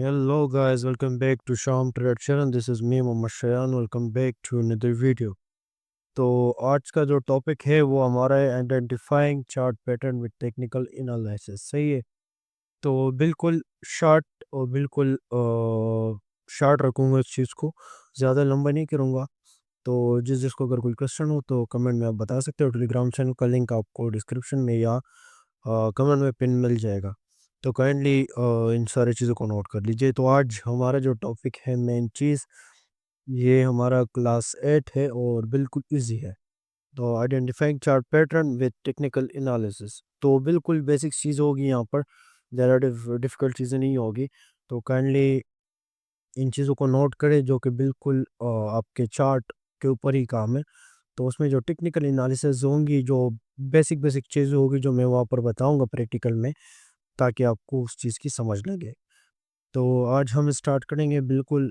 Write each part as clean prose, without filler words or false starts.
Hello guys, welcome back to Sham Production. This is me Mohammad Shayan. Welcome back to another video. तो आज का जो topic है वो हमारा है identifying chart pattern with technical analysis. सही है। तो बिल्कुल शॉर्ट और बिल्कुल शॉर्ट रखूँगा इस चीज़ को, ज़्यादा लंबा नहीं करूँगा। तो जिसको अगर कोई क्वेश्चन हो तो कमेंट में आप बता सकते हो। टेलीग्राम चैनल का लिंक आपको डिस्क्रिप्शन में या कमेंट में पिन मिल जाएगा। तो काइंडली इन सारी चीज़ों को नोट कर लीजिए। तो आज हमारा जो टॉपिक है मेन चीज़, ये हमारा क्लास 8 है और बिल्कुल ईज़ी है। तो identifying chart pattern with technical analysis, तो बिल्कुल बेसिक चीज़ होगी यहाँ पर, ज़्यादा डिफ़िकल्ट चीज़ें नहीं होगी। तो काइंडली इन चीज़ों को नोट करें जो कि बिल्कुल आपके चार्ट के ऊपर ही काम है। तो उसमें जो टेक्निकल एनालिसिस होंगी, जो बेसिक चीज़ें होगी, जो मैं वहाँ पर बताऊँगा प्रैक्टिकल में, ताकि आपको उस चीज़ की समझ लगे। तो आज हम स्टार्ट करेंगे बिल्कुल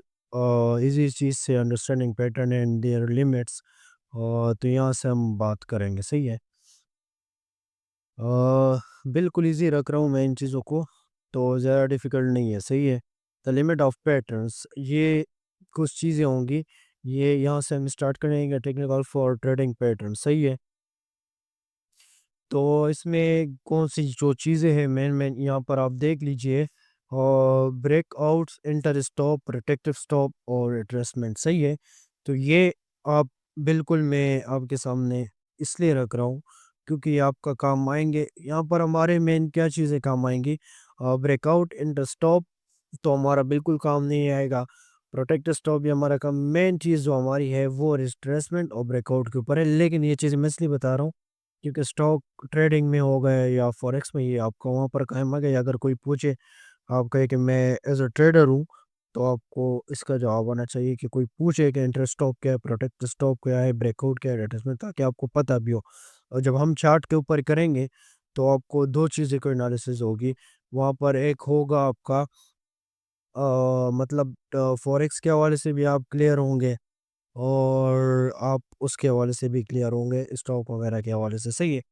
इजी चीज़ से, understanding pattern and there limits. तो यहाँ से हम बात करेंगे। सही है। बिल्कुल इजी रख रहा हूँ मैं इन चीज़ों को, तो ज़्यादा डिफ़िकल्ट नहीं है। सही है। द लिमिट ऑफ पैटर्न्स, ये कुछ चीज़ें होंगी, ये यहाँ से हम स्टार्ट करेंगे। Technical for trading pattern. सही है। तो इसमें कौन-सी जो चीज़ें हैं मेन यहाँ पर आप देख लीजिए। Breakouts, inter stop, protective stop और रिट्रेसमेंट। सही है। तो ये आप बिल्कुल मैं आपके सामने इसलिए रख रहा हूँ क्योंकि ये आपका काम आएँगे। यहाँ पर हमारे मेन क्या चीज़ें काम आएँगी? ब्रेकआउट, इंटर स्टॉप तो हमारा बिल्कुल काम नहीं आएगा। प्रोटेक्टिव स्टॉप भी हमारा काम, मेन चीज़ जो हमारी है वो रिट्रेसमेंट और ब्रेकआउट के ऊपर है। लेकिन ये चीज़ें मैं इसलिए बता रहा हूँ क्योंकि स्टॉक ट्रेडिंग में हो गए या फॉरेक्स में, ये आपको वहाँ पर काम आ गए। अगर कोई पूछे, आप कहे कि मैं एज अ ट्रेडर हूँ, तो आपको इसका जवाब आना चाहिए कि कोई पूछे कि इंटरेस्ट स्टॉप क्या है, प्रोटेक्ट स्टॉप क्या है, ब्रेकआउट क्या है, रिट्रेसमेंट, ताकि आपको पता भी हो। और जब हम चार्ट के ऊपर करेंगे तो आपको दो चीज़ें को एनालिसिस होगी। वहाँ पर एक होगा आपका मतलब फॉरेक्स के हवाले से भी आप क्लियर होंगे और आप उसके हवाले से भी क्लियर होंगे स्टॉक वगैरह के हवाले से। सही है।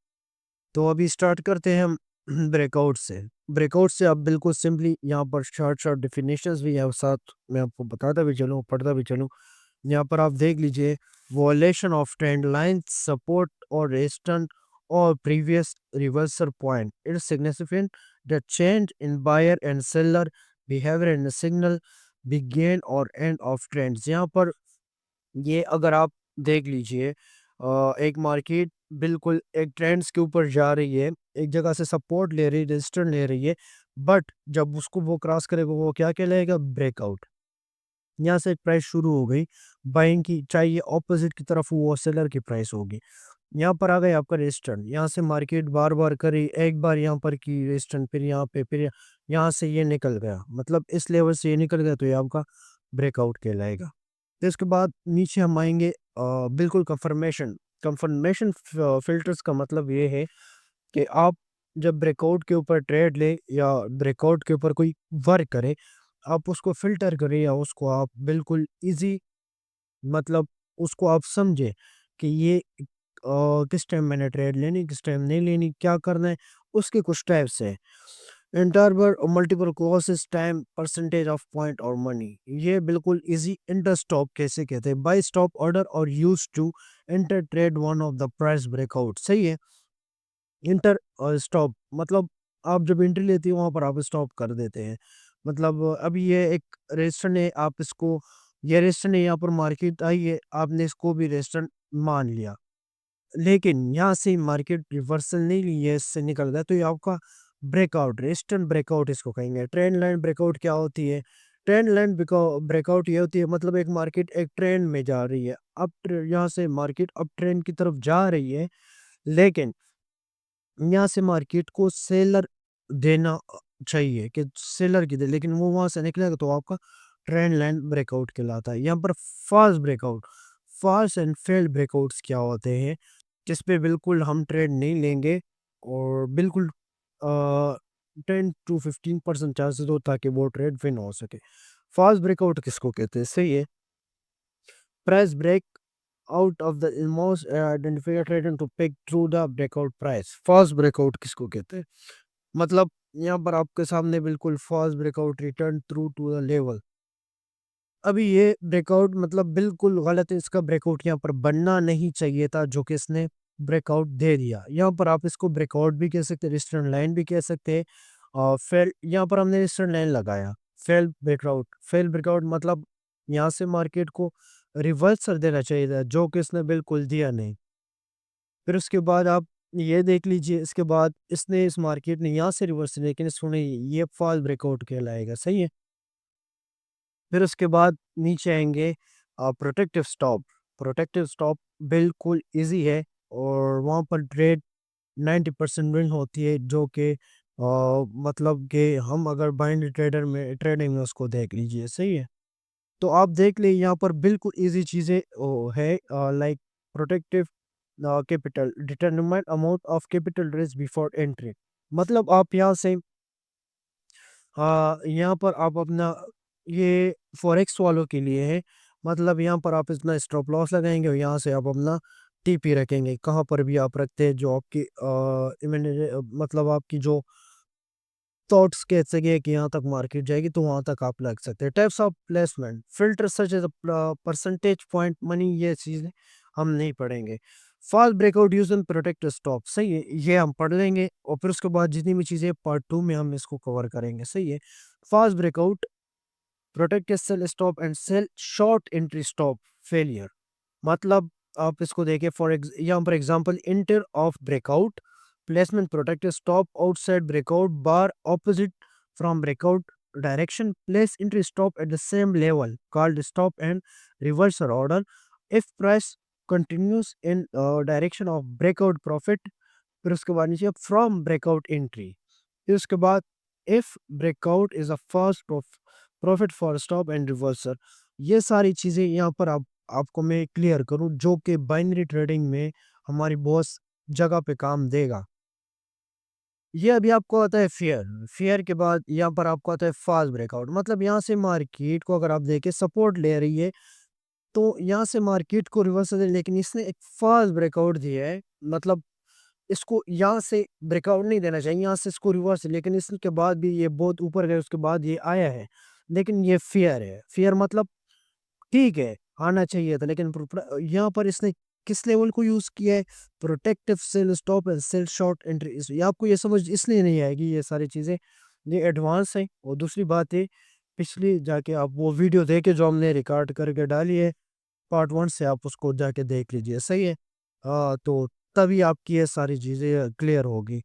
तो अभी स्टार्ट करते हैं हम ब्रेकआउट से। ब्रेकआउट से आप बिल्कुल सिंपली यहाँ पर शॉर्ट डेफिनेशंस भी है और साथ मैं आपको बताता भी चलूँ, पढ़ता भी चलूँ। यहाँ पर आप देख लीजिए, violation of trend line, support और रेजिस्टेंस और previous reversal point, it's significant the change in buyer and seller behaviour in signal begin और एंड ऑफ ट्रेंड्स। यहाँ पर ये अगर आप देख लीजिए, एक मार्केट बिल्कुल एक ट्रेंड्स के ऊपर जा रही है, एक जगह से सपोर्ट ले रही है, रेजिस्टेंस ले रही है, बट जब उसको वो क्रॉस करेगा वो क्या कहलाएगा? ब्रेकआउट। यहाँ से एक प्राइस शुरू हो गई बाइंग की, चाहे ये ऑपोजिट की तरफ वो सेलर की प्राइस होगी। यहाँ पर आ गए आपका रेजिस्टेंस, यहाँ से मार्केट बार बार करी, एक बार यहाँ पर की रेजिस्टेंस, फिर यहाँ पे, फिर यहाँ से ये निकल गया, मतलब इस लेवल से ये निकल गया, तो ये आपका ब्रेकआउट कहलाएगा। तो इसके बाद नीचे हम आएँगे, बिल्कुल कंफर्मेशन। कंफर्मेशन फ़िल्टर्स का मतलब ये है कि आप जब ब्रेकआउट के ऊपर ट्रेड लें या ब्रेकआउट के ऊपर कोई वर्क करें, आप उसको फ़िल्टर करें या उसको आप बिल्कुल ईज़ी, मतलब उसको आप समझें कि ये किस टाइम मैंने ट्रेड लेनी, किस टाइम नहीं लेनी, क्या करना है, उसके कुछ टाइप्स हैं। इंटरवल और multiple clauses, time, percentage of point और मनी। ये बिल्कुल इजी। इंटर स्टॉप कैसे कहते हैं? बाय स्टॉप ऑर्डर और use to enter trade one of the price breakout. सही है। इंटर और स्टॉप मतलब आप जब एंट्री लेते हो वहां पर आप स्टॉप कर देते हैं। मतलब अभी ये एक रेस्टोरेंट है, आप इसको, ये रेस्टोरेंट है, यहाँ पर मार्केट आई है, आपने इसको भी रेस्टोरेंट मान लिया, लेकिन यहाँ से मार्केट रिवर्सल नहीं ली है, इससे निकल गया, तो ये आपका ब्रेकआउट, रेजिस्टेंस ब्रेकआउट इसको कहेंगे। ट्रेंड लाइन ब्रेकआउट क्या होती है? ट्रेंड लाइन ब्रेकआउट ये होती है, मतलब एक मार्केट एक ट्रेंड में जा रही है, अब यहाँ से मार्केट अब ट्रेंड की तरफ जा रही है, लेकिन यहाँ से मार्केट को सेलर देना चाहिए कि सेलर की दे, लेकिन वो वहां से निकलेगा, तो आपका ट्रेंड लाइन ब्रेकआउट कहलाता है। यहाँ पर fast breakout, fast and failed breakouts क्या होते हैं, जिस पे बिल्कुल हम ट्रेड नहीं लेंगे और बिल्कुल 10 to 15% चांसेस हो ताकि वो ट्रेड विन हो सके। फास्ट ब्रेकआउट किसको कहते हैं? सही है। Price break out of the most identified trade to pick through the breakout price. Fast breakout किसको कहते हैं? मतलब यहाँ पर आपके सामने बिल्कुल false breakout return through to the level. अभी ये ब्रेकआउट मतलब बिल्कुल गलत है, इसका ब्रेकआउट यहाँ पर बनना नहीं चाहिए था जो कि इसने ब्रेकआउट दे दिया। यहाँ पर आप इसको ब्रेकआउट भी कह सकते हैं, रेजिस्टेंस लाइन भी कह सकते हैं। और फेल, यहाँ पर हमने रेजिस्टेंस लाइन लगाया, फेल ब्रेकआउट मतलब यहाँ से मार्केट को रिवर्स कर देना चाहिए था जो कि इसने बिल्कुल दिया नहीं। फिर उसके बाद आप ये देख लीजिए, इसके बाद इसने इस मार्केट ने यहाँ से रिवर्स, लेकिन सुनिए ये फॉल ब्रेकआउट कहलाएगा, सही है। फिर उसके बाद नीचे आएँगे प्रोटेक्टिव स्टॉप बिल्कुल ईज़ी है और वहाँ पर ट्रेड 90% विन होती है जो कि मतलब कि हम अगर बाइनरी ट्रेडिंग में उसको देख लीजिए, सही है। तो आप देख लें यहाँ पर बिल्कुल ईज़ी चीज़ें है like protective capital determinant amount of capital raise before entry. मतलब आप यहाँ से यहाँ पर आप अपना ये फॉरेक्स वालों के लिए है। मतलब यहाँ पर आप इतना स्टॉप लॉस लगाएँगे और यहाँ से आप अपना टीपी रखेंगे। कहाँ पर भी आप रखते हैं जो आपकी मतलब आपकी जो थॉट्स कह सके कि यहाँ तक मार्केट जाएगी तो वहाँ तक आप लग सकते हैं। Types of placement, filter such as percentage point money, ये चीज़ें हम नहीं पढ़ेंगे। Fall breakout use and protect stop, सही है, ये हम पढ़ लेंगे और फिर उसके बाद जितनी भी चीज़ें पार्ट 2 में हम इसको कवर करेंगे, सही है। Fast breakout, protect sell stop and sell short entry stop failure. मतलब आप इसको देखिए यहाँ पर example enter of breakout, placement protect stop outside breakout bar opposite from breakout direction, place entry stop at the same level called stop and reversal order if price continues in direction of breakout profit. फिर उसके बाद नीचे from breakout entry. फिर उसके बाद if breakout is a first profit for stop and reversal. ये सारी चीज़ें यहाँ पर आपको मैं क्लियर करूँ जो कि बाइनरी ट्रेडिंग में हमारी बहुत जगह पे काम देगा। ये अभी आपको आता है फेयर के बाद यहाँ पर आपको आता है फास्ट ब्रेकआउट। मतलब यहाँ से मार्केट को अगर आप देखें सपोर्ट ले रही है तो यहाँ से मार्केट को रिवर्स दे, लेकिन इसने एक फास्ट ब्रेकआउट दिया है। मतलब इसको यहाँ से ब्रेकआउट नहीं देना चाहिए, यहाँ से इसको रिवर्स, लेकिन इसके बाद भी ये बहुत ऊपर गए, उसके बाद ये आया है। लेकिन ये फेयर है, फेयर मतलब ठीक है, आना चाहिए था, लेकिन यहाँ पर इसने किस लेवल को यूज़ किया है? Protective sell stop and sell short entry. इस ये आपको ये समझ इसलिए नहीं आएगी ये सारी चीज़ें, ये एडवांस है। और दूसरी बात है, पिछली जाके आप वो वीडियो देखे जो हमने रिकॉर्ड करके डाली है, पार्ट 1 से आप उसको जाके देख लीजिए, सही है? तो तभी आपकी ये सारी चीज़ें क्लियर होगी।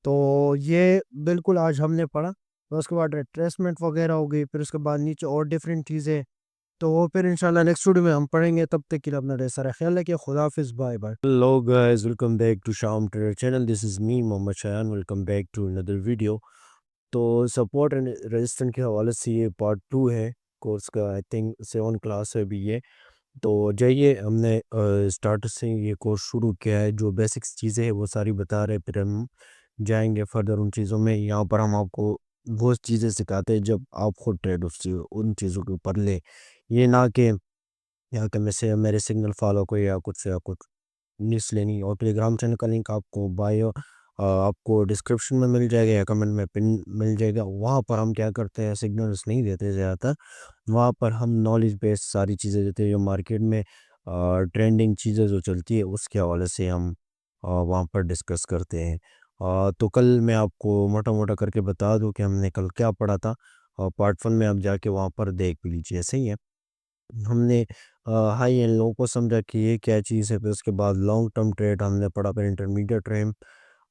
तो ये बिल्कुल आज हमने पढ़ा, और उसके बाद रिट्रेसमेंट वगैरह हो गई, फिर उसके बाद नीचे और डिफरेंट चीज़ें, तो वो फिर इंशाल्लाह नेक्स्ट वीडियो में हम पढ़ेंगे। तब तक के लिए अपना ढेर सारा ख्याल रखिए। खुदा हाफिज़, bye bye. Hello guys, welcome back to Shaham trader channel. This is me Mohammad Shayan, welcome back to another video. तो सपोर्ट एंड रेजिस्टेंस के हवाले से ये पार्ट 2 है कोर्स का, आई थिंक 7 क्लास है अभी ये। तो जाइए, हमने स्टार्ट से ये कोर्स शुरू किया है, जो बेसिक्स चीज़ें हैं वो सारी बता रहे हैं, फिर हम जाएँगे फर्दर उन चीज़ों में। यहाँ पर हम आपको वो चीज़ें सिखाते हैं जब आप खुद ट्रेड उससे उन चीज़ों के ऊपर लें। ये ना कि यहाँ के में से मेरे सिग्नल फॉलो को या कुछ से या कुछ न्यूज़ लेनी। और टेलीग्राम चैनल का लिंक आपको बायो आपको डिस्क्रिप्शन में मिल जाएगा या कमेंट में पिन मिल जाएगा। वहाँ पर हम क्या करते हैं, सिग्नल्स नहीं देते ज़्यादातर, वहाँ पर हम नॉलेज बेस्ड सारी चीज़ें देते हैं, जो मार्केट में ट्रेंडिंग चीज़ें जो चलती है उसके हवाले से हम वहाँ पर डिस्कस करते हैं। तो कल मैं आपको मोटा मोटा करके बता दूँ कि हमने कल क्या पढ़ा था, और पार्ट 1 में आप जाके वहाँ पर देख लीजिए, सही है। हमने हाई एंड लो को समझा कि ये क्या चीज़ है, फिर उसके बाद लॉन्ग टर्म ट्रेड हमने पढ़ा, फिर इंटरमीडिएट ट्रेड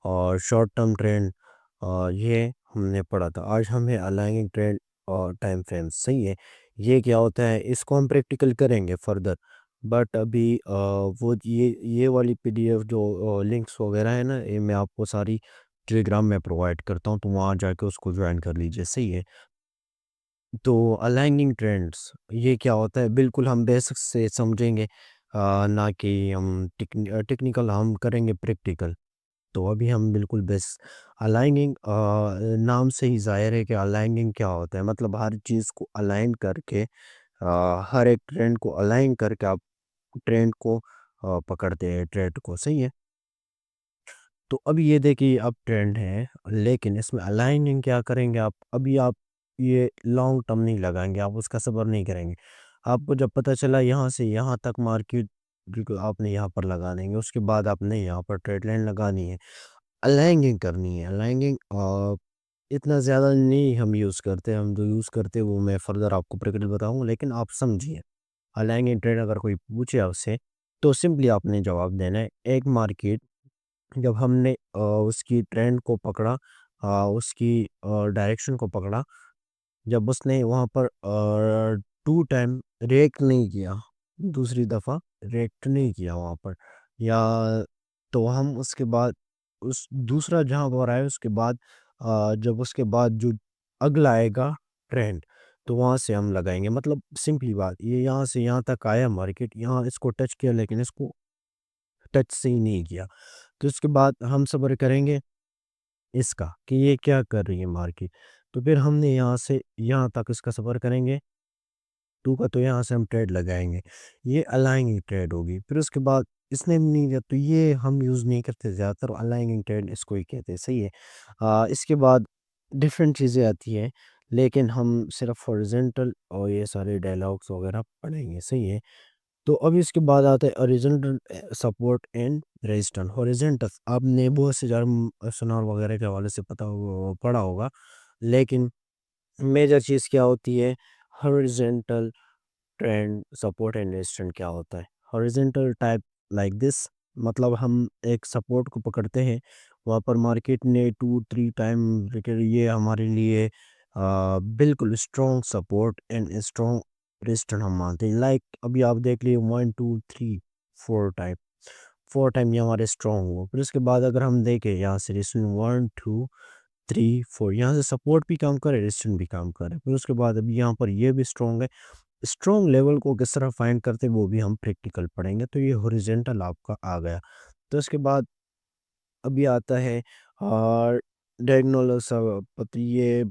और शॉर्ट टर्म ट्रेंड ये हमने पढ़ा था। आज हमें अलाइनिंग ट्रेंड और टाइम फ्रेम, सही है। ये क्या होता है, इसको हम प्रैक्टिकल करेंगे फर्दर। बट अभी वो ये वाली पीडीएफ जो लिंक्स वगैरह है ना, ये मैं आपको सारी टेलीग्राम में प्रोवाइड करता हूँ, तो वहाँ जाके उसको ज्वाइन कर लीजिए, सही है। तो अलाइनिंग ट्रेंड्स ये क्या होता है, बिल्कुल हम बेसिक्स से समझेंगे, ना कि हम टेक्निकल हम करेंगे प्रैक्टिकल। तो अभी हम बिल्कुल बेस अलाइनिंग, नाम से ही ज़ाहिर है कि अलाइनिंग क्या होता है। मतलब हर चीज़ को अलाइन करके, हर एक ट्रेंड को अलाइन करके आप ट्रेंड को पकड़ते हैं, ट्रेड को, सही है। तो अभी ये देखिए अब ट्रेंड है, लेकिन इसमें अलाइनिंग क्या करेंगे आप, अभी आप ये लॉन्ग टर्म नहीं लगाएँगे, आप उसका सब्र नहीं करेंगे। आपको जब पता चला यहाँ से यहाँ तक मार्केट बिल्कुल आपने यहाँ पर लगा देंगे, उसके बाद आपने यहाँ पर ट्रेड लाइन लगानी है, अलाइनिंग करनी है। अलाइनिंग इतना ज़्यादा नहीं हम यूज़ करते, हम जो यूज़ करते हैं वो मैं फर्दर आपको प्रैक्टिकल बताऊँगा, लेकिन आप समझिए। अलाइनिंग ट्रेड अगर कोई पूछे आपसे, तो सिंपली आपने जवाब देना है, एक मार्केट जब हमने उसकी ट्रेंड को पकड़ा, उसकी डायरेक्शन को पकड़ा, जब उसने वहाँ पर 2 टाइम रेक नहीं किया, दूसरी दफ़ा रेक्ट नहीं किया वहाँ पर, या तो हम उसके बाद उस दूसरा जहाँ पर आए उसके बाद जब उसके बाद जो अगला आएगा ट्रेंड, तो वहाँ से हम लगाएँगे। मतलब सिंपली बात, ये यहाँ से यहाँ तक आया मार्केट, यहाँ इसको टच किया लेकिन इसको टच से ही नहीं किया। तो उसके बाद हम सब्र करेंगे इसका कि ये क्या कर रही है मार्केट। तो फिर हमने यहाँ से यहाँ तक इसका सफ़र करेंगे, 2 का तो यहाँ से हम ट्रेड लगाएँगे। ये अलाइनिंग ट्रेड होगी। फिर उसके बाद इसने भी नहीं दिया, तो ये हम यूज़ नहीं करते ज़्यादातर, अलाइनिंग ट्रेड इसको ही कहते हैं, सही है। इसके बाद डिफरेंट चीज़ें आती हैं, लेकिन हम सिर्फ़ हॉरिज़ॉन्टल और ये सारे डायलॉग्स वगैरह पढ़ेंगे, सही है। तो अब इसके बाद आता है horizontal support and resistance. Horizontal आपने बहुत से जर्म सुनार वगैरह के हवाले से पढ़ा होगा, लेकिन मेजर चीज़ क्या होती है, horizontal trend support and resistance क्या होता है। हॉरिज़ॉन्टल टाइप लाइक दिस, मतलब हम एक सपोर्ट को पकड़ते हैं, वहाँ पर मार्केट ने 2-3 टाइम लेकिन ये हमारे लिए बिल्कुल strong support and strong resistance हम मानते हैं। लाइक अभी आप देख लिए 1 2 3 4 टाइम, 4 टाइम ये हमारे स्ट्रॉन्ग हुआ। फिर उसके बाद अगर हम देखें यहाँ से रेजिस्टेंस 1 2 3 4, यहाँ से सपोर्ट भी काम करे, रेजिस्टेंस भी काम करे। फिर उसके बाद अभी यहाँ पर ये भी स्ट्रॉन्ग है। स्ट्रॉन्ग लेवल को किस तरह फाइंड करते हैं वो भी हम प्रैक्टिकल पढ़ेंगे। तो ये हॉरिजॉन्टल आपका आ गया। तो इसके बाद अभी आता है डायग्नोलस पति, ये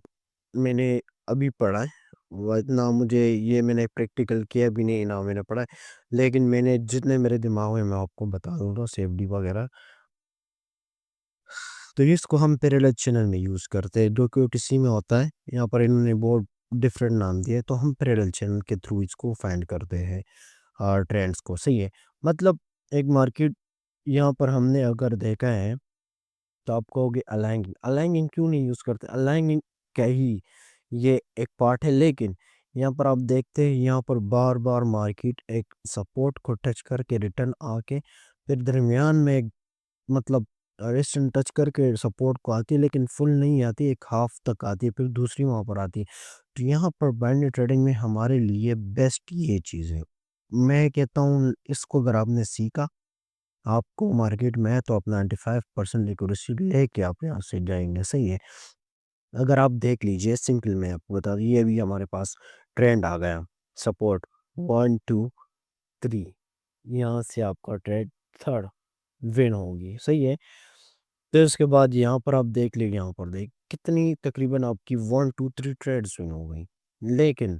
मैंने अभी पढ़ा है, वो इतना मुझे ये मैंने प्रैक्टिकल किया भी नहीं ना मैंने पढ़ा है, लेकिन मैंने जितने मेरे दिमाग में मैं आपको बता दूंगा सेफडी वगैरह। तो इसको हम पैरेलल चैनल में यूज़ करते हैं, जो कि ओटीसी में होता है, यहाँ पर इन्होंने बहुत डिफरेंट नाम दिया है, तो हम पैरेलल चैनल के थ्रू इसको फाइंड करते हैं ट्रेंड्स को, सही है। मतलब एक मार्केट यहाँ पर हमने अगर देखा है, तो आप कहोगे अलाइनिंग, अलाइनिंग क्यों नहीं यूज़ करते, अलाइनिंग क्या ही ये एक पार्ट है, लेकिन यहाँ पर आप देखते हैं यहाँ पर बार बार मार्केट एक सपोर्ट को टच करके रिटर्न आके फिर दरमियान में मतलब रेजिस्टेंस टच करके सपोर्ट को आती है, लेकिन फुल नहीं आती, एक हाफ तक आती है, फिर दूसरी वहाँ पर आती है। तो यहाँ पर बाइनरी ट्रेडिंग में हमारे लिए बेस्ट ये चीज़ है। मैं कहता हूँ इसको अगर आपने सीखा, आपको मार्केट में है तो अपना 95% एक्यूरेसी लेके आप यहाँ से जाएँगे, सही है। अगर आप देख लीजिए सिंपल, मैं आपको बता दूँ, ये अभी हमारे पास ट्रेंड आ गया, सपोर्ट 1 2 3, यहाँ से आपका ट्रेड थर्ड विन होगी, सही है। तो इसके बाद यहाँ पर आप देख लीजिए, यहाँ पर देख कितनी तकरीबन आपकी 1 2 3 ट्रेड्स विन हो गई। लेकिन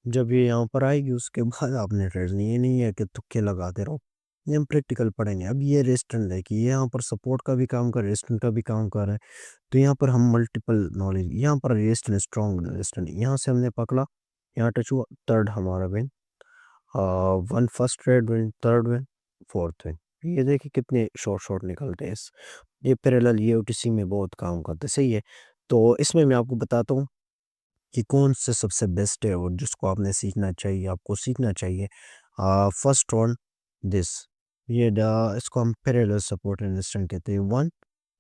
जब ये यहाँ पर आएगी उसके बाद आपने ट्रेड्स नहीं, ये नहीं है कि तुक्के लगाते रहो। ये हम प्रैक्टिकल पढ़ेंगे। अब ये रेजिस्टेंस है कि ये यहाँ पर सपोर्ट का भी काम कर रहा है, रेजिस्टेंस का भी काम कर रहा है। तो यहाँ पर हम मल्टीपल नॉलेज, यहाँ पर रेजिस्टेंस स्ट्रॉन्ग रेजिस्टेंस यहाँ से हमने पकड़ा, यहाँ टच हुआ, थर्ड हमारा win, one first trade win, third win, fourth win. ये देखिए कितने शॉर्ट शॉर्ट निकलते हैं इस, ये पैरेलल ये ओटीसी में बहुत काम करते हैं, सही है। तो इसमें मैं आपको बताता हूँ कि कौन से सबसे बेस्ट है और जिसको आपने सीखना चाहिए, आपको सीखना चाहिए। फर्स्ट वन दिस, ये इसको हम पैरेलल सपोर्ट एंड रेजिस्टेंस कहते हैं। वन,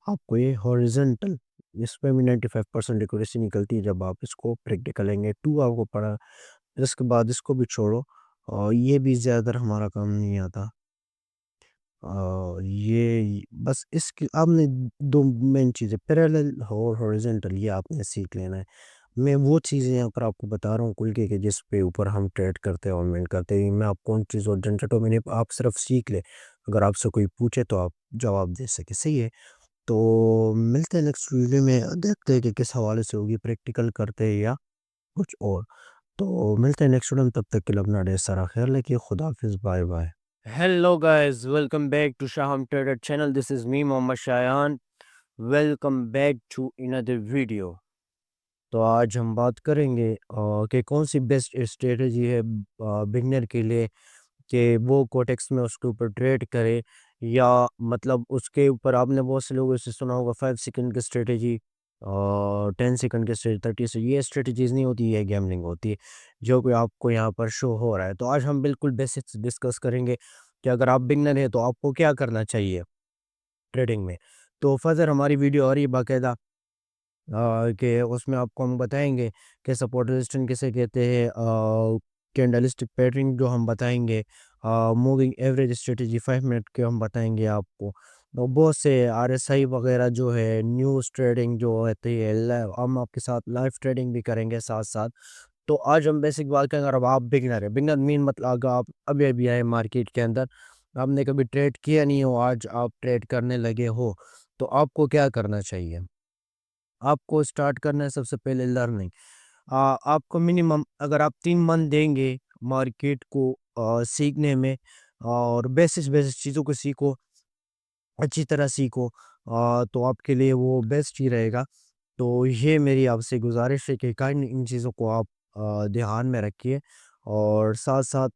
आपको ये हॉरिजॉन्टल, इस पे भी 95% एक्यूरेसी निकलती है जब आप इसको प्रैक्टिस करेंगे। टू आपको पढ़ा, फिर इसके बाद इसको भी छोड़ो, और ये भी ज़्यादा हमारा काम नहीं आता। ये बस इसकी आपने 2 मेन चीज़ें पैरेलल और हॉरिजॉन्टल ये आपने सीख लेना है। मैं वो चीज़ें यहाँ पर आपको बता रहा हूँ खुल के जिस पे ऊपर हम ट्रेड करते हैं और मेंट करते हैं। मैं आपको उन चीज़ों और झंझटों में नहीं, आप सिर्फ सीख लें। अगर आपसे कोई पूछे तो आप जवाब दे सकें, सही है। तो मिलते हैं नेक्स्ट वीडियो में, देखते हैं कि किस हवाले से होगी, प्रैक्टिकल करते हैं या कुछ और। तो मिलते हैं नेक्स्ट वीडियो में, तब तक के लिए अपना ढेर सारा ख्याल रखिए। खुदा हाफिज़, bye bye. Hello guys, welcome back to Shaham Trader channel. This is me Mohammad Shayan. Welcome back to another video. तो आज हम बात करेंगे कि कौन सी बेस्ट स्ट्रेटजी है बिगनर के लिए कि वो कोटेक्स में उसके ऊपर ट्रेड करे, या मतलब उसके ऊपर आपने बहुत से लोगों से सुना होगा 5 सेकंड की स्ट्रेटजी और 10 सेकंड की स्ट्रेटजी 30 से। ये स्ट्रेटजीज नहीं होती, ये गैमलिंग होती है जो कि आपको यहाँ पर शो हो रहा है। तो आज हम बिल्कुल बेसिक्स डिस्कस करेंगे कि अगर आप बिगनर हैं तो आपको क्या करना चाहिए ट्रेडिंग में। तो फर्दर हमारी वीडियो और ये बाकायदा कि उसमें आपको हम बताएँगे कि सपोर्ट रेजिस्टेंस किसे कहते हैं, कैंडलस्टिक पैटर्न जो हम बताएँगे, मूविंग एवरेज स्ट्रेटजी 5 मिनट के हम बताएँगे आपको। तो बहुत से आरएसआई वगैरह जो है, न्यूज़ ट्रेडिंग जो होती है, ल हम आपके साथ लाइव ट्रेडिंग भी करेंगे साथ-साथ। तो आज हम बेसिक बात करेंगे, अगर अब आप बिगिनर हैं, बिगिनर मीन मतलब अगर आप अभी-अभी आए मार्केट के अंदर, आपने कभी ट्रेड किया नहीं हो, आज आप ट्रेड करने लगे हो, तो आपको क्या करना चाहिए? आपको स्टार्ट करना है सबसे पहले लर्निंग। आपको मिनिमम अगर आप 3 मंथ देंगे मार्केट को सीखने में और बेसिस बेसिस चीज़ों को सीखो, अच्छी तरह सीखो, तो आपके लिए वो बेस्ट ही रहेगा। तो ये मेरी आपसे गुज़ारिश है कि काइंड इन चीज़ों को आप ध्यान में रखिए। और साथ-साथ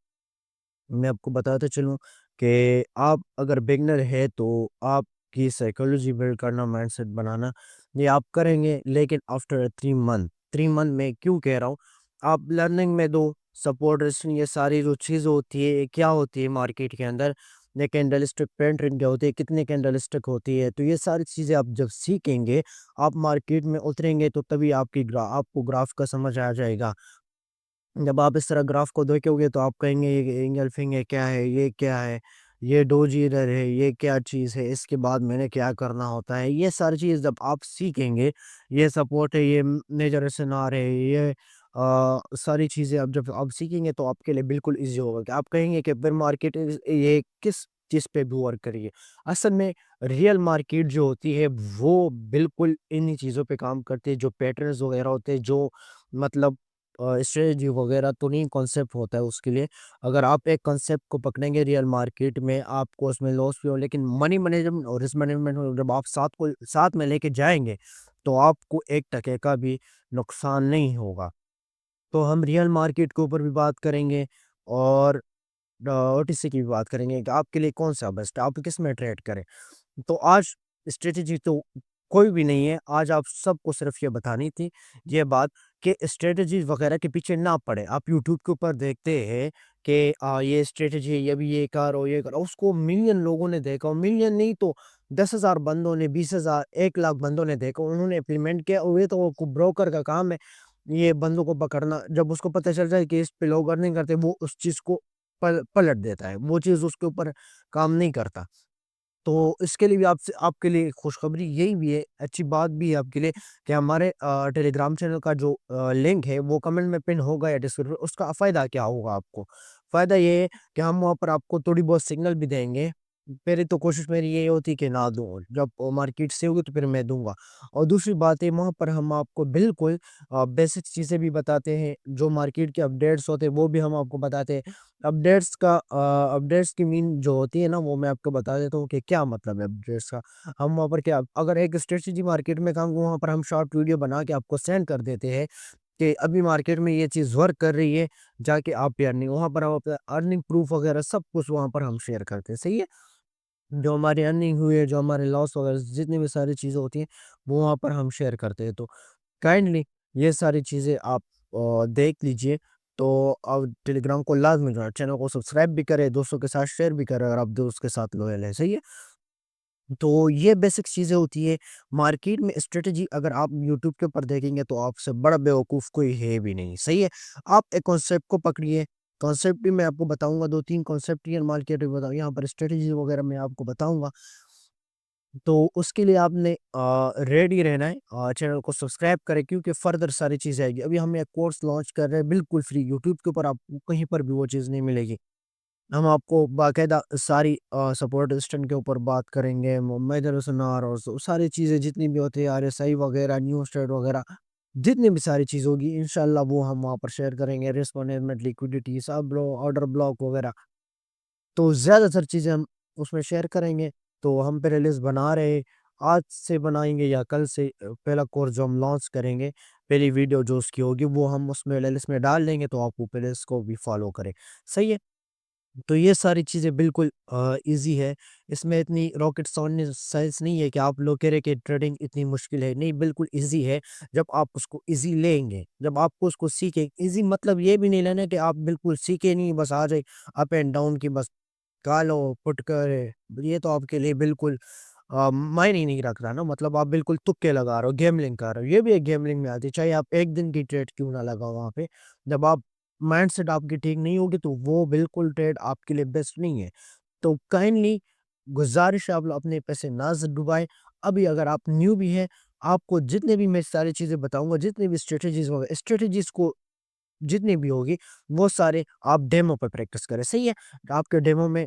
मैं आपको बताता चलूँ कि आप अगर बिगिनर है तो आपकी साइकोलॉजी बिल्ड करना, माइंडसेट बनाना, ये आप करेंगे, लेकिन आफ्टर 3 मंथ। 3 मंथ मैं क्यों कह रहा हूँ, आप लर्निंग में दो, सपोर्ट रेजिस्टेंस ये सारी जो चीज़ होती है, ये क्या होती है मार्केट के अंदर, ये कैंडलस्टिक पैटर्न क्या होती है, कितने कैंडलस्टिक होती है, तो ये सारी चीज़ें आप जब सीखेंगे, आप मार्केट में उतरेंगे तो तभी आपको ग्राफ का समझ आ जाएगा। जब आप इस तरह ग्राफ को देखोगे तो आप कहेंगे ये एंगल्फिंग है, क्या है, ये क्या है, ये डोजी एरर है, ये क्या चीज़ है, इसके बाद मैंने क्या करना होता है, ये सारी चीज़ जब आप सीखेंगे, ये सपोर्ट है, ये मेजर एसएनआर है, ये सारी चीज़ें आप जब आप सीखेंगे तो आपके लिए बिल्कुल ईज़ी होगा कि आप कहेंगे कि बेयर मार्केट ये किस चीज़ पे भी वर्क करेगी। असल में रियल मार्केट जो होती है वो बिल्कुल इन्हीं चीज़ों पे काम करती है, जो पैटर्न्स वगैरह होते हैं, जो मतलब स्ट्रेटजी वगैरह तो नहीं, कॉन्सेप्ट होता है उसके लिए। अगर आप एक कॉन्सेप्ट को पकड़ेंगे रियल मार्केट में, आपको उसमें लॉस भी हो, लेकिन मनी मैनेजमेंट और रिस्क मैनेजमेंट को जब आप साथ में लेके जाएँगे, तो आपको 1 टके का भी नुकसान नहीं होगा। तो हम रियल मार्केट के ऊपर भी बात करेंगे और ओटीसी की भी बात करेंगे कि आपके लिए कौन-सा बेस्ट है, आप किसमें ट्रेड करें। तो आज स्ट्रैटेजी तो कोई भी नहीं है, आज आप सबको सिर्फ़ ये बतानी थी, ये बात कि स्ट्रैटेजी वगैरह के पीछे ना पड़े। आप यूट्यूब के ऊपर देखते हैं कि ये स्ट्रैटेजी है, ये भी ये करो, ये करो, उसको मिलियन लोगों ने देखा, और मिलियन नहीं तो 10,000 बंदों ने, 20,000, 1 लाख बंदों ने देखा, उन्होंने इम्प्लीमेंट किया, और ये तो वो ब्रोकर का काम है, ये बंदों को पकड़ना। जब उसको पता चल जाए कि इस पे लोग अर्निंग करते हैं, वो उस चीज़ को पलट देता है, वो चीज़ उसके ऊपर काम नहीं करता। तो इसके लिए भी आपसे आपके लिए खुशखबरी यही भी है, अच्छी बात भी है आपके लिए कि हमारे टेलीग्राम चैनल का जो लिंक है वो कमेंट में पिन होगा या डिस्क्रिप्शन, उसका फ़ायदा क्या होगा आपको? फ़ायदा ये है कि हम वहाँ पर आपको थोड़ी बहुत सिग्नल भी देंगे। पहले तो कोशिश मेरी यही होती है कि ना दूँ, जब मार्केट से होगी तो फिर मैं दूँगा। और दूसरी बात है, वहाँ पर हम आपको बिल्कुल बेसिक चीज़ें भी बताते हैं, जो मार्केट के अपडेट्स होते हैं वो भी हम आपको बताते हैं। अपडेट्स की मीन जो होती है ना, वो मैं आपको बता देता हूँ कि क्या मतलब है अपडेट्स का। हम वहाँ पर क्या, अगर एक स्ट्रेटजी मार्केट में काम, वहाँ पर हम शॉर्ट वीडियो बना के आपको सेंड कर देते हैं कि अभी मार्केट में ये चीज़ वर्क कर रही है, जाके आप भी अर्निंग, वहाँ पर हम अपना अर्निंग प्रूफ वगैरह सब कुछ वहाँ पर हम शेयर करते हैं, सही है? जो हमारी अर्निंग हुई है, जो हमारे लॉस वगैरह जितनी भी सारी चीज़ें होती हैं, वो वहाँ पर हम शेयर करते हैं। तो काइंडली ये सारी चीज़ें आप देख लीजिए। तो आप टेलीग्राम को लाज़मी ज्वाइन, चैनल को सब्सक्राइब भी करें, दोस्तों के साथ शेयर भी करें अगर आप दोस्त के साथ लॉयल हैं, सही है? तो ये बेसिक चीज़ें होती है। मार्केट में स्ट्रैटेजी अगर आप यूट्यूब के ऊपर देखेंगे तो आपसे बड़ा बेवकूफ़ कोई है भी नहीं, सही है? आप एक कॉन्सेप्ट को पकड़िए, कॉन्सेप्ट भी मैं आपको बताऊँगा, 2-3 कॉन्सेप्ट रियल मार्केट में बताऊँ, यहाँ पर स्ट्रैटेजी वगैरह मैं आपको बताऊँगा। तो उसके लिए आपने रेडी रहना है, चैनल को सब्सक्राइब करें क्योंकि फर्दर सारी चीज़ें आएगी। अभी हम एक कोर्स लॉन्च कर रहे हैं बिल्कुल फ्री, यूट्यूब के ऊपर आपको कहीं पर भी वो चीज़ नहीं मिलेगी। हम आपको बाकायदा सारी सपोर्ट सिस्टम के ऊपर बात करेंगे, मेजर सुनार और सारी चीज़ें जितनी भी होती है, आरएसआई वगैरह, न्यूज़ ट्रेड वगैरह, जितनी भी सारी चीज़ होगी इंशाल्लाह वो हम वहाँ पर शेयर करेंगे। रिस्क मैनेजमेंट, लिक्विडिटी, सब ऑर्डर ब्लॉक वगैरह। तो ज़्यादातर चीज़ें हम उसमें शेयर करेंगे। तो हम पहले लिस्ट बना रहे, आज से बनाएँगे या कल से पहला कोर्स जो हम लॉन्च करेंगे, पहली वीडियो जो उसकी होगी वो हम उसमें लिस्ट में डाल देंगे, तो आप वो पहले इसको भी फ़ॉलो करें। सही है? तो ये सारी चीज़ें बिल्कुल ईज़ी है। इसमें इतनी रॉकेट साइंस नहीं है कि आप लोग कह रहे हैं कि ट्रेडिंग इतनी मुश्किल है। नहीं, बिल्कुल ईज़ी है, जब आप उसको ईज़ी लेंगे, जब आपको उसको सीखें। ईज़ी मतलब ये भी नहीं लेना है कि आप बिल्कुल सीखे नहीं, बस आ जाए अप एंड डाउन की बस गालो, पुट करे, ये तो आपके लिए बिल्कुल मायने ही नहीं रख रहा ना, मतलब आप बिल्कुल तुक्के लगा रहे हो, गैम्बलिंग कर रहे हो। ये भी एक गैम्बलिंग में आती है, चाहे आप 1 दिन की ट्रेड क्यों ना लगाओ वहाँ पे। जब आप माइंडसेट आपकी ठीक नहीं होगी, तो वो बिल्कुल ट्रेड आपके लिए बेस्ट नहीं है। तो काइंडली गुज़ारिश है, आप लोग अपने पैसे ना ज़ डुबाएँ। अभी अगर आप न्यू भी हैं, आपको जितने भी मैं सारी चीज़ें बताऊँगा, जितनी भी स्ट्रैटेजीज़ को जितनी भी होगी, वो सारे आप डेमो पे प्रैक्टिस करें, सही है? आपके डेमो में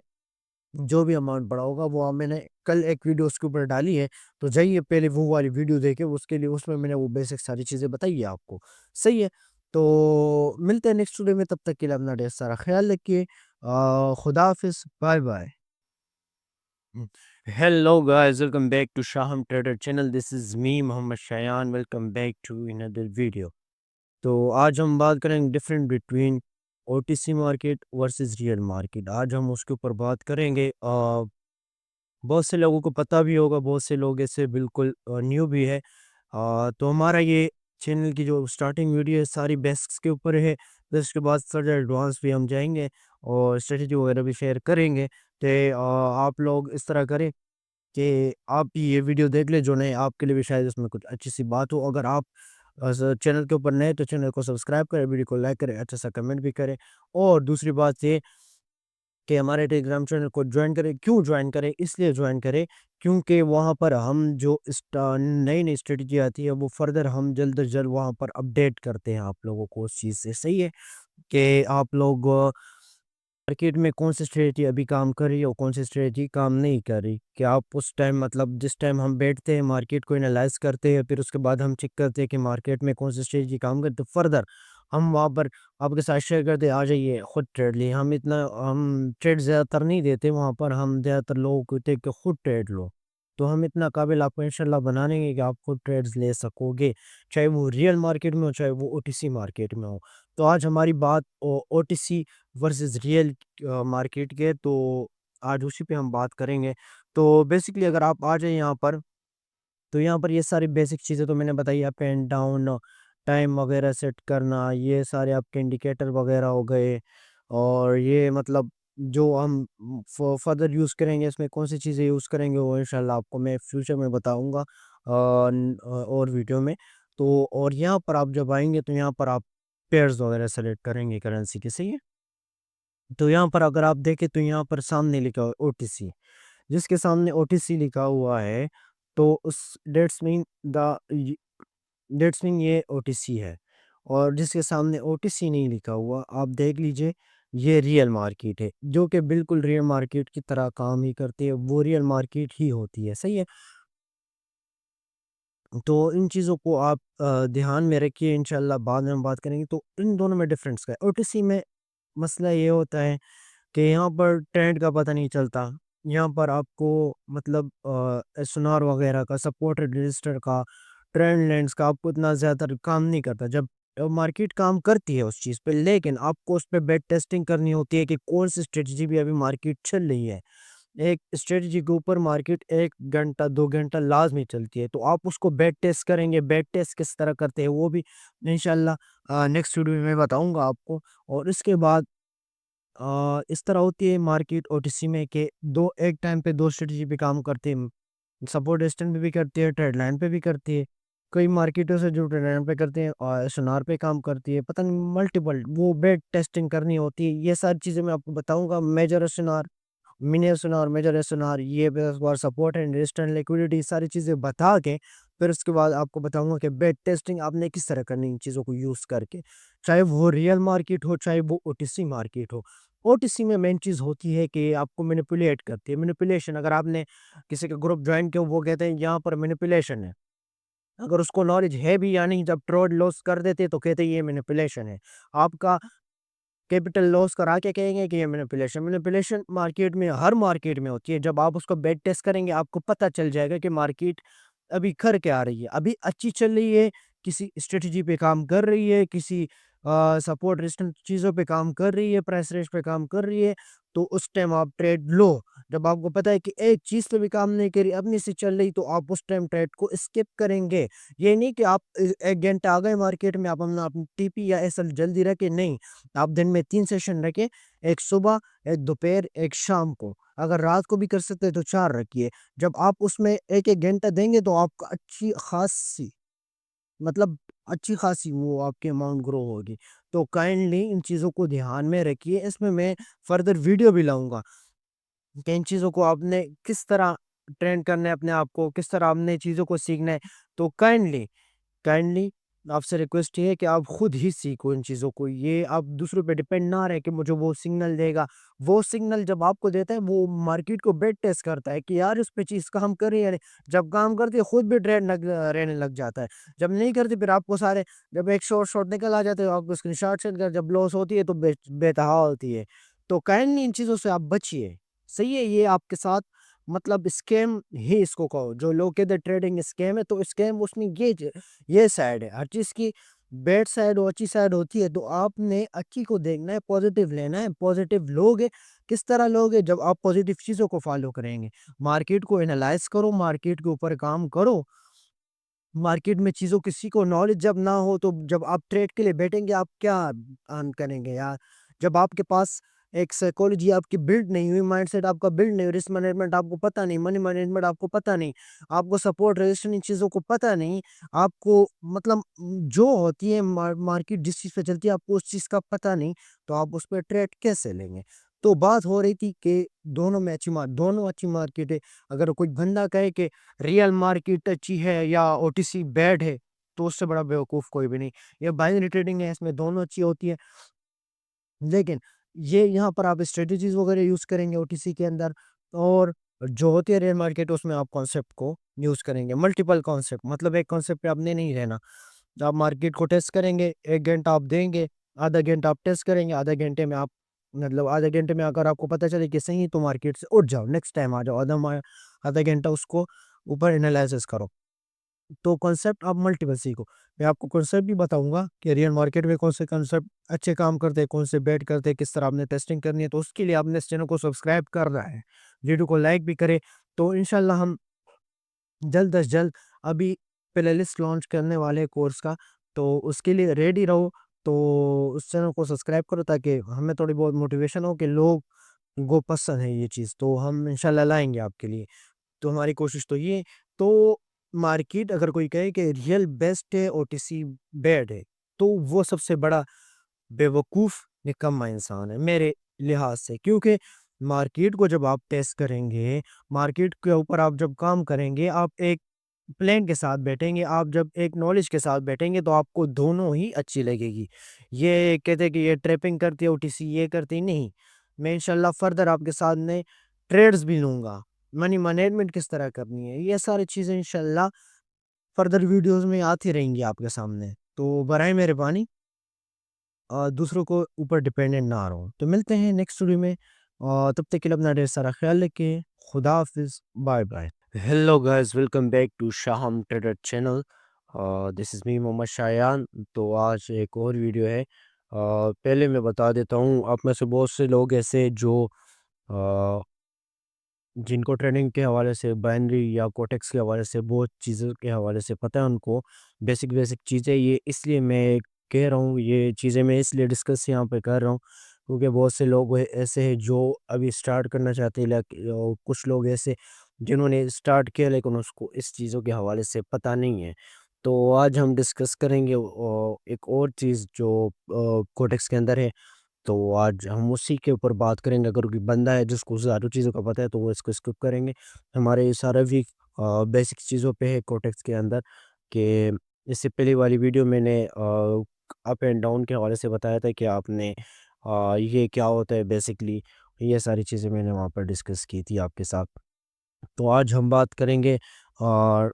जो भी अमाउंट पड़ा होगा वो मैंने कल एक वीडियो उसके ऊपर डाली है, तो जाइए पहले वो वाली वीडियो देखें, उसके लिए उसमें मैंने वो बेसिक सारी चीज़ें बताई है आपको, सही है? तो मिलते हैं नेक्स्ट वीडियो में, तब तक के लिए अपना ढेर सारा ख़्याल रखिए। खुदा हाफ़िज़, bye-bye. Hello guys, welcome back to Shaham Trader channel. This is me Mohammed Shayan. Welcome back to another video. तो आज हम बात करेंगे different between OTC market versus real market. आज हम उसके ऊपर बात करेंगे। बहुत से लोगों को पता भी होगा, बहुत से लोग ऐसे बिल्कुल न्यू भी है। तो हमारा ये चैनल की जो स्टार्टिंग वीडियो है सारी बेसिक्स के ऊपर है, फिर उसके बाद फर्दर एडवांस भी हम जाएंगे और स्ट्रेटजी वगैरह भी शेयर करेंगे। तो आप लोग इस तरह करें कि आप ये वीडियो देख लें, जो नहीं आपके लिए भी शायद इसमें कुछ अच्छी सी बात हो। अगर आप चैनल के ऊपर नए तो चैनल को सब्सक्राइब करें, वीडियो को लाइक करें, अच्छा सा कमेंट भी करें। और दूसरी बात ये कि हमारे टेलीग्राम चैनल को ज्वाइन करें। क्यों ज्वाइन करें? इसलिए ज्वाइन करें क्योंकि वहाँ पर हम जो नई-नई स्ट्रेटजी आती है वो फर्दर हम जल्द से जल्द वहाँ पर अपडेट करते हैं आप लोगों को उस चीज़ से। सही है? कि आप लोग मार्केट में कौन सी स्ट्रेटजी अभी काम कर रही है और कौन सी स्ट्रेटजी काम नहीं कर रही। कि आप उस टाइम मतलब जिस टाइम हम बैठते हैं मार्केट को एनालाइज़ करते हैं, फिर उसके बाद हम चेक करते हैं कि मार्केट में कौन सी स्ट्रेटजी काम करती है। फर्दर हम वहाँ पर आपके साथ शेयर करते हैं, आ जाइए खुद ट्रेड लिए। हम ट्रेड ज़्यादातर नहीं देते वहाँ पर, हम ज़्यादातर लोगों को कहते हैं कि खुद ट्रेड लो। तो हम इतना काबिल आपको इंशाल्लाह बना देंगे कि आप खुद ट्रेड्स ले सकोगे, चाहे वो रियल मार्केट में हो, चाहे वो ओटीसी मार्केट में हो। तो आज हमारी बात ओ ओटीसी वर्सेस रियल मार्केट के, तो आज उसी पे हम बात करेंगे। तो बेसिकली अगर आप आ जाए यहाँ पर, तो यहाँ पर ये सारी बेसिक चीज़ें तो मैंने बताई, अप एंड डाउन, टाइम वगैरह सेट करना, ये सारे आपके इंडिकेटर वगैरह हो गए। और ये मतलब जो हम फर्दर यूज़ करेंगे, इसमें कौन सी चीज़ें यूज़ करेंगे वो इंशाल्लाह आपको मैं फ्यूचर में बताऊँगा और वीडियो में। तो और यहाँ पर आप जब आएँगे तो यहाँ पर आप पेयर्स वगैरह सेलेक्ट करेंगे करेंसी के, सही है? तो यहाँ पर अगर आप देखें तो यहाँ पर सामने लिखा हुआ है ओटीसी, जिसके सामने ओटीसी लिखा हुआ है, तो उस that's mean the that's mean ये ओटीसी है। और जिसके सामने ओटीसी नहीं लिखा हुआ, आप देख लीजिए, ये रियल मार्केट है, जो कि बिल्कुल रियल मार्केट की तरह काम ही करती है, वो रियल मार्केट ही होती है, सही है? तो इन चीज़ों को आप ध्यान में रखिए, इंशाल्लाह बाद में हम बात करेंगे। तो इन दोनों में डिफरेंस क्या है? ओटीसी में मसला ये होता है कि यहाँ पर ट्रेंड का पता नहीं चलता। यहाँ पर आपको मतलब एसएनआर वगैरह का, सपोर्ट रजिस्टर का, ट्रेंड लाइन्स का आपको इतना ज़्यादा काम नहीं करता। जब मार्केट काम करती है उस चीज़ पे, लेकिन आपको उस पे बैक टेस्टिंग करनी होती है कि कौन सी स्ट्रेटजी भी अभी मार्केट चल रही है। एक स्ट्रेटजी के ऊपर मार्केट 1 घंटा, 2 घंटा लाज़मी चलती है, तो आप उसको बैक टेस्ट करेंगे। बैक टेस्ट किस तरह करते हैं वो भी इंशाल्लाह नेक्स्ट वीडियो में बताऊँगा आपको। और इसके बाद इस तरह होती है मार्केट ओटीसी में कि दो एक टाइम पे 2 स्ट्रेटजी पे काम करते हैं। सपोर्ट रेजिस्टेंस पे भी करती है, ट्रेड लाइन पे भी करती है। कई मार्केटों से जो ट्रेड लाइन पे करते हैं और एसएनआर पे काम करती है। पता नहीं मल्टीपल वो बेट टेस्टिंग करनी होती है। ये सारी चीज़ें मैं आपको बताऊँगा। Major SNR, mini SNR, major SNR, ये base bar support and resistance, liquidity, सारी चीज़ें बता के फिर उसके बाद आपको बताऊँगा कि बेट टेस्टिंग आपने किस तरह करनी है इन चीज़ों को यूज़ करके। चाहे वो रियल मार्केट हो, चाहे वो ओटीसी मार्केट हो। ओटीसी में मेन चीज़ होती है कि आपको मैनिपुलेट करती है। मैनिपुलेशन, अगर आपने किसी का ग्रुप जॉइन किया, वो कहते हैं यहाँ पर मैनिपुलेशन है। अगर उसको नॉलेज है भी या नहीं, जब ट्रेड लॉस कर देते तो कहते हैं ये मैनिपुलेशन है। आपका कैपिटल लॉस करा के कहेंगे कि ये मैनिपुलेशन। मैनिपुलेशन मार्केट में, हर मार्केट में होती है। जब आप उसको बेट टेस्ट करेंगे आपको पता चल जाएगा कि मार्केट अभी कर क्या रही है। अभी अच्छी चल रही है, किसी स्ट्रेटजी पे काम कर रही है, किसी सपोर्ट रेजिस्टेंस चीज़ों पे काम कर रही है, प्राइस रेंज पे काम कर रही है, तो उस टाइम आप ट्रेड लो। जब आपको पता है कि एक चीज़ पे भी काम नहीं करी, अपनी से चल रही, तो आप उस टाइम ट्रेड को स्किप करेंगे। ये नहीं कि आप 1 घंटा आ गए मार्केट में, आप अपना टीपी या एसएल जल्दी रखें, नहीं। आप दिन में 3 सेशन रखें, एक सुबह, एक दोपहर, एक शाम को। अगर रात को भी कर सकते हैं तो 4 रखिए। जब आप उसमें 1-1 घंटा देंगे तो आपको अच्छी खासी, मतलब अच्छी खासी वो आपकी अमाउंट ग्रो होगी। तो काइंडली इन चीज़ों को ध्यान में रखिए। इसमें मैं फर्दर वीडियो भी लाऊँगा कि इन चीज़ों को आपने किस तरह ट्रेन करना है, अपने आप को किस तरह आपने चीज़ों को सीखना है। तो काइंडली काइंडली आपसे रिक्वेस्ट ये है कि आप खुद ही सीखो इन चीज़ों को। ये आप दूसरों पे डिपेंड ना रहे कि मुझे वो सिग्नल देगा। वो सिग्नल जब आपको देता है, वो मार्केट को बेट टेस्ट करता है कि यार इस पे चीज़ काम कर रही है या नहीं। जब काम करती है खुद भी ट्रेड रहने लग जाता है। जब नहीं करती फिर आपको सारे, जब एक शॉर्ट शॉर्ट निकल आ जाते हो आपको स्क्रीनशॉट सेंड कर, जब लॉस होती है तो बेतहा होती है। तो काइंडली इन चीज़ों से आप बचिए। सही है, ये आपके साथ मतलब स्कैम ही इसको कहो। जो लोग कहते हैं ट्रेडिंग स्कैम है, तो स्कैम उसमें ये साइड है। हर चीज़ की बैड साइड और अच्छी साइड होती है, तो आपने अच्छी को देखना है, पॉजिटिव लेना है। पॉजिटिव लोगे, किस तरह लोगे? जब आप पॉजिटिव चीज़ों को फॉलो करेंगे, मार्केट को एनालाइज करो, मार्केट के ऊपर काम करो। मार्केट में चीज़ों किसी को नॉलेज जब ना हो, तो जब आप ट्रेड के लिए बैठेंगे आप क्या अर्न करेंगे यार? जब आपके पास एक साइकोलॉजी आपकी बिल्ड नहीं हुई, माइंडसेट आपका बिल्ड नहीं हुई, रिस्क मैनेजमेंट आपको पता नहीं, मनी मैनेजमेंट आपको पता नहीं, आपको सपोर्ट रेजिस्टेंस इन चीज़ों को पता नहीं, आपको मतलब जो होती है मार्केट जिस चीज़ पे चलती है आपको उस चीज़ का पता नहीं, तो आप उस पे ट्रेड कैसे लेंगे? तो बात हो रही थी कि दोनों अच्छी मार्केट है। अगर कोई बंदा कहे कि रियल मार्केट अच्छी है या ओटीसी बैड है, तो उससे बड़ा बेवकूफ़ कोई भी नहीं। ये बाइनरी ट्रेडिंग है, इसमें दोनों अच्छी होती है। लेकिन ये यहाँ पर आप स्ट्रेटजीज़ वगैरह यूज़ करेंगे ओटीसी के अंदर, और जो होती है रियल मार्केट उसमें आप कॉन्सेप्ट को यूज़ करेंगे। मल्टीपल कॉन्सेप्ट, मतलब एक कॉन्सेप्ट पे आपने नहीं रहना। आप मार्केट को टेस्ट करेंगे, 1 घंटा आप देंगे, आधा घंटा आप टेस्ट करेंगे, आधे घंटे में आप, मतलब आधे घंटे में अगर आपको पता चले कि सही है तो मार्केट से उठ जाओ, नेक्स्ट टाइम आ जाओ। आधा घंटा उसको ऊपर एनालिसिस करो। तो कॉन्सेप्ट आप मल्टीपल सीखो। मैं आपको कॉन्सेप्ट भी बताऊँगा कि रियल मार्केट में कौन से कॉन्सेप्ट अच्छे काम करते हैं, कौन से बैड करते हैं, किस तरह आपने टेस्टिंग करनी है। तो उसके लिए आपने इस चैनल को सब्सक्राइब करना है, वीडियो को लाइक भी करें। तो इंशाल्लाह हम जल्द अज़ जल्द अभी प्लेलिस्ट लॉन्च करने वाले हैं कोर्स का, तो उसके लिए रेडी रहो। तो उस चैनल को सब्सक्राइब करो ताकि हमें थोड़ी बहुत मोटिवेशन हो कि लोग को पसंद है ये चीज़, तो हम इंशाल्लाह लाएँगे आपके लिए। तो हमारी कोशिश तो ये है। तो मार्केट अगर कोई कहे कि रियल बेस्ट है, ओटीसी बैड है, तो वो सबसे बड़ा बेवकूफ़, निकम्मा इंसान है मेरे लिहाज़ से। क्योंकि मार्केट को जब आप टेस्ट करेंगे, मार्केट के ऊपर आप जब काम करेंगे, आप एक प्लान के साथ बैठेंगे, आप जब एक नॉलेज के साथ बैठेंगे तो आपको दोनों ही अच्छी लगेगी। ये कहते हैं कि ये ट्रैपिंग करती है ओटीसी, ये करती नहीं। मैं इंशाल्लाह फर्दर आपके सामने ट्रेड्स भी लूँगा, मनी मैनेजमेंट किस तरह करनी है, ये सारी चीज़ें इंशाल्लाह फर्दर वीडियोज़ में आती रहेंगी आपके सामने। तो बराए मेहरबानी दूसरों को ऊपर डिपेंडेंट ना रहो। तो मिलते हैं नेक्स्ट वीडियो में, तब तक के लिए अपना ढेर सारा ख्याल रखिए। खुदा हाफ़िज़, bye bye. Hello guys, welcome back to Shaham trader channel. This is me Mohammad Shayan. तो आज एक और वीडियो है। पहले मैं बता देता हूँ, आप में से बहुत से लोग ऐसे जो अ, जिनको ट्रेडिंग के हवाले से, बाइनरी या कोटेक्स के हवाले से, बहुत चीज़ों के हवाले से पता है उनको, बेसिक चीज़ें, ये इसलिए मैं कह रहा हूँ, ये चीज़ें मैं इसलिए डिस्कस यहाँ पे कर रहा हूँ क्योंकि बहुत से लोग ऐसे हैं जो अभी स्टार्ट करना चाहते हैं, और कुछ लोग ऐसे जिन्होंने स्टार्ट किया लेकिन उसको इस चीज़ों के हवाले से पता नहीं है। तो आज हम डिस्कस करेंगे एक और चीज़ जो कोटेक्स के अंदर है। तो आज हम उसी के ऊपर बात करेंगे। अगर कोई बंदा है जिसको ज़्यादा चीज़ों का पता है तो वो इसको स्किप करेंगे। हमारे ये सारा वीक बेसिक चीज़ों पे है कोटेक्स के अंदर, कि इससे पहले वाली वीडियो मैंने अप एंड डाउन के हवाले से बताया था कि आपने ये क्या होता है बेसिकली, ये सारी चीज़ें मैंने वहाँ पर डिस्कस की थी आपके साथ। तो आज हम बात करेंगे और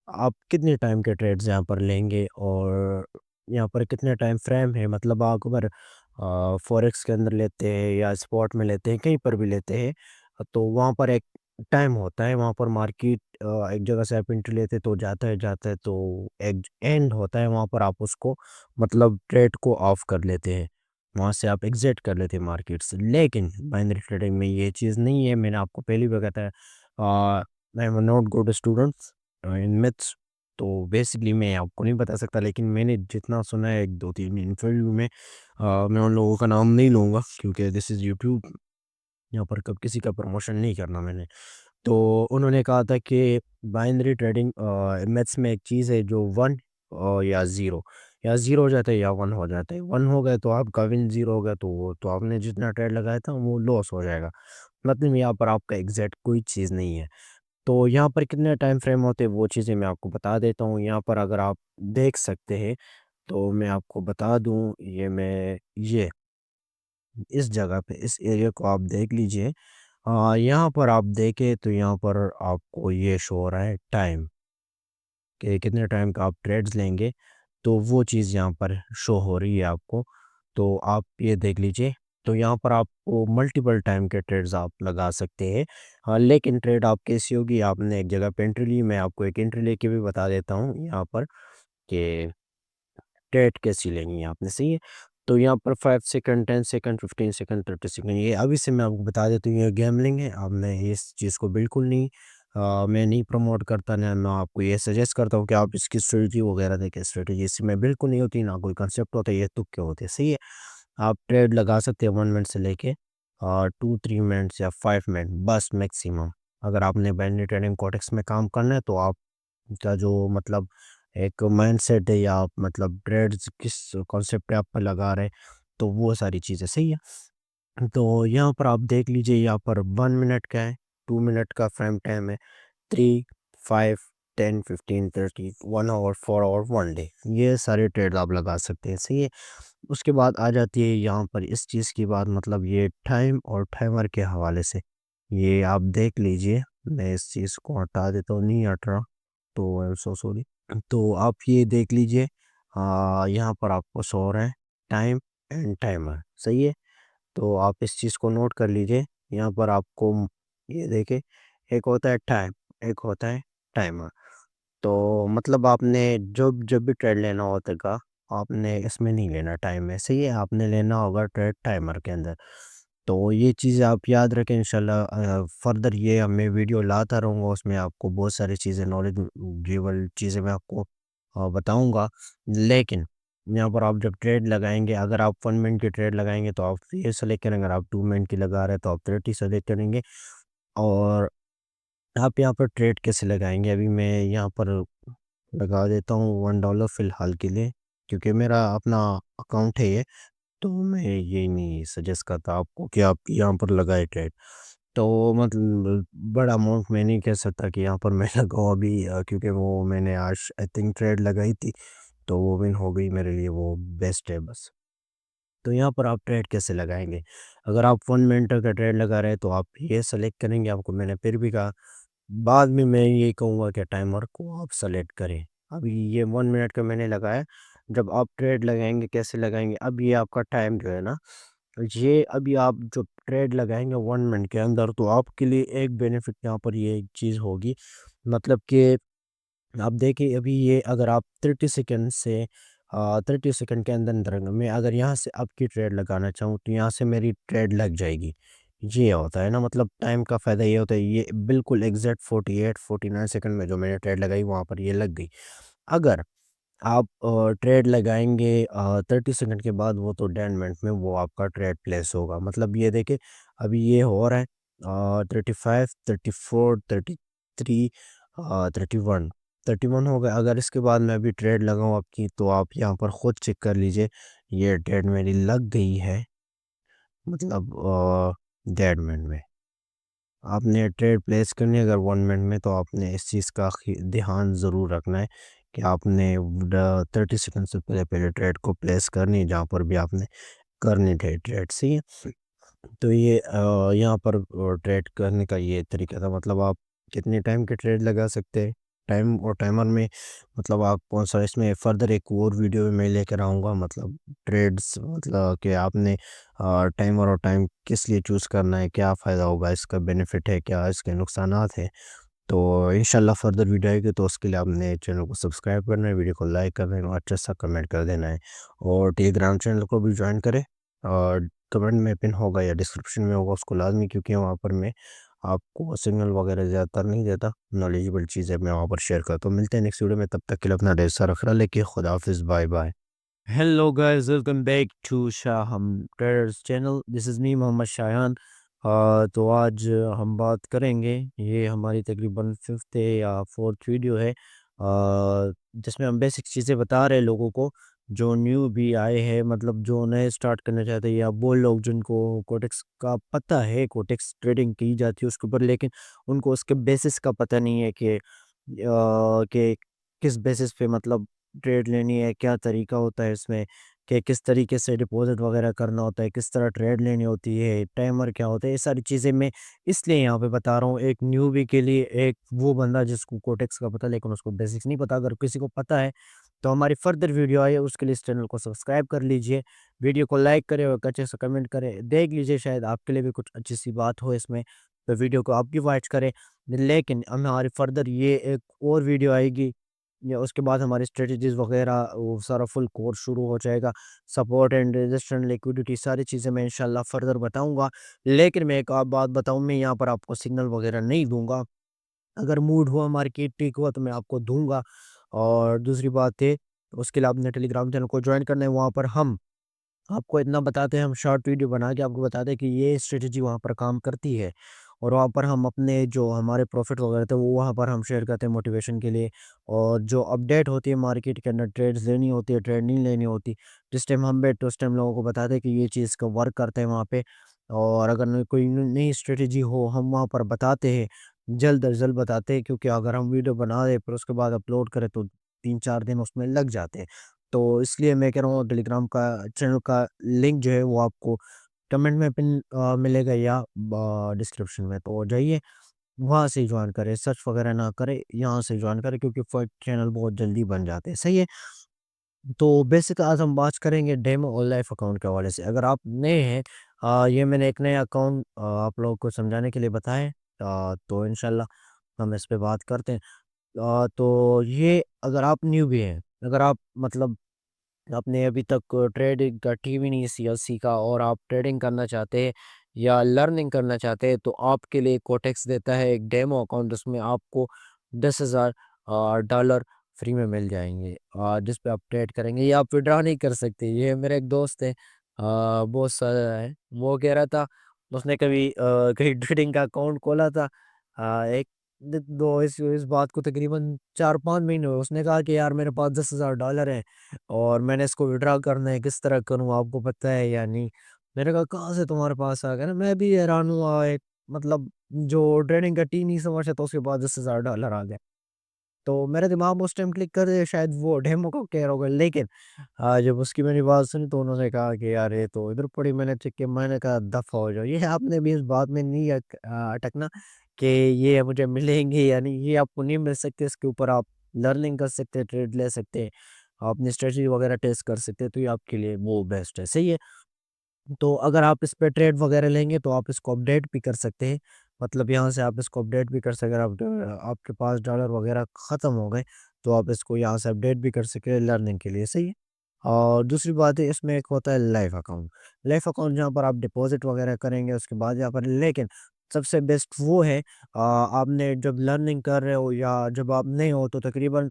आप कितने टाइम के ट्रेड्स यहाँ पर लेंगे और यहाँ पर कितने टाइम फ्रेम है, मतलब आप अगर फॉरेक्स के अंदर लेते हैं या स्पॉट में लेते हैं, कहीं पर भी लेते हैं, तो वहाँ पर एक टाइम होता है, वहाँ पर मार्केट एक जगह से आप एंट्री लेते तो जाता है तो एक एंड होता है, वहाँ पर आप उसको मतलब ट्रेड को ऑफ कर लेते हैं, वहाँ से आप एग्जिट कर लेते हैं मार्केट से। लेकिन बाइनरी ट्रेडिंग में ये चीज़ नहीं है, मैंने आपको पहले भी बताया, I am not good student in maths, तो बेसिकली मैं आपको नहीं बता सकता, लेकिन मैंने जितना सुना है एक दो तीन इंटरव्यू में, मैं उन लोगों का नाम नहीं लूँगा क्योंकि दिस इज़ यूट्यूब, यहाँ पर कब किसी का प्रमोशन नहीं करना मैंने। तो उन्होंने कहा था कि बाइनरी ट्रेडिंग मैथ्स में एक चीज़ है जो 1 या 0 हो जाता है या 1 हो जाता है। 1 हो गया तो आपका विन, 0 हो गया तो वो तो आपने जितना ट्रेड लगाया था वो लॉस हो जाएगा। मतलब यहाँ पर आपका एग्ज़ैक्ट कोई चीज़ नहीं है। तो यहाँ पर कितने टाइम फ्रेम होते हैं वो चीज़ें मैं आपको बता देता हूँ। यहाँ पर अगर आप देख सकते हैं तो मैं आपको बता दूँ, ये इस जगह पे इस एरिया को आप देख लीजिए। यहाँ पर आप देखें तो यहाँ पर आपको ये शो हो रहा है टाइम, कि कितने टाइम का आप ट्रेड्स लेंगे, तो वो चीज़ यहाँ पर शो हो रही है आपको। तो आप ये देख लीजिए, तो यहाँ पर आपको मल्टीपल टाइम के ट्रेड्स आप लगा सकते हैं। लेकिन ट्रेड आप कैसी होगी, आपने एक जगह पे एंट्री ली, मैं आपको एक एंट्री लेके भी बता देता हूँ यहाँ पर कि ट्रेड कैसी लेनी है आपने, सही है। तो यहाँ पर 5 सेकंड, 10 सेकंड, 15 सेकंड, 30 सेकंड, ये अभी से मैं आपको बता देता हूँ, ये गैम्बलिंग है। अब मैं इस चीज़ को बिल्कुल नहीं मैं नहीं प्रमोट करता, ना मैं आपको ये सजेस्ट करता हूँ कि आप इसकी स्ट्रेटजी वगैरह देखें। स्ट्रेटजी इसमें बिल्कुल नहीं होती, ना कोई कंसेप्ट होता है, ये तुक्के होते हैं, सही है। आप ट्रेड लगा सकते हैं 1 मिनट से लेके 2-3 मिनट्स या 5 मिनट बस मैक्सिमम। अगर आपने बाइनरी ट्रेडिंग कॉर्टेक्स में काम करना है तो आपका जो मतलब एक माइंडसेट है, या आप मतलब ट्रेड्स किस कॉन्सेप्ट पे आप पर लगा रहे हैं, तो वो सारी चीज़ें सही है। तो यहाँ पर आप देख लीजिए, यहाँ पर 1 मिनट का है, 2 मिनट का फ्रेम टाइम है, 3, 5, 10, 15, 30, 1 आवर, 4 आवर, 1 डे, ये सारे ट्रेड आप लगा सकते हैं, सही है। उसके बाद आ जाती है यहाँ पर इस चीज़ की बात, मतलब ये टाइम और टाइमर के हवाले से, ये आप देख लीजिए। मैं इस चीज़ को हटा देता हूँ, नहीं हट रहा, तो आई एम सो सॉरी। तो आप ये देख लीजिए, यहाँ पर आपको शो हो रहा है टाइम एंड टाइमर, सही है। तो आप इस चीज़ को नोट कर लीजिए। यहाँ पर आपको ये देखें, एक होता है टाइम, एक होता है टाइमर। तो मतलब आपने जब जब भी ट्रेड लेना होता का, आपने इसमें नहीं लेना टाइम में, सही है, आपने लेना होगा ट्रेड टाइमर के अंदर। तो ये चीज़ आप याद रखें इंशाल्लाह। फर्दर ये मैं वीडियो लाता रहूँगा, उसमें आपको बहुत सारी चीज़ें नॉलेजेबल चीज़ें मैं आपको बताऊँगा। लेकिन यहाँ पर आप जब ट्रेड लगाएँगे, अगर आप 1 मिनट की ट्रेड लगाएँगे तो आप ये सेलेक्ट करें, अगर आप 2 मिनट की लगा रहे हैं तो आप 30 सेलेक्ट करेंगे। और आप यहाँ पर ट्रेड कैसे लगाएँगे, अभी मैं यहाँ पर लगा देता हूँ $1 फ़िलहाल के लिए, क्योंकि मेरा अपना अकाउंट है ये, तो मैं ये नहीं सजेस्ट करता आपको कि आप यहाँ पर लगाएँ ट्रेड। तो मतलब बड़ा अमाउंट मैं नहीं कह सकता कि यहाँ पर मैं लगाऊँ अभी, क्योंकि वो मैंने आज आई थिंक ट्रेड लगाई थी, तो वो विन हो गई मेरे लिए, वो बेस्ट है बस। तो यहाँ पर आप ट्रेड कैसे लगाएँगे? अगर आप 1 मिनट का ट्रेड लगा रहे हैं तो आप ये सेलेक्ट करेंगे, आपको मैंने फिर भी कहा, बाद में मैं यही कहूँगा कि टाइमर को आप सेलेक्ट करें। अभी ये 1 मिनट का मैंने लगाया, जब आप ट्रेड लगाएँगे कैसे लगाएँगे? अब ये आपका टाइम जो है ना, ये अभी आप जो ट्रेड लगाएँगे 1 मिनट के अंदर, तो आपके लिए एक बेनिफिट यहाँ पर ये एक चीज़ होगी, मतलब कि आप देखिए अभी ये अगर आप 30 सेकंड से 30 सेकंड के अंदर-अंदर मैं अगर यहाँ से आपकी ट्रेड लगाना चाहूँ, तो यहाँ से मेरी ट्रेड लग जाएगी। ये होता है ना, मतलब टाइम का फ़ायदा ये होता है, ये बिल्कुल एग्ज़ैक्ट 48-49 सेकंड में जो मैंने ट्रेड लगाई वहाँ पर ये लग गई। अगर आप ट्रेड लगाएँगे 30 सेकंड के बाद, वो तो डेड मिनट में वो आपका ट्रेड प्लेस होगा। मतलब ये देखिए अभी ये हो रहा है 35, 34, 33, 31, 31 हो गया। अगर इसके बाद मैं अभी ट्रेड लगाऊँ आपकी, तो आप यहाँ पर खुद चेक कर लीजिए, ये ट्रेड मेरी लग गई है, मतलब डेड मिनट में। आपने ट्रेड प्लेस करनी है अगर 1 मिनट में, तो आपने इस चीज़ का ध्यान ज़रूर रखना है कि आपने 30 सेकंड से पहले पहले ट्रेड को प्लेस करनी है, जहाँ पर भी आपने करनी ट्रेड ट्रेड, सही है। तो ये यहाँ पर ट्रेड करने का ये तरीका था, मतलब आप कितने टाइम के ट्रेड लगा सकते हैं, टाइम और टाइमर में मतलब आप कौन-सा इसमें फर्दर एक और वीडियो में मैं लेकर आऊँगा, मतलब ट्रेड्स, मतलब कि आपने टाइमर और टाइम किस लिए चूज़ करना है, क्या फ़ायदा होगा, इसका बेनिफिट है, क्या इसके नुकसानात हैं। तो इंशाल्लाह फर्दर वीडियो आएगी, तो उसके लिए आपने चैनल को सब्सक्राइब करना है, वीडियो को लाइक करना है और अच्छा सा कमेंट कर देना है। और टेलीग्राम चैनल को भी ज्वाइन करें, और कमेंट में पिन होगा या डिस्क्रिप्शन में होगा, उसको लाज़मी, क्योंकि वहाँ पर मैं आपको सिग्नल वगैरह ज़्यादातर नहीं देता, नॉलेजेबल चीज़ें मैं वहाँ पर शेयर करता हूँ। मिलते हैं नेक्स्ट वीडियो में, तब तक के लिए अपना ढेर सारा ख्याल रखिए। खुदा हाफ़िज़, bye bye. Hello guys, welcome back to Shaham traders channel. This is me Mohammad Shayan. तो आज हम बात करेंगे, ये हमारी तकरीबन फिफ्थ या फोर्थ वीडियो है, जिसमें हम बेसिक चीज़ें बता रहे हैं लोगों को, जो न्यू भी आए हैं, मतलब जो नए स्टार्ट करना चाहते हैं, या वो लोग जिनको कोटेक्स का पता है, कोटेक्स ट्रेडिंग की जाती है उसके ऊपर, लेकिन उनको उसके बेसिस का पता नहीं है कि किस बेसिस पे मतलब ट्रेड लेनी है, क्या तरीका होता है इसमें, कि किस तरीके से डिपॉज़िट वगैरह करना होता है, किस तरह ट्रेड लेनी होती है, टाइमर क्या होता है, ये सारी चीज़ें मैं इसलिए यहाँ पे बता रहा हूँ। एक न्यूबी के लिए, एक वो बंदा जिसको कोटेक्स का पता है लेकिन उसको बेसिक्स नहीं पता, अगर किसी को पता है तो हमारी फर्दर वीडियो आई है, उसके लिए इस चैनल को सब्सक्राइब कर लीजिए, वीडियो को लाइक करें और अच्छे से कमेंट करें, देख लीजिए, शायद आपके लिए भी कुछ अच्छी सी बात हो इसमें, तो वीडियो को आप भी वॉच करें। लेकिन हमारी फर्दर ये एक और वीडियो आएगी, या उसके बाद हमारी स्ट्रेटजीज़ वगैरह वो सारा फुल कोर्स शुरू हो जाएगा। सपोर्ट एंड रेजिस्टेंस, लिक्विडिटी, सारी चीज़ें मैं इंशाल्लाह फर्दर बताऊँगा। लेकिन मैं एक और बात बताऊँ, मैं यहाँ पर आपको सिग्नल वगैरह नहीं दूँगा। अगर मूड हुआ, मार्केट ठीक हुआ, तो मैं आपको दूँगा। और दूसरी बात है, उसके लिए आपने टेलीग्राम चैनल को जॉइन करना है, वहाँ पर हम आपको इतना बताते हैं, हम शॉर्ट वीडियो बना के आपको बताते हैं कि ये स्ट्रेटजी वहाँ पर काम करती है, और वहाँ पर हम अपने जो हमारे प्रॉफिट वगैरह थे वो वहाँ पर हम शेयर करते हैं मोटिवेशन के लिए। और जो अपडेट होती है मार्केट के अंदर, ट्रेड्स लेनी होती है, ट्रेड नहीं लेनी होती, जिस टाइम हम बैठते उस टाइम लोगों को बताते हैं कि ये चीज़ का वर्क करता है वहाँ पे। और अगर कोई नई स्ट्रेटजी हो, हम वहाँ पर बताते हैं, जल्द अज जल्द बताते हैं, क्योंकि अगर हम वीडियो बना दें फिर उसके बाद अपलोड करें तो 3-4 दिन उसमें लग जाते हैं। तो इसलिए मैं कह रहा हूँ, टेलीग्राम का चैनल का लिंक जो है वो आपको कमेंट में पिन मिलेगा, या डिस्क्रिप्शन में, तो जाइए वहाँ से ज्वाइन करें, सर्च वगैरह ना करें, यहाँ से ज्वाइन करें, क्योंकि फर्स्ट चैनल बहुत जल्दी बन जाते हैं, सही है। तो बेसिक आज हम बात करेंगे डेमो और लाइफ अकाउंट के हवाले से। अगर आप नए हैं, ये मैंने एक नया अकाउंट आप लोगों को समझाने के लिए बताया है, तो इंशाल्लाह हम इस पे बात करते हैं। तो ये, अगर आप न्यू भी हैं, अगर आप मतलब आपने अभी तक ट्रेडिंग का टीवी नहीं सीखा और आप ट्रेडिंग करना चाहते हैं या लर्निंग करना चाहते हैं, तो आपके लिए कोटेक्स देता है एक डेमो अकाउंट, जिसमें आपको 10,000 डॉलर फ्री में मिल जाएंगे, जिस पे आप ट्रेड करेंगे, या आप विड्रॉ नहीं कर सकते। ये मेरा एक दोस्त है, बहुत सारा है, वो कह रहा था उसने कभी कहीं ट्रेडिंग का अकाउंट खोला था, एक दो इस बात को तकरीबन 4-5 महीने हुए। उसने कहा कि यार मेरे पास 10,000 डॉलर है और मैंने इसको विड्रॉ करना है, किस तरह करूँ, आपको पता है या नहीं? मैंने कहा कहाँ से तुम्हारे पास आ गया ना, मैं भी हैरान हुआ, एक मतलब जो ट्रेडिंग का टीम नहीं समझता तो उसके पास 10,000 डॉलर आ गए। तो मेरा दिमाग उस टाइम क्लिक कर दिया, शायद वो डेमो का कह रहा होगा, लेकिन जब उसकी मैंने बात सुनी तो उन्होंने कहा कि यार ये तो इधर पड़ी, मैंने चेक किया, मैंने कहा दफ़ा हो जाओ, ये आपने भी इस बात में नहीं अटकना कि ये मुझे मिलेंगे या नहीं, ये आपको नहीं मिल सकते, इसके ऊपर आप लर्निंग कर सकते हैं, ट्रेड ले सकते हैं, अपनी स्ट्रेटजी वगैरह टेस्ट कर सकते हैं, तो ये आपके लिए वो बेस्ट है, सही है। तो अगर आप इस पे ट्रेड वगैरह लेंगे तो आप इसको अपडेट भी कर सकते हैं। मतलब यहाँ से आप इसको अपडेट भी कर सकते हैं, अगर आप आपके पास डॉलर वगैरह ख़त्म हो गए, तो आप इसको यहाँ से अपडेट भी कर सकते हैं लर्निंग के लिए, सही है। और दूसरी बात है, इसमें एक होता है लाइव अकाउंट। लाइव अकाउंट जहाँ पर आप डिपॉज़िट वगैरह करेंगे उसके बाद यहाँ पर, लेकिन सबसे बेस्ट वो है, आपने जब लर्निंग कर रहे हो या जब आप नए हो, तो तकरीबन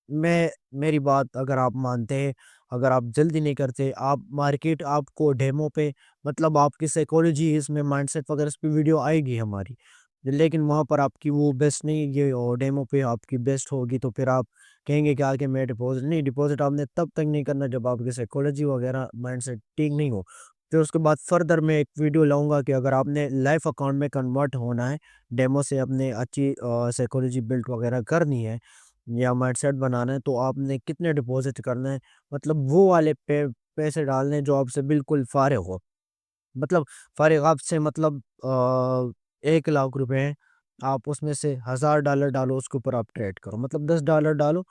मेरी बात अगर आप मानते हैं, अगर आप जल्दी नहीं करते, आप मार्केट आपको डेमो पे, मतलब आपकी साइकोलॉजी इसमें, माइंडसेट वगैरह, इस पे वीडियो आएगी हमारी। लेकिन वहाँ पर आपकी वो बेस्ट नहीं ये, और डेमो पे आपकी बेस्ट होगी, तो फिर आप कहेंगे कि आगे मैं डिपॉज़िट नहीं, डिपॉज़िट आपने तब तक नहीं करना जब आपकी साइकोलॉजी वगैरह माइंडसेट ठीक नहीं हो। फिर उसके बाद फर्दर मैं एक वीडियो लाऊँगा कि अगर आपने लाइव अकाउंट में कन्वर्ट होना है, डेमो से अपने अच्छी साइकोलॉजी बिल्ड वगैरह करनी है, या माइंडसेट बनाना है, तो आपने कितने डिपॉज़िट करना है, मतलब वो वाले पैसे डालने हैं जो आपसे बिल्कुल फ़ारिग हो। मतलब फ़ारिग आपसे, मतलब 1 लाख रुपए हैं, आप उसमें से $1000 डालो, उसके ऊपर आप ट्रेड करो, मतलब $10 डालो,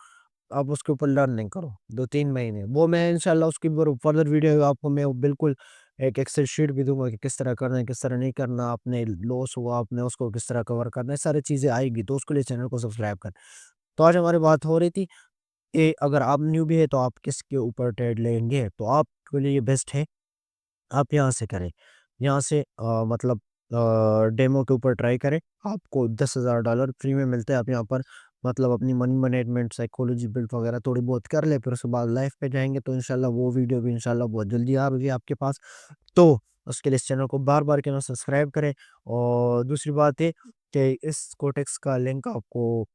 आप उसके ऊपर लर्निंग करो 2-3 महीने। वो मैं इंशाल्लाह उसकी फर्दर वीडियो आपको मैं बिल्कुल एक एक्सेल शीट भी दूँगा कि किस तरह करना है, किस तरह नहीं करना, आपने लॉस हुआ आपने उसको किस तरह कवर करना है, सारी चीज़ें आएगी, तो उसके लिए चैनल को सब्सक्राइब करें। तो आज हमारी बात हो रही थी कि अगर आप न्यूबी है तो आप किसके ऊपर ट्रेड लेंगे? तो आपके लिए बेस्ट है आप यहाँ से करें। यहाँ से मतलब डेमो के ऊपर ट्राई करें। आपको $10,000 फ्री में मिलते हैं। आप यहाँ पर मतलब अपनी मनी मैनेजमेंट, साइकोलॉजी बिल्ड वगैरह थोड़ी बहुत कर लें, फिर उसके बाद लाइफ पे जाएँगे तो इंशाल्लाह वो वीडियो भी इंशाल्लाह बहुत जल्दी आ रही है आपके पास। तो उसके लिए इस चैनल को बार-बार कहना सब्सक्राइब करें और दूसरी बात है कि इस कोटेक्स का लिंक आपको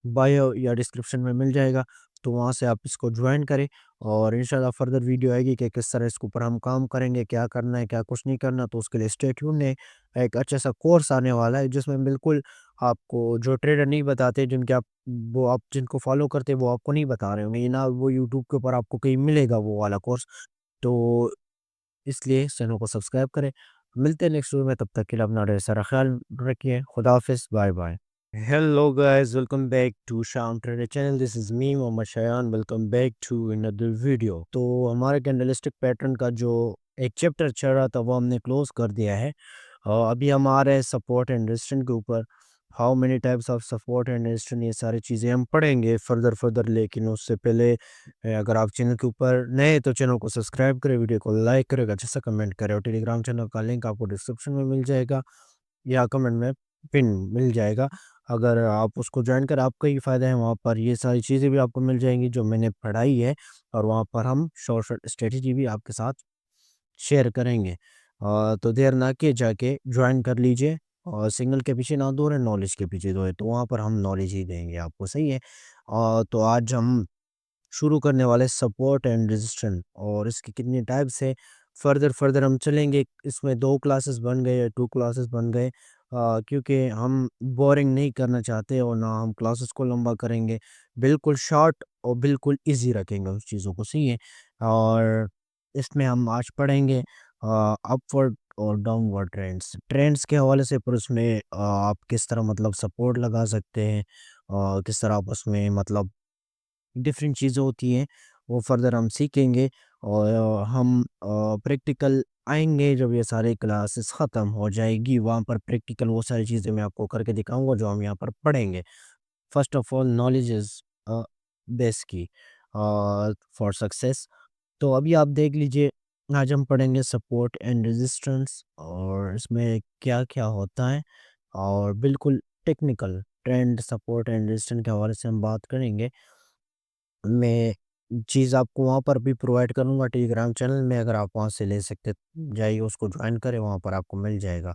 बायो या डिस्क्रिप्शन में मिल जाएगा, तो वहाँ से आप इसको जॉइन करें और इंशाल्लाह फर्दर वीडियो आएगी कि किस तरह इसके ऊपर हम काम करेंगे, क्या करना है, क्या कुछ नहीं करना, तो उसके लिए स्टे ट्यून्ड है। एक अच्छा सा कोर्स आने वाला है जिसमें बिल्कुल आपको जो ट्रेडर नहीं बताते, जिनके आप जिनको फॉलो करते हैं, वो आपको नहीं बता रहे होंगे, ये ना वो यूट्यूब के ऊपर आपको कहीं मिलेगा वो वाला कोर्स। तो इसलिए इस चैनल को सब्सक्राइब करें। मिलते हैं नेक्स्ट वीडियो में, तब तक के लिए अपना ढेर सारा ख्याल रखिए। खुदा हाफ़िज़, bye bye. Hello guys, welcome back to Sham Trader channel. This is me Mohammad Shayan, welcome back to another video. तो हमारे कैंडलस्टिक पैटर्न का जो एक चैप्टर चल रहा था वो हमने क्लोज कर दिया है। अभी हम आ रहे हैं सपोर्ट एंड रेजिस्टेंस के ऊपर। How many types of support and resistance, ये सारी चीज़ें हम पढ़ेंगे फर्दर, लेकिन उससे पहले अगर आप चैनल के ऊपर नए हैं तो चैनल को सब्सक्राइब करें, वीडियो को लाइक करें, अच्छा सा कमेंट करें और टेलीग्राम चैनल का लिंक आपको डिस्क्रिप्शन में मिल जाएगा या कमेंट में पिन मिल जाएगा। अगर आप उसको जॉइन करें आपका ही फ़ायदा है, वहाँ पर ये सारी चीज़ें भी आपको मिल जाएँगी जो मैंने पढ़ाई है और वहाँ पर हम शॉर्ट स्ट्रैटेजी भी आपके साथ शेयर करेंगे। तो देर ना किए जाके जॉइन कर लीजिए और सिग्नल के पीछे ना दौड़ें, नॉलेज के पीछे दौड़ें, तो वहाँ पर हम नॉलेज ही देंगे आपको, सही है? तो आज हम शुरू करने वाले सपोर्ट एंड रेजिस्टेंस और इसकी कितनी टाइप्स है, फर्दर हम चलेंगे। इसमें 2 क्लासेस बन गए या 2 क्लासेस बन गए, क्योंकि हम बोरिंग नहीं करना चाहते और ना हम क्लासेस को लंबा करेंगे, बिल्कुल शॉर्ट और बिल्कुल इजी रखेंगे उस चीज़ों को, सही है। और इसमें हम आज पढ़ेंगे अपवर्ड और डाउनवर्ड ट्रेंड्स ट्रेंड्स के हवाले से, पर उसमें आप किस तरह मतलब सपोर्ट लगा सकते हैं और किस तरह आप उसमें मतलब डिफरेंट चीज़ें होती हैं, वो फर्दर हम सीखेंगे और हम प्रैक्टिकल आएँगे जब ये सारे क्लासेस ख़त्म हो जाएगी, वहाँ पर प्रैक्टिकल वो सारी चीज़ें मैं आपको करके दिखाऊँगा जो हम यहाँ पर पढ़ेंगे। First of all knowledge is base की फॉर सक्सेस। तो अभी आप देख लीजिए, आज हम पढ़ेंगे सपोर्ट एंड रेजिस्टेंस और इसमें क्या-क्या होता है और बिल्कुल technical trend support and resistance के हवाले से हम बात करेंगे। मैं चीज़ आपको वहाँ पर भी प्रोवाइड करूँगा टेलीग्राम चैनल में, अगर आप वहाँ से ले सकते जाइए उसको ज्वाइन करें, वहाँ पर आपको मिल जाएगा।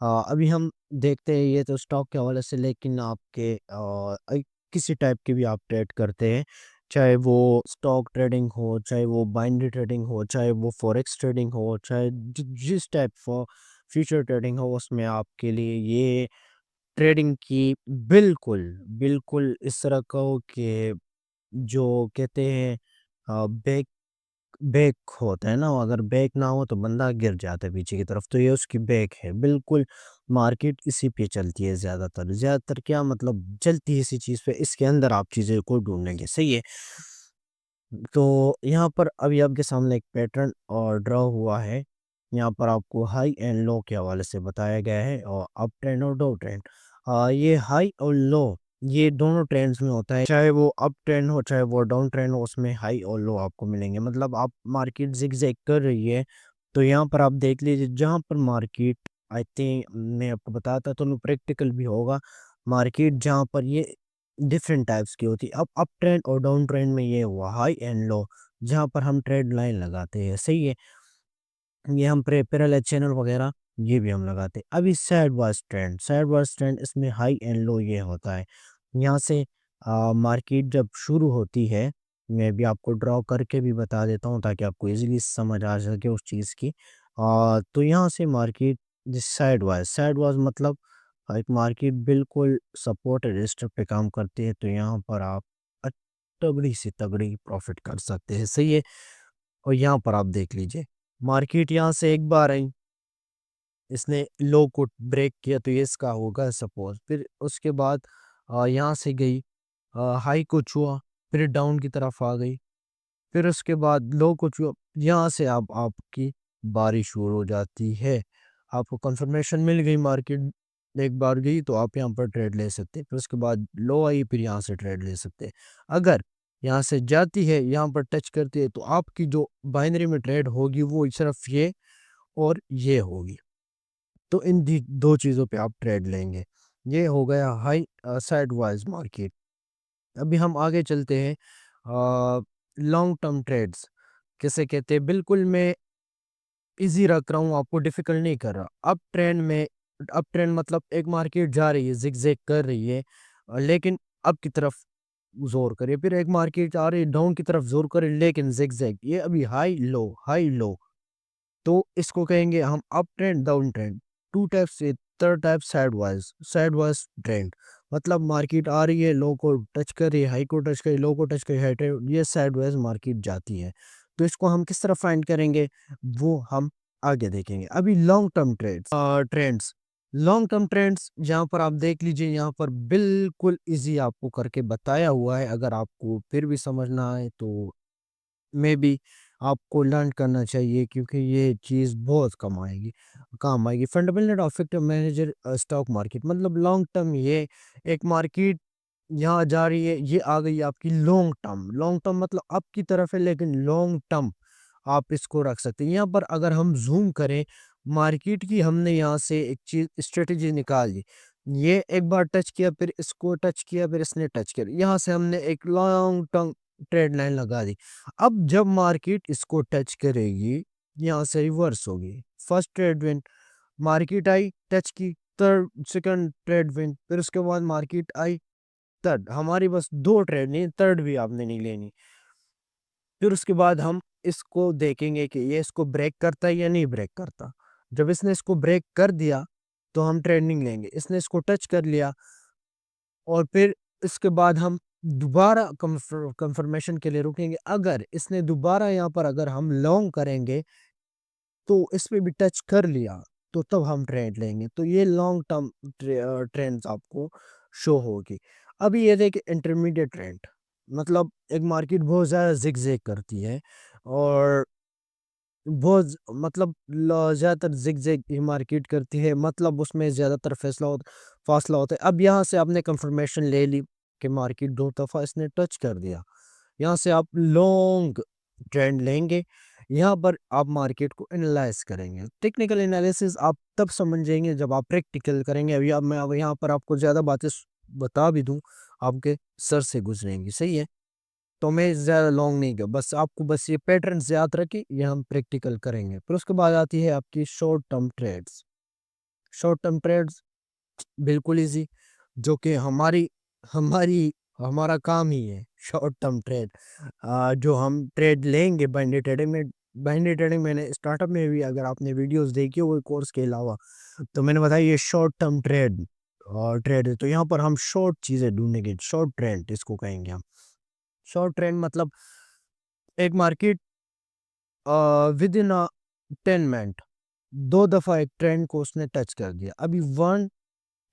अभी हम देखते हैं ये तो स्टॉक के हवाले से, लेकिन आपके किसी टाइप की भी आप ट्रेड करते हैं, चाहे वो स्टॉक ट्रेडिंग हो, चाहे वो बाइनरी ट्रेडिंग हो, चाहे वो फॉरेक्स ट्रेडिंग हो, चाहे जिस टाइप फ्यूचर ट्रेडिंग हो, उसमें आपके लिए ये ट्रेडिंग की बिल्कुल इस तरह कहो कि जो कहते हैं बैक बैक होता है ना, अगर बैक ना हो तो बंदा गिर जाता है पीछे की तरफ, तो ये उसकी बैक है बिल्कुल। मार्केट इसी पे चलती है ज़्यादातर क्या मतलब चलती है इसी चीज़ पे, इसके अंदर आप चीज़ें को ढूंढेंगे, सही है। तो यहाँ पर अभी आपके सामने एक पैटर्न और ड्रॉ हुआ है। यहाँ पर आपको हाई एंड लो के हवाले से बताया गया है और अप ट्रेंड और डाउन ट्रेंड। ये हाई और लो ये दोनों ट्रेंड्स में होता है, चाहे वो अप ट्रेंड हो चाहे वो डाउन ट्रेंड हो, उसमें हाई और लो आपको मिलेंगे। मतलब आप मार्केट जिगजैग कर रही है, तो यहाँ पर आप देख लीजिए जहाँ पर मार्केट, आई थिंक मैं आपको बताता तो प्रैक्टिकल भी होगा, मार्केट जहाँ पर ये डिफरेंट टाइप्स की होती है। अब अप ट्रेंड और डाउन ट्रेंड में ये हुआ हाई एंड लो, जहाँ पर हम ट्रेड लाइन लगाते हैं, सही है। ये हम पैरेलल चैनल वगैरह ये भी हम लगाते हैं। अभी सैड वाइज ट्रेंड इसमें हाई एंड लो ये होता है। यहाँ से मार्केट जब शुरू होती है, मैं भी आपको ड्रॉ करके भी बता देता हूँ ताकि आपको इजीली समझ आ सके उस चीज़ की। तो यहाँ से मार्केट साइड वाइज मतलब एक मार्केट बिल्कुल सपोर्ट रजिस्टर पे काम करती है, तो यहाँ पर आप अ, तगड़ी से तगड़ी प्रॉफिट कर सकते हैं, सही है। और यहाँ पर आप देख लीजिए, मार्केट यहाँ से एक बार आई, इसने लो को ब्रेक किया तो ये इसका होगा सपोज। फिर उसके बाद यहाँ से गई, हाई को छुआ, फिर डाउन की तरफ आ गई, फिर उसके बाद लो को छुआ, यहाँ से अब आपकी बारिश शुरू हो जाती है। आपको कंफर्मेशन मिल गई, मार्केट एक बार गई तो आप यहाँ पर ट्रेड ले सकते हैं। फिर उसके बाद लो आई, फिर यहाँ से ट्रेड ले सकते हैं। अगर यहाँ से जाती है, यहाँ पर टच करती है, तो आपकी जो बाइनरी में ट्रेड होगी वो सिर्फ ये और ये होगी। तो इन दो चीज़ों पे आप ट्रेड लेंगे। ये हो गया हाई साइड वाइज मार्केट। अभी हम आगे चलते हैं, लॉन्ग टर्म ट्रेड्स किसे कहते हैं। बिल्कुल मैं इजी रख रहा हूँ, आपको डिफिकल्ट नहीं कर रहा। अप ट्रेंड मतलब एक मार्केट जा रही है, जिगजैग कर रही है, लेकिन अप की तरफ जोर करे। फिर एक मार्केट आ रही है, डाउन की तरफ जोर करे, लेकिन जिगजैग। ये अभी हाई लो, तो इसको कहेंगे हम up trend, down trend. Two type से, third type side wise trend. मतलब मार्केट आ रही है, लो को टच कर रही है, हाई को टच कर रही है, लो को टच कर रही है, हाई ट्रेंड, ये साइड वाइज मार्केट जाती है। तो इसको हम किस तरह फाइंड करेंगे वो हम आगे देखेंगे। अभी long term trends, long term trends यहाँ पर आप देख लीजिए, यहाँ पर बिल्कुल इजी आपको करके बताया हुआ है। अगर आपको फिर भी समझना है तो मे बी आपको लर्न करना चाहिए, क्योंकि ये चीज़ बहुत काम आएगी। Fundamental of manager stock market मतलब लॉन्ग टर्म। ये एक मार्केट यहाँ जा रही है, ये आ गई आपकी लॉन्ग टर्म। लॉन्ग टर्म मतलब अप की तरफ है, लेकिन लॉन्ग टर्म आप इसको रख सकते हैं। यहाँ पर अगर हम जूम करें मार्केट की, हमने यहाँ से एक चीज स्ट्रेटेजी निकाली। ये एक बार टच किया, फिर इसको टच किया, फिर इसने टच किया, यहाँ से हमने एक लॉन्ग टर्म ट्रेड लाइन लगा दी। अब जब मार्केट इसको टच करेगी, यहाँ से रिवर्स होगी। First trade win, market I, touch की, थर्ड सेकंड ट्रेड विन, फिर उसके बाद मार्केट आई, थर्ड। हमारी बस दो ट्रेड नहीं, थर्ड भी आपने नहीं लेनी। फिर उसके बाद हम इसको देखेंगे कि ये इसको ब्रेक करता है या नहीं ब्रेक करता। जब इसने इसको ब्रेक कर दिया तो हम ट्रेंडिंग लेंगे। इसने इसको टच कर लिया और फिर इसके बाद हम दोबारा कंफर्मेशन के लिए रुकेंगे। अगर इसने दोबारा यहाँ पर अगर हम लॉन्ग करेंगे तो इस पे भी टच कर लिया, तो तब हम ट्रेड लेंगे। तो ये लॉन्ग टर्म ट्रेंड्स आपको शो होगी। अभी ये देखिए इंटरमीडिएट ट्रेंड, मतलब एक मार्केट बहुत ज़्यादा जिगजैग करती है और मतलब ज़्यादातर जिगजैग ही मार्केट करती है, मतलब उसमें ज़्यादातर फासला होता है। अब यहाँ से आपने कंफर्मेशन ले ली कि मार्केट दो दफ़ा इसने टच कर दिया, यहाँ से आप लॉन्ग ट्रेंड लेंगे। यहाँ पर आप मार्केट को एनालाइज करेंगे। टेक्निकल एनालिसिस आप तब समझेंगे जब आप प्रैक्टिकल करेंगे। अभी अब मैं अब यहाँ पर आपको ज़्यादा बातें बता भी दूँ, आपके सर से गुजरेंगी, सही है। तो मैं ज़्यादा लॉन्ग नहीं गया, बस आपको बस ये पैटर्न्स याद रखिए, ये हम प्रैक्टिकल करेंगे। फिर उसके बाद आती है आपकी short term trades. Short term trades बिल्कुल ईज़ी, जो कि हमारी हमारा काम ही है शॉर्ट टर्म ट्रेड। जो हम ट्रेड लेंगे बाइनरी ट्रेडिंग मैंने स्टार्टअप में भी, अगर आपने वीडियोस देखी हो वो कोर्स के अलावा, तो मैंने बताया ये शॉर्ट टर्म ट्रेड है। तो यहाँ पर हम शॉर्ट चीज़ें ढूंढेंगे, शॉर्ट ट्रेंड इसको कहेंगे हम। शॉर्ट ट्रेंड मतलब एक मार्केट विद इन 10 मिनट दो दफ़ा एक ट्रेंड को उसने टच कर दिया। अभी 1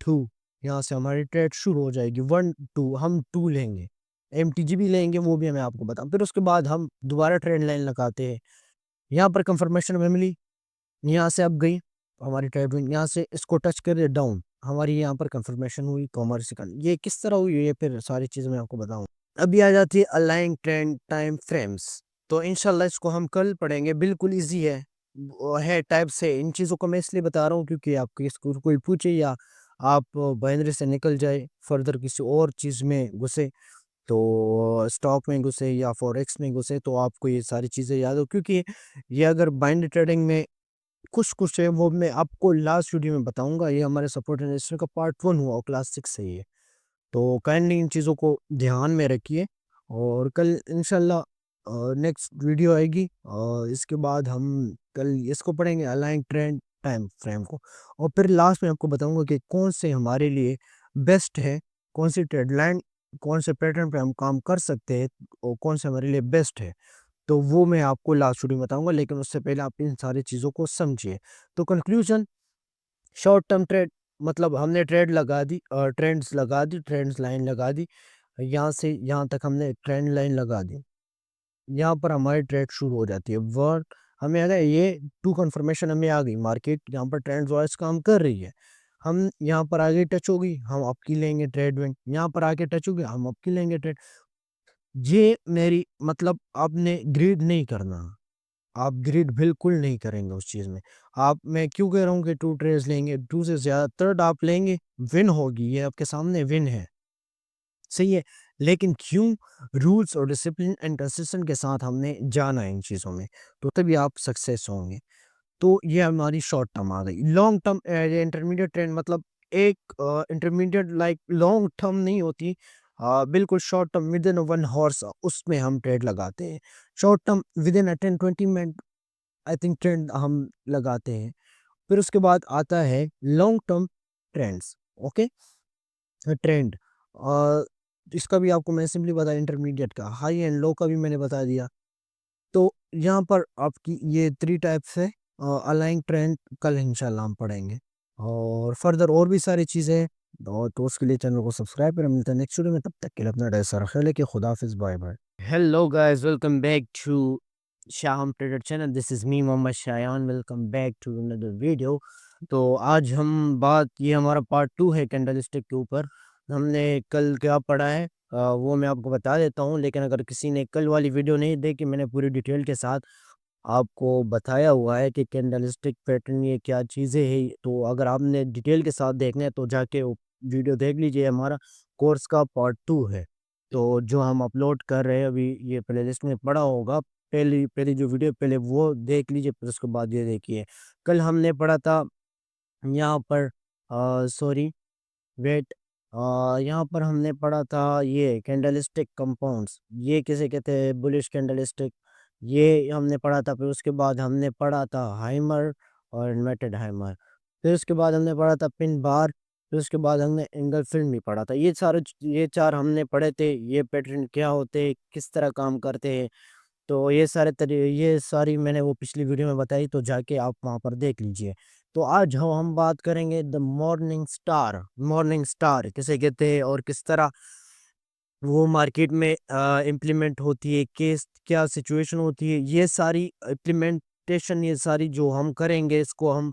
2 यहाँ से हमारी ट्रेड शुरू हो जाएगी। 1 2 हम 2 लेंगे, एमटीजी भी लेंगे, वो भी मैं आपको बताऊँ। फिर उसके बाद हम दोबारा ट्रेंड लाइन लगाते हैं। यहाँ पर कंफर्मेशन हमें मिली, यहाँ से अब गई हमारी ट्रेड हुई, यहाँ से इसको टच कर डाउन, हमारी यहाँ पर कंफर्मेशन हुई, तो हमारी सेकंड ये किस तरह हुई, ये फिर सारी चीज़ें मैं आपको बताऊँ। अभी आ जाती है अलाइंग ट्रेंड टाइम फ्रेम्स। तो इंशाल्लाह इसको हम कल पढ़ेंगे, बिल्कुल इजी है। वो है टाइप से। इन चीज़ों को मैं इसलिए बता रहा हूँ क्योंकि आपको इसको कोई पूछे या आप बाइनरी से निकल जाए, फर्दर किसी और चीज़ में घुसे, तो स्टॉक में घुसे या फॉरेक्स में घुसे, तो आपको ये सारी चीज़ें याद हो। क्योंकि ये अगर बाइनरी ट्रेडिंग में कुछ है वो मैं आपको लास्ट वीडियो में बताऊंगा। ये हमारे सपोर्ट एनालिस्ट का पार्ट 1 हुआ और क्लास 6 से ही है। तो काइंडली इन चीज़ों को ध्यान में रखिए और कल इंशाल्लाह नेक्स्ट वीडियो आएगी और इसके बाद हम कल इसको पढ़ेंगे, अलाइन ट्रेंड टाइम फ्रेम को। और फिर लास्ट में आपको बताऊंगा कि कौन से हमारे लिए बेस्ट है, कौन सी ट्रेड लाइन, कौन से पैटर्न पे हम काम कर सकते हैं और कौन से हमारे लिए बेस्ट है। तो वो मैं आपको लास्ट वीडियो में बताऊंगा, लेकिन उससे पहले आप इन सारी चीज़ों को समझिए। तो कंक्लूजन, शॉर्ट टर्म ट्रेड मतलब हमने ट्रेड लगा दी, ट्रेंड्स लाइन लगा दी, यहाँ से यहाँ तक हमने ट्रेंड लाइन लगा दी। यहाँ पर हमारी ट्रेड शुरू हो जाती है। वर्ड हमें है ना, ये टू कंफर्मेशन हमें आ गई, मार्केट यहाँ पर ट्रेंड्स वाइज काम कर रही है। हम यहाँ पर आगे टच होगी, हम आपकी लेंगे ट्रेड विन, यहाँ पर आगे टच होगी, हम आपकी लेंगे ट्रेड। ये मेरी मतलब आपने ग्रीड नहीं करना, आप ग्रीड बिल्कुल नहीं करेंगे उस चीज़ में। आप मैं क्यों कह रहा हूँ कि 2 ट्रेड्स लेंगे, 2 से ज़्यादा थर्ड आप लेंगे, विन होगी, ये आपके सामने विन है, सही है। लेकिन क्यों? रूल्स और डिसिप्लिन एंड कंसिस्टेंट के साथ हमने जाना है इन चीज़ों में, तो तभी आप सक्सेस होंगे। तो ये हमारी शॉर्ट टर्म आ गई। लॉन्ग टर्म इंटरमीडिएट ट्रेंड मतलब एक इंटरमीडिएट लाइक लॉन्ग टर्म नहीं होती, बिल्कुल short term with in 1 horse उसमें हम ट्रेड लगाते हैं। Short term with in 10-20 minute I think trend हम लगाते हैं। फिर उसके बाद आता है long term trends, okay? Trend इसका भी आपको मैं सिंपली बताया, इंटरमीडिएट का, हाई एंड लो का भी मैंने बता दिया। तो यहाँ पर आपकी ये 3 टाइप्स है। अलाइन ट्रेंड कल इंशाल्लाह हम पढ़ेंगे और फर्दर और भी सारी चीज़ें हैं। और तो उसके लिए चैनल को सब्सक्राइब करें। मिलते हैं नेक्स्ट वीडियो में, तब तक के लिए अपना ढेर सारा ख्याल रखिए। खुदा हाफिज़, bye bye. Hello guys, welcome back to Shaham trader channel. This is me Mohammad Shayan, welcome back to another video. तो आज हम बात, ये हमारा पार्ट 2 है कैंडलस्टिक के ऊपर। हमने कल क्या पढ़ा है वो मैं आपको बता देता हूँ, लेकिन अगर किसी ने कल वाली वीडियो नहीं देखी, मैंने पूरी डिटेल के साथ आपको बताया हुआ है कि कैंडलस्टिक पैटर्न ये क्या चीज़ें हैं। तो अगर आपने डिटेल के साथ देखना है तो जाके वो वीडियो देख लीजिए, हमारा कोर्स का पार्ट 2 है। तो जो हम अपलोड कर रहे हैं अभी, ये प्लेलिस्ट में पड़ा होगा। पहली पहली जो वीडियो पहले वो देख लीजिए, फिर उसके बाद ये देखिए। कल हमने पढ़ा था यहाँ पर सॉरी वेट यहाँ पर हमने पढ़ा था ये कैंडलस्टिक कंपाउंड्स, ये किसे कहते हैं, बुलिश कैंडलस्टिक, ये हमने पढ़ा था। फिर उसके बाद हमने पढ़ा था हाइमर और इन्वर्टेड हाइमर। फिर उसके बाद हमने पढ़ा था पिन बार। फिर उसके बाद हमने एंगल फिल्म भी पढ़ा था। ये 4 हमने पढ़े थे। ये पैटर्न क्या होते हैं, किस तरह काम करते हैं, तो ये सारी मैंने वो पिछली वीडियो में बताई, तो जाके आप वहाँ पर देख लीजिए। तो आज हम बात करेंगे द मॉर्निंग स्टार किसे कहते हैं और किस तरह वो मार्केट में इम्प्लीमेंट होती है, केस क्या सिचुएशन होती है, ये सारी इम्प्लीमेंटेशन, ये सारी जो हम करेंगे, इसको हम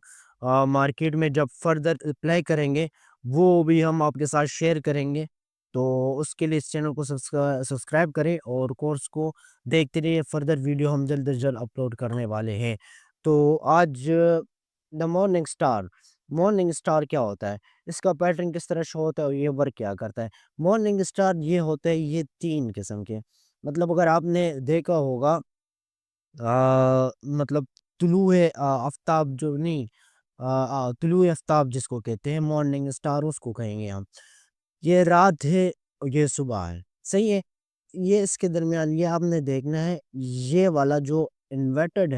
मार्केट में जब फर्दर अप्लाई करेंगे, वो भी हम आपके साथ शेयर करेंगे। तो उसके लिए इस चैनल को सब्सक्राइब करें और कोर्स को देखते रहिए। फर्दर वीडियो हम जल्द से जल्द अपलोड करने वाले हैं। तो आज द मॉर्निंग स्टार क्या होता है, इसका पैटर्न किस तरह शो होता है और ये वर्क क्या करता है। मॉर्निंग स्टार ये होते हैं, ये 3 किस्म के, मतलब अगर आपने देखा होगा मतलब तुलुए आफ्ताब जो नहीं, तुलुए आफ्ताब जिसको कहते हैं मॉर्निंग स्टार, उसको कहेंगे हम। ये रात है और ये सुबह है, सही है। ये इसके दरमियान ये आपने देखना है, ये वाला जो इन्वर्टेड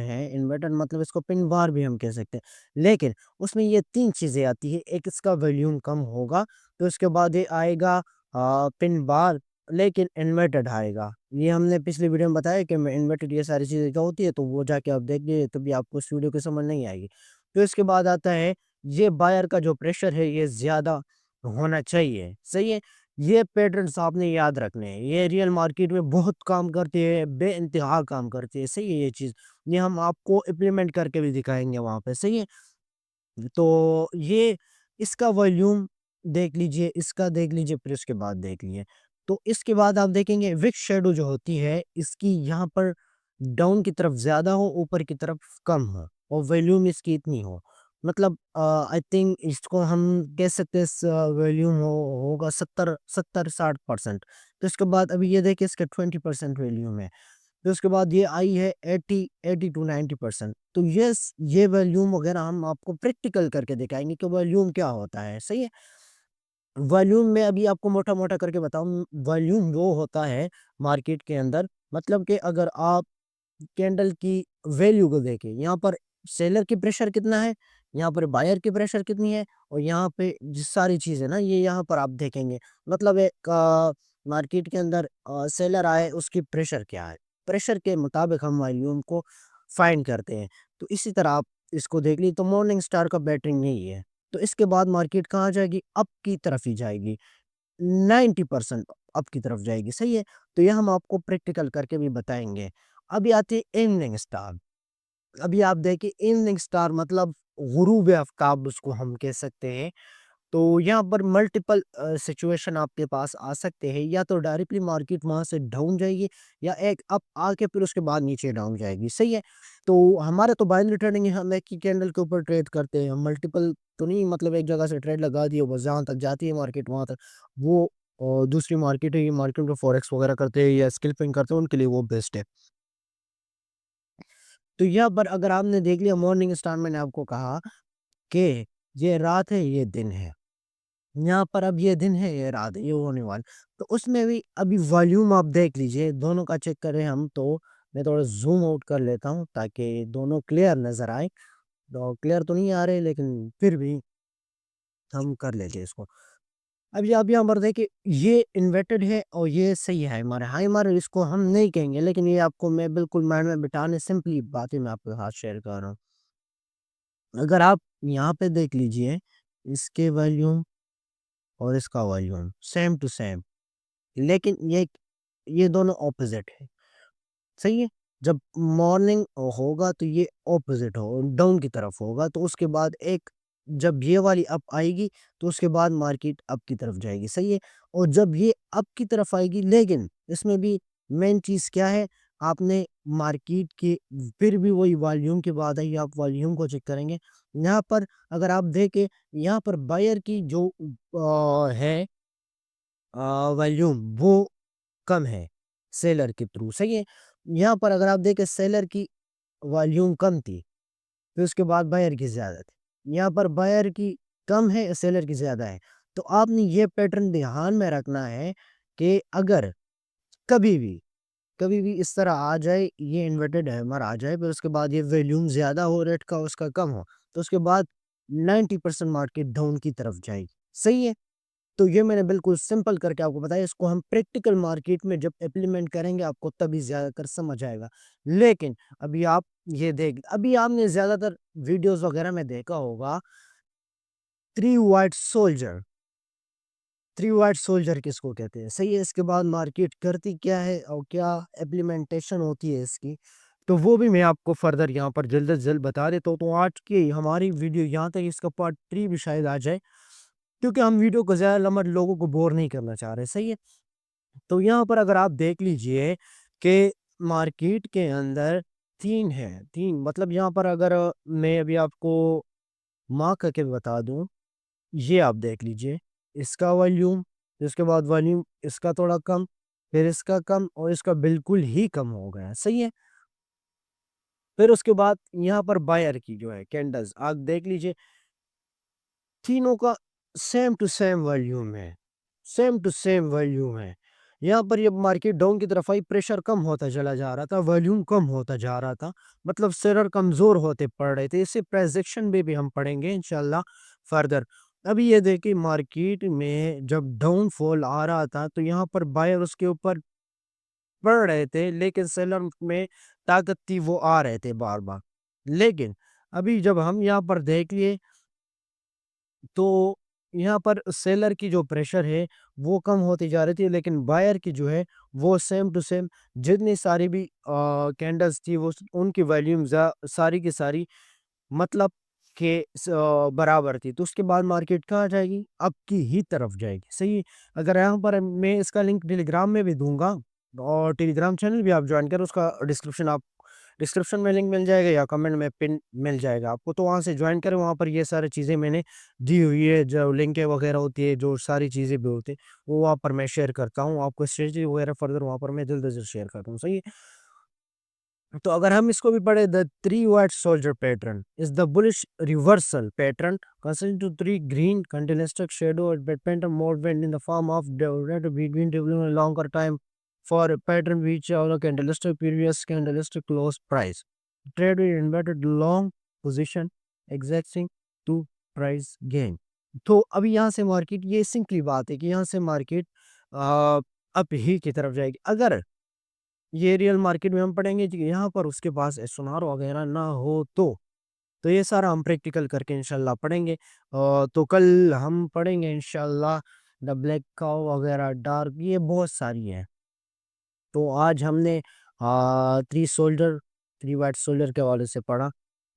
मतलब इसको पिन बार भी हम कह सकते हैं। लेकिन उसमें ये 3 चीज़ें आती है, एक इसका वॉल्यूम कम होगा, तो उसके बाद ये आएगा पिन बार, लेकिन इन्वर्टेड आएगा। ये हमने पिछली वीडियो में बताया कि मैं इन्वर्टेड ये सारी चीज़ें क्या होती है, तो वो जाके आप देख लीजिए, तभी आपको इस वीडियो की समझ नहीं आएगी। फिर इसके बाद आता है, ये बायर का जो प्रेशर है ये ज़्यादा होना चाहिए, सही है। ये पैटर्न्स आपने याद रखने हैं, ये रियल मार्केट में बहुत काम करते हैं, बेइंतहा काम करते हैं, सही है ये चीज़। ये हम आपको इम्प्लीमेंट करके भी दिखाएँगे वहाँ पे, सही है। तो ये इसका वॉल्यूम देख लीजिए, इसका देख लीजिए, फिर उसके बाद देख लीजिए। तो इसके बाद आप देखेंगे विक शैडो जो होती है, इसकी यहाँ पर डाउन की तरफ ज़्यादा हो, ऊपर की तरफ कम हो और वॉल्यूम इसकी इतनी हो। मतलब आई थिंक इसको हम कह सकते हैं वॉल्यूम होगा 70-60%। तो इसके बाद अभी ये देखिए इसका 20% वॉल्यूम है। फिर उसके बाद ये आई है 80 टू 90%। तो ये वॉल्यूम वगैरह हम आपको प्रैक्टिकल करके दिखाएँगे कि वॉल्यूम क्या होता है, सही है? वॉल्यूम में अभी आपको मोटा-मोटा करके बताऊँ, वॉल्यूम वो होता है मार्केट के अंदर, मतलब कि अगर आप कैंडल की वैल्यू को देखें, यहाँ पर सेलर की प्रेशर कितना है, यहाँ पर बायर की प्रेशर कितनी है और यहाँ पे जिस सारी चीज़ें ना, ये यहाँ पर आप देखेंगे। मतलब एक मार्केट के अंदर सेलर आए, उसकी प्रेशर क्या है? प्रेशर के मुताबिक हम वॉल्यूम को फाइंड करते हैं। तो इसी तरह आप इसको देख लीजिए, तो मॉर्निंग स्टार का बैटरिंग यही है। तो इसके बाद मार्केट कहाँ जाएगी? अप की तरफ ही जाएगी, 90% अप की तरफ जाएगी, सही है। तो ये हम आपको प्रैक्टिकल करके भी बताएंगे। अभी आती है इवनिंग स्टार। अभी आप देखिए इवनिंग स्टार मतलब गुरूब आफ्ताब उसको हम कह सकते हैं। तो यहाँ पर मल्टीपल सिचुएशन आपके पास आ सकते हैं, या तो डायरेक्टली मार्केट वहाँ से डाउन जाएगी, या एक अप आके फिर उसके बाद नीचे डाउन जाएगी, सही है। तो हमारा तो बाइनरी ट्रेडिंग है, हम एक ही कैंडल के ऊपर ट्रेड करते हैं, हम मल्टीपल तो नहीं, मतलब एक जगह से ट्रेड लगा दिए बस, जहाँ तक जाती है मार्केट वहाँ तक वो। और दूसरी मार्केट है, ये मार्केट में फॉरेक्स वगैरह करते हैं या स्किल्पिंग करते हैं, उनके लिए वो बेस्ट है। तो यहाँ पर अगर आपने देख लिया मॉर्निंग स्टार, मैंने आपको कहा कि ये रात है ये दिन है, यहाँ पर अब ये दिन है ये रात है, ये होने वाला। तो उसमें भी अभी वॉल्यूम आप देख लीजिए, दोनों का चेक करें हम तो। मैं थोड़ा जूम आउट कर लेता हूँ ताकि दोनों क्लियर नजर आए। तो क्लियर तो नहीं आ रहे, लेकिन फिर भी हम कर लेते हैं इसको। अब ये आप यहाँ पर देखिए, ये इन्वर्टेड है और ये सही है हमारे हाई मारे, इसको हम नहीं कहेंगे, लेकिन ये आपको मैं बिल्कुल माइंड में बिठाने सिंपली बातें मैं आपके साथ शेयर कर रहा हूँ। अगर आप यहाँ पे देख लीजिए, इसके वॉल्यूम और इसका वॉल्यूम सेम टू सेम, लेकिन ये दोनों ऑपोजिट है, सही है। जब मॉर्निंग होगा तो ये ऑपोजिट हो, डाउन की तरफ होगा, तो उसके बाद एक, जब ये वाली अप आएगी तो उसके बाद मार्केट अप की तरफ जाएगी, सही है। और जब ये अप की तरफ आएगी, लेकिन इसमें भी मेन चीज क्या है, आपने मार्केट के फिर भी वही वॉल्यूम के बाद आई, आप वॉल्यूम को चेक करेंगे। यहाँ पर अगर आप देखें, यहाँ पर बायर की जो है वॉल्यूम, वो कम है सेलर के थ्रू, सही है। यहाँ पर अगर आप देखें सेलर की वॉल्यूम कम थी, फिर उसके बाद बायर की ज़्यादा थी। यहाँ पर बायर की कम है, सेलर की ज़्यादा है। तो आपने ये पैटर्न ध्यान में रखना है कि अगर कभी भी कभी भी इस तरह आ जाए, ये इन्वर्टेड हैमर आ जाए, फिर उसके बाद ये वॉल्यूम ज़्यादा हो रेट का, उसका कम हो, तो उसके बाद 90% मार्केट डाउन की तरफ जाएगी, सही है। तो ये मैंने बिल्कुल सिंपल करके आपको बताया, इसको हम प्रैक्टिकल मार्केट में जब इम्प्लीमेंट करेंगे आपको तभी ज़्यादातर समझ आएगा। लेकिन अभी आप ये देख, अभी आपने ज़्यादातर वीडियोस वगैरह में देखा होगा, three white soldier. Three white soldier किसको कहते हैं, सही है। इसके बाद मार्केट करती क्या है और क्या इम्प्लीमेंटेशन होती है इसकी, तो वो भी मैं आपको फर्दर यहाँ पर जल्द से जल्द बता देता हूँ। तो आज की हमारी वीडियो यहाँ तक, इसका पार्ट 3 भी शायद आ जाए, क्योंकि हम वीडियो को ज़्यादा लंबा लोगों को बोर नहीं करना चाह रहे, सही है। तो यहाँ पर अगर आप देख लीजिए कि मार्केट के अंदर 3 है, 3 मतलब यहाँ पर अगर मैं अभी आपको मार्क करके बता दूँ, ये आप देख लीजिए, इसका वॉल्यूम, इसके बाद वॉल्यूम इसका थोड़ा कम, फिर इसका कम और इसका बिल्कुल ही कम हो गया, सही है। फिर उसके बाद यहाँ पर बायर की जो है कैंडल्स आप देख लीजिए, तीनों का सेम टू सेम वॉल्यूम है, सेम टू सेम वॉल्यूम है। यहाँ पर ये मार्केट डाउन की तरफ आई, प्रेशर कम होता चला जा रहा था, वॉल्यूम कम होता जा रहा था, मतलब शेयर कमजोर होते पड़ रहे थे। इसे प्रेजेक्शन में भी हम पढ़ेंगे इंशाल्लाह फर्दर। अभी ये देखिए, मार्केट में जब डाउनफॉल आ रहा था तो यहाँ पर बायर उसके ऊपर पड़ रहे थे, लेकिन सेलर में ताकत थी, वो आ रहे थे बार बार। लेकिन अभी जब हम यहाँ पर देख लिए, तो यहाँ पर सेलर की जो प्रेशर है वो कम होती जा रही थी, लेकिन बायर की जो है वो सेम टू सेम, जितनी सारी भी कैंडल्स थी वो उनकी वॉल्यूम सारी की सारी मतलब के बराबर थी। तो उसके बाद मार्केट कहाँ जाएगी? अप की ही तरफ जाएगी, सही है। अगर यहाँ पर मैं इसका लिंक टेलीग्राम में भी दूंगा, और टेलीग्राम चैनल भी आप ज्वाइन करें, उसका डिस्क्रिप्शन में लिंक मिल जाएगा या कमेंट में पिन मिल जाएगा आपको, तो वहाँ से ज्वाइन करें। वहाँ पर ये सारी चीज़ें मैंने दी हुई है, जो लिंकें वगैरह होती है, जो सारी चीज़ें भी होती है, वो वहाँ पर मैं शेयर करता हूँ। आपको स्ट्रेटजी वगैरह फर्दर वहाँ पर मैं जल्द से जल्द शेयर करता हूँ, सही है। तो अगर हम इसको भी पढ़े, the three white soldier pattern is the bullish reversal pattern consisting to three green continuous shadow pattern movement in the form of red between developing a longer time for a pattern which our candlestick previous candlestick close price trade with inverted long position exacting to price gain। तो अभी यहाँ से market, ये simply बात है कि यहाँ से मार्केट अप ही की तरफ जाएगी। अगर ये रियल मार्केट में हम पढ़ेंगे कि यहाँ पर उसके पास एसओआर वगैरह ना हो, तो तो ये सारा हम प्रैक्टिकल करके इंशाल्लाह पढ़ेंगे। तो कल हम पढ़ेंगे इंशाल्लाह द ब्लैक काऊ वगैरह, डार्क, ये बहुत सारी हैं। तो आज हमने 3 सोल्जर, 3 व्हाइट सोल्जर के हवाले से पढ़ा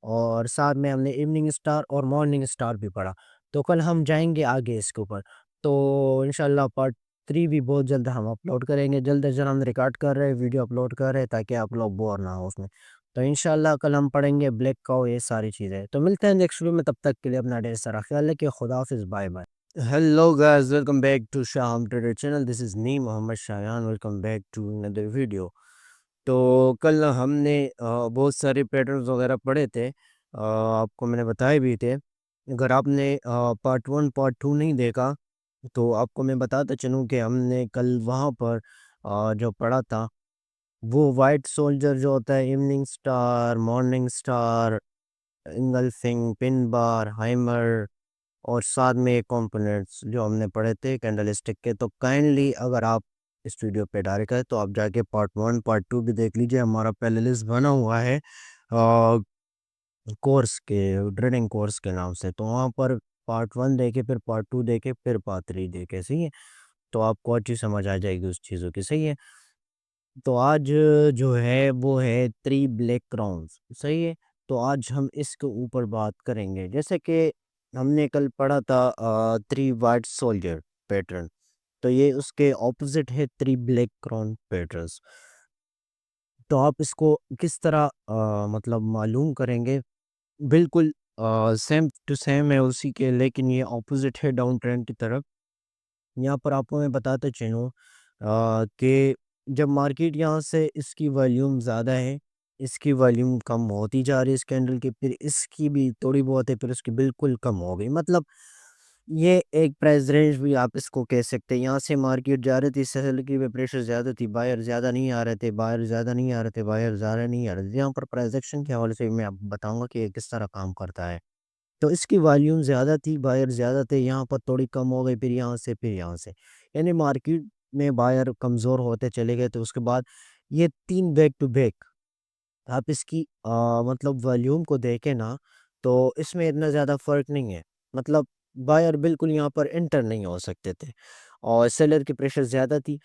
और साथ में हमने इवनिंग स्टार और मॉर्निंग स्टार भी पढ़ा। तो कल हम जाएँगे आगे इसके ऊपर। तो इंशाल्लाह पार्ट 3 भी बहुत जल्द हम अपलोड करेंगे। जल्द से जल्द हम रिकॉर्ड कर रहे हैं, वीडियो अपलोड कर रहे हैं ताकि आप लोग बोर ना हो उसमें। तो इंशाल्लाह कल हम पढ़ेंगे ब्लैक काऊ, ये सारी चीज़ें। तो मिलते हैं नेक्स्ट वीडियो में, तब तक के लिए अपना ढेर सारा ख्याल रखिए। खुदा हाफ़िज़, bye bye. Hello guys, welcome back to Shaham Trader channel. This is me Mohammed Shayan. Welcome back to another video. तो कल हमने बहुत सारे पैटर्न्स वगैरह पढ़े थे। आपको मैंने बताए भी थे। अगर आपने पार्ट 1 पार्ट 2 नहीं देखा तो आपको मैं बताता चलूँ कि हमने कल वहाँ पर जो पढ़ा था वो वाइट सोल्जर जो होता है, evening star, morning star, engulfing, pin bar, hammer और साथ में ये कंपोनेंट्स जो हमने पढ़े थे कैंडलस्टिक के। तो काइंडली अगर आप इस वीडियो पे डायरेक्ट है तो आप जाके पार्ट 1 पार्ट 2 भी देख लीजिए। हमारा पहले लिस्ट बना हुआ है कोर्स के, ट्रेडिंग कोर्स के नाम से। तो वहाँ पर पार्ट 1 देखे, फिर पार्ट 2 देखे, फिर पार्ट 3 देखे, सही है। तो आपको अच्छी समझ आ जाएगी उस चीज़ों की, सही है। तो आज जो है वो है 3 ब्लैक क्राउन्स, सही है। तो आज हम इसके ऊपर बात करेंगे। जैसे कि हमने कल पढ़ा था 3 वाइट सोल्जर पैटर्न, तो ये उसके ऑपोजिट है 3 ब्लैक क्राउन पैटर्न्स। तो आप इसको किस तरह मतलब मालूम करेंगे, बिल्कुल सेम टू सेम है उसी के, लेकिन ये ऑपोजिट है डाउन ट्रेंड की तरफ। यहाँ पर आपको मैं बताता चलूँ कि जब मार्केट यहाँ से इसकी वॉल्यूम ज़्यादा है, इसकी वॉल्यूम कम होती जा रही है इस कैंडल की, फिर इसकी भी थोड़ी बहुत है, फिर उसकी बिल्कुल कम हो गई। मतलब ये एक प्राइस रेंज भी आप इसको कह सकते हैं। यहाँ से मार्केट जा रही थी, सेल की भी प्रेशर ज़्यादा थी, बायर ज़्यादा नहीं आ रहे थे, बायर ज़्यादा नहीं आ रहे थे, बायर ज़्यादा नहीं आ रहे थे। यहाँ पर प्राइस एक्शन के हवाले से मैं आपको बताऊँगा कि ये किस तरह काम करता है। तो इसकी वॉल्यूम ज़्यादा थी, बायर ज़्यादा थे, यहाँ पर थोड़ी कम हो गई, फिर यहाँ से, फिर यहाँ से। यानी मार्केट में बायर कमज़ोर होते चले गए। तो उसके बाद ये 3 बैक टू बैक आप इसकी मतलब वॉल्यूम को देखें ना, तो इसमें इतना ज़्यादा फ़र्क नहीं है। मतलब बायर बिल्कुल यहाँ पर एंटर नहीं हो सकते थे और सेलर की प्रेशर ज़्यादा थी।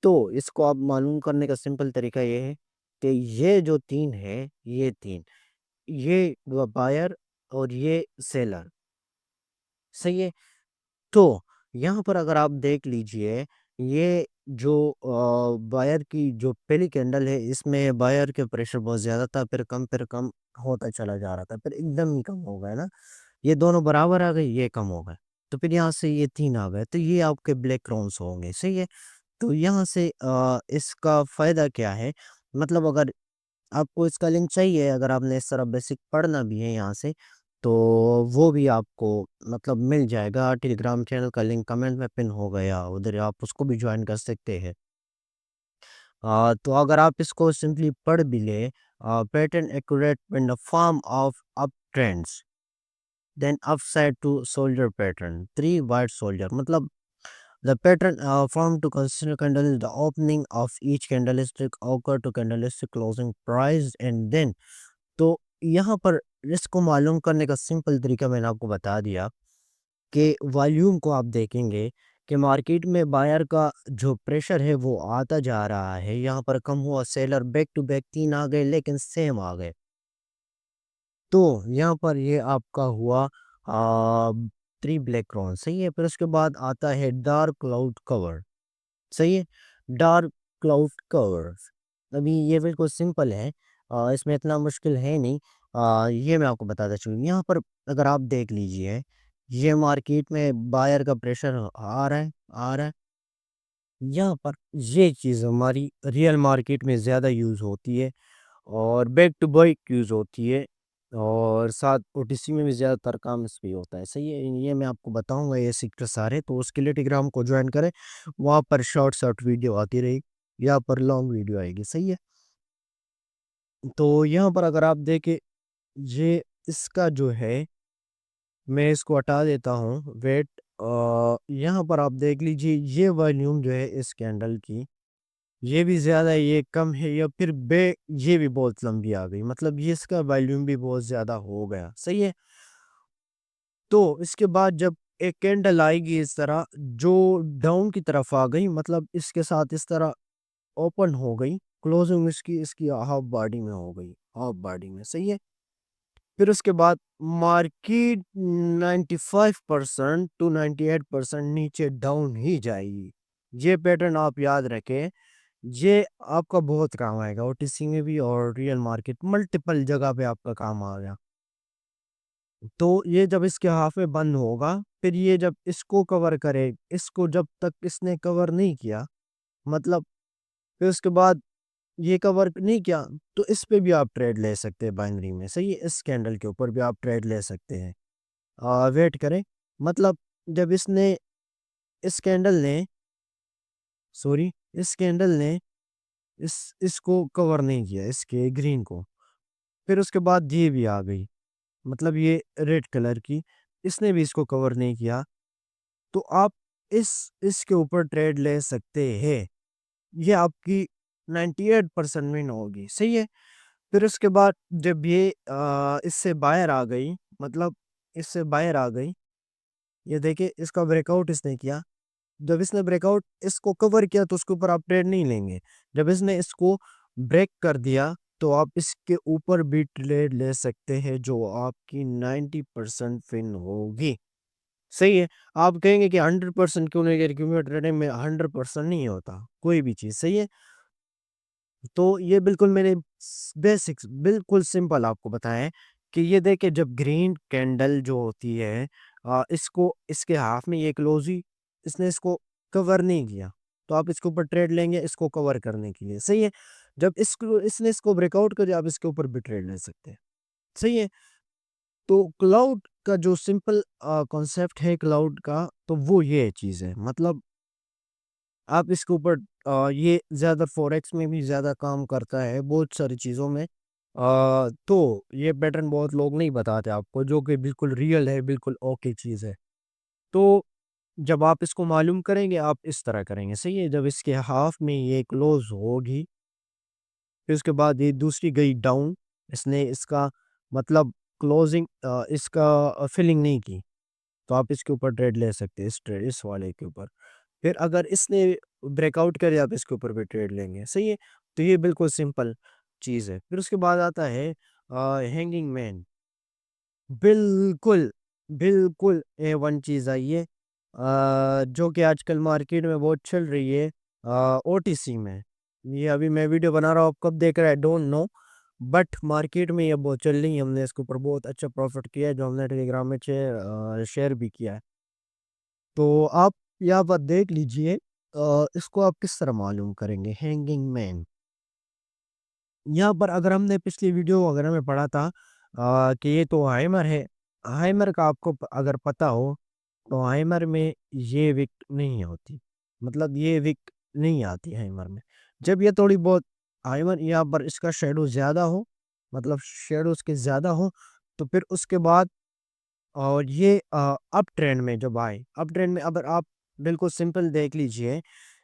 तो इसको आप मालूम करने का सिंपल तरीका ये है कि ये जो 3 है, ये 3, ये बायर और ये सेलर, सही है। तो यहाँ पर अगर आप देख लीजिए, ये जो बायर की जो पहली कैंडल है, इसमें बायर के प्रेशर बहुत ज़्यादा था, फिर कम होता चला जा रहा था, फिर एकदम ही कम हो गया ना। ये दोनों बराबर आ गए, ये कम हो गए, तो फिर यहाँ से ये 3 आ गए, तो ये आपके ब्लैक क्राउन्स होंगे, सही है। तो यहाँ से इसका फ़ायदा क्या है? मतलब अगर आपको इसका लिंक चाहिए, अगर आपने इस तरह बेसिक पढ़ना भी है यहाँ से, तो वो भी आपको मतलब मिल जाएगा। टेलीग्राम चैनल का लिंक कमेंट में पिन हो गया, उधर आप उसको भी ज्वाइन कर सकते हैं। तो अगर आप इसको सिंपली पढ़ भी लें, pattern accurate in the form of up trends, then upside two soldier pattern, 3 white soldier, मतलब the pattern formed to consider candle is the opening of each candlestick occur to candlestick closing price and then। तो यहाँ पर इसको मालूम करने का simple तरीका मैंने आपको बता दिया कि वॉल्यूम को आप देखेंगे कि मार्केट में बायर का जो प्रेशर है वो आता जा रहा है, यहाँ पर कम हुआ, सेलर बैक टू बैक 3 आ गए लेकिन सेम आ गए। तो यहाँ पर ये आपका हुआ 3 ब्लैक रॉन, सही है। फिर उसके बाद आता है डार्क क्लाउड कवर, सही है। डार्क क्लाउड कवर्स, अभी ये बिल्कुल सिंपल है, इसमें इतना मुश्किल है नहीं। ये मैं आपको बताता चलूँ, यहाँ पर अगर आप देख लीजिए, ये मार्केट में बायर का प्रेशर आ रहा है, आ रहा है। यहाँ पर ये चीज़ हमारी रियल मार्केट में ज़्यादा यूज़ होती है और बैक टू बैक यूज़ होती है और साथ ओटीसी में भी ज़्यादातर काम इस पे होता है, सही है। ये मैं आपको बताऊँगा ये सीक्रेट सारे, तो उसके लिए टेलीग्राम को ज्वाइन करें, वहाँ पर शॉर्ट शॉर्ट वीडियो आती रहेगी, यहाँ पर लॉन्ग वीडियो आएगी, सही है। तो यहाँ पर अगर आप देखें, ये इसका जो है, मैं इसको हटा देता हूँ, वेट। यहाँ पर आप देख लीजिए, ये वॉल्यूम जो है इस कैंडल की, ये भी ज़्यादा है, ये कम है, या फिर ये भी बहुत लंबी आ गई, मतलब ये इसका वॉल्यूम भी बहुत ज़्यादा हो गया, सही है। तो इसके बाद जब एक कैंडल आएगी इस तरह जो डाउन की तरफ आ गई, मतलब इसके साथ इस तरह ओपन हो गई, क्लोजिंग इसकी इसकी हाफ बॉडी में हो गई, हाफ बॉडी में, सही है। फिर उसके बाद मार्केट 95% टू 98% नीचे डाउन ही जाएगी। ये पैटर्न आप याद रखें, ये आपका बहुत काम आएगा ओटीसी में भी और रियल मार्केट मल्टीपल जगह पे आपका काम आ गया। तो ये जब इसके हाफ में बंद होगा, फिर ये जब इसको कवर करे, इसको जब तक इसने कवर नहीं किया, मतलब फिर उसके बाद ये कवर नहीं किया, तो इस पे भी आप ट्रेड ले सकते हैं बाइनरी में, सही है। इस कैंडल के ऊपर भी आप ट्रेड ले सकते हैं। वेट करें, मतलब जब इसने इस कैंडल ने सॉरी इस कैंडल ने इसको कवर नहीं किया, इसके ग्रीन को, फिर उसके बाद ये भी आ गई, मतलब ये रेड कलर की, इसने भी इसको कवर नहीं किया, तो आप इसके ऊपर ट्रेड ले सकते हैं। ये आपकी 98% विन होगी, सही है। फिर उसके बाद जब ये इससे बाहर आ गई, मतलब इससे बाहर आ गई, ये देखिए इसका ब्रेकआउट इसने किया, जब इसने ब्रेकआउट इसको कवर किया तो उसके ऊपर आप ट्रेड नहीं लेंगे। जब इसने इसको ब्रेक कर दिया तो आप इसके ऊपर भी ट्रेड ले सकते हैं, जो आपकी 90% विन होगी, सही है। आप कहेंगे कि 100% क्यों नहीं, क्योंकि ट्रेडिंग में 100% नहीं होता कोई भी चीज़, सही है। तो ये बिल्कुल मैंने बेसिक्स बिल्कुल सिंपल आपको बताया है कि ये देखिए जब ग्रीन कैंडल जो होती है, इसको इसके हाफ में ये क्लोज हुई, इसने इसको कवर नहीं किया, तो आप इसके ऊपर ट्रेड लेंगे इसको कवर करने के लिए, सही है। जब इसको इसने इसको ब्रेकआउट कर दिया, आप इसके ऊपर भी ट्रेड ले सकते हैं, सही है। तो क्लाउड का जो सिंपल कॉन्सेप्ट है क्लाउड का, तो वो ये चीज़ है, मतलब आप इसके ऊपर ये ज़्यादा फ़ॉरेक्स में भी ज़्यादा काम करता है, बहुत सारी चीज़ों में। तो ये पैटर्न बहुत लोग नहीं बताते आपको, जो कि बिल्कुल रियल है, बिल्कुल ओके चीज़ है। तो जब आप इसको मालूम करेंगे, आप इस तरह करेंगे, सही है। जब इसके हाफ में ये क्लोज़ होगी, फिर उसके बाद ये दूसरी गई डाउन, इसने इसका मतलब क्लोज़िंग इसका फिलिंग नहीं की, तो आप इसके ऊपर ट्रेड ले सकते हैं, इस वाले के ऊपर। फिर अगर इसने ब्रेकआउट करे, आप इसके ऊपर भी ट्रेड लेंगे, सही है। तो ये बिल्कुल सिंपल चीज़ है। फिर उसके बाद आता है हैंगिंग मैन, बिल्कुल, बिल्कुल ए1 चीज़ आई है, जो कि आजकल मार्केट में बहुत चल रही है, ओटीसी में। ये अभी मैं वीडियो बना रहा हूँ, आप कब देख रहे हैं डोंट नो, बट मार्केट में ये बहुत चल रही है। हमने इसके ऊपर बहुत अच्छा प्रॉफिट किया है, जो हमने टेलीग्राम में शेयर भी किया है। तो आप यहाँ पर देख लीजिए, इसको आप किस तरह मालूम करेंगे हैंगिंग मैन। यहाँ पर अगर हमने पिछली वीडियो वगैरह में पढ़ा था कि ये तो हाइमर है। हाइमर का आपको अगर पता हो, तो हाइमर में ये विक नहीं होती, मतलब ये विक नहीं आती हाइमर में। जब ये थोड़ी बहुत हाइमर यहाँ पर इसका शेडो ज़्यादा हो, मतलब शेडो उसके ज़्यादा हो, तो फिर उसके बाद और ये अप ट्रेंड में जब आए, अप ट्रेंड में अगर आप बिल्कुल सिंपल देख लीजिए,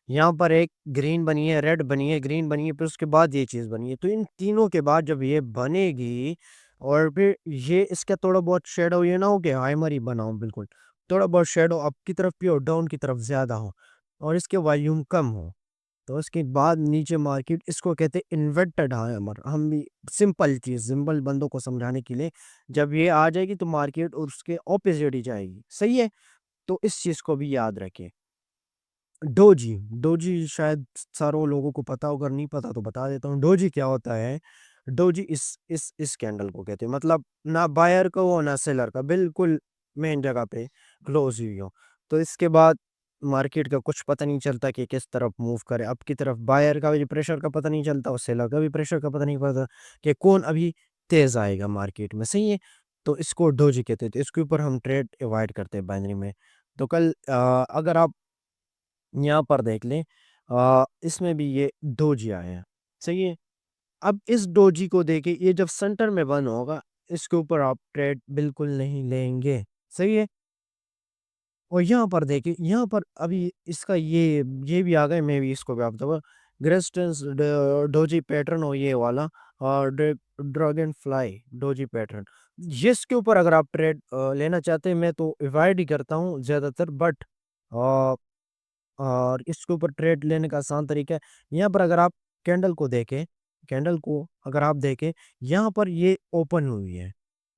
यहाँ पर एक ग्रीन बनी है, रेड बनी है, ग्रीन बनी है, फिर उसके बाद ये चीज़ बनी है। तो इन तीनों के बाद जब ये बनेगी और फिर ये इसका थोड़ा बहुत शेडो, ये ना हो कि हाइमर ही बना हो बिल्कुल, थोड़ा बहुत शेडो अप की तरफ भी और डाउन की तरफ ज़्यादा हो और इसके वॉल्यूम कम हो, तो उसके बाद नीचे मार्केट, इसको कहते हैं इन्वर्टेड हैमर। हम भी सिंपल चीज़ सिंपल बंदों को समझाने के लिए, जब ये आ जाएगी तो मार्केट और उसके ऑपोजिट ही जाएगी, सही है। तो इस चीज़ को भी याद रखें। डोजी, डोजी शायद सारों लोगों को पता हो, अगर नहीं पता तो बता देता हूँ। डोजी क्या होता है? डोजी इस कैंडल को कहते हैं, मतलब ना बायर का हो ना सेलर का, बिल्कुल मेन जगह पे क्लोज हुई हो। तो इसके बाद मार्केट का कुछ पता नहीं चलता कि किस तरफ मूव करे, अब की तरफ बायर का भी प्रेशर का पता नहीं चलता और सेलर का भी प्रेशर का पता नहीं पड़ता कि कौन अभी तेज आएगा मार्केट में, सही है। तो इसको डोजी कहते हैं, तो इसके ऊपर हम ट्रेड अवॉइड करते हैं बाइनरी में। तो कल अगर आप यहाँ पर देख लें, इसमें भी ये डोजी आए हैं, सही है। अब इस डोजी को देके ये जब सेंटर में बंद होगा, इसके ऊपर आप ट्रेड बिल्कुल नहीं लेंगे, सही है। और यहाँ पर देखिए, यहाँ पर अभी इसका ये भी आ गए, मैं भी इसको भी आप दबा, ग्रेस्टेंस डोजी पैटर्न हो ये वाला, और ड्रैगन फ्लाई डोजी पैटर्न, जिसके ऊपर अगर आप ट्रेड लेना चाहते हैं, मैं तो अवॉइड ही करता हूँ ज़्यादातर, बट और इसके ऊपर ट्रेड लेने का आसान तरीका है। यहाँ पर अगर आप कैंडल को देखें, कैंडल को अगर आप देखें, यहाँ पर ये ओपन हुई है।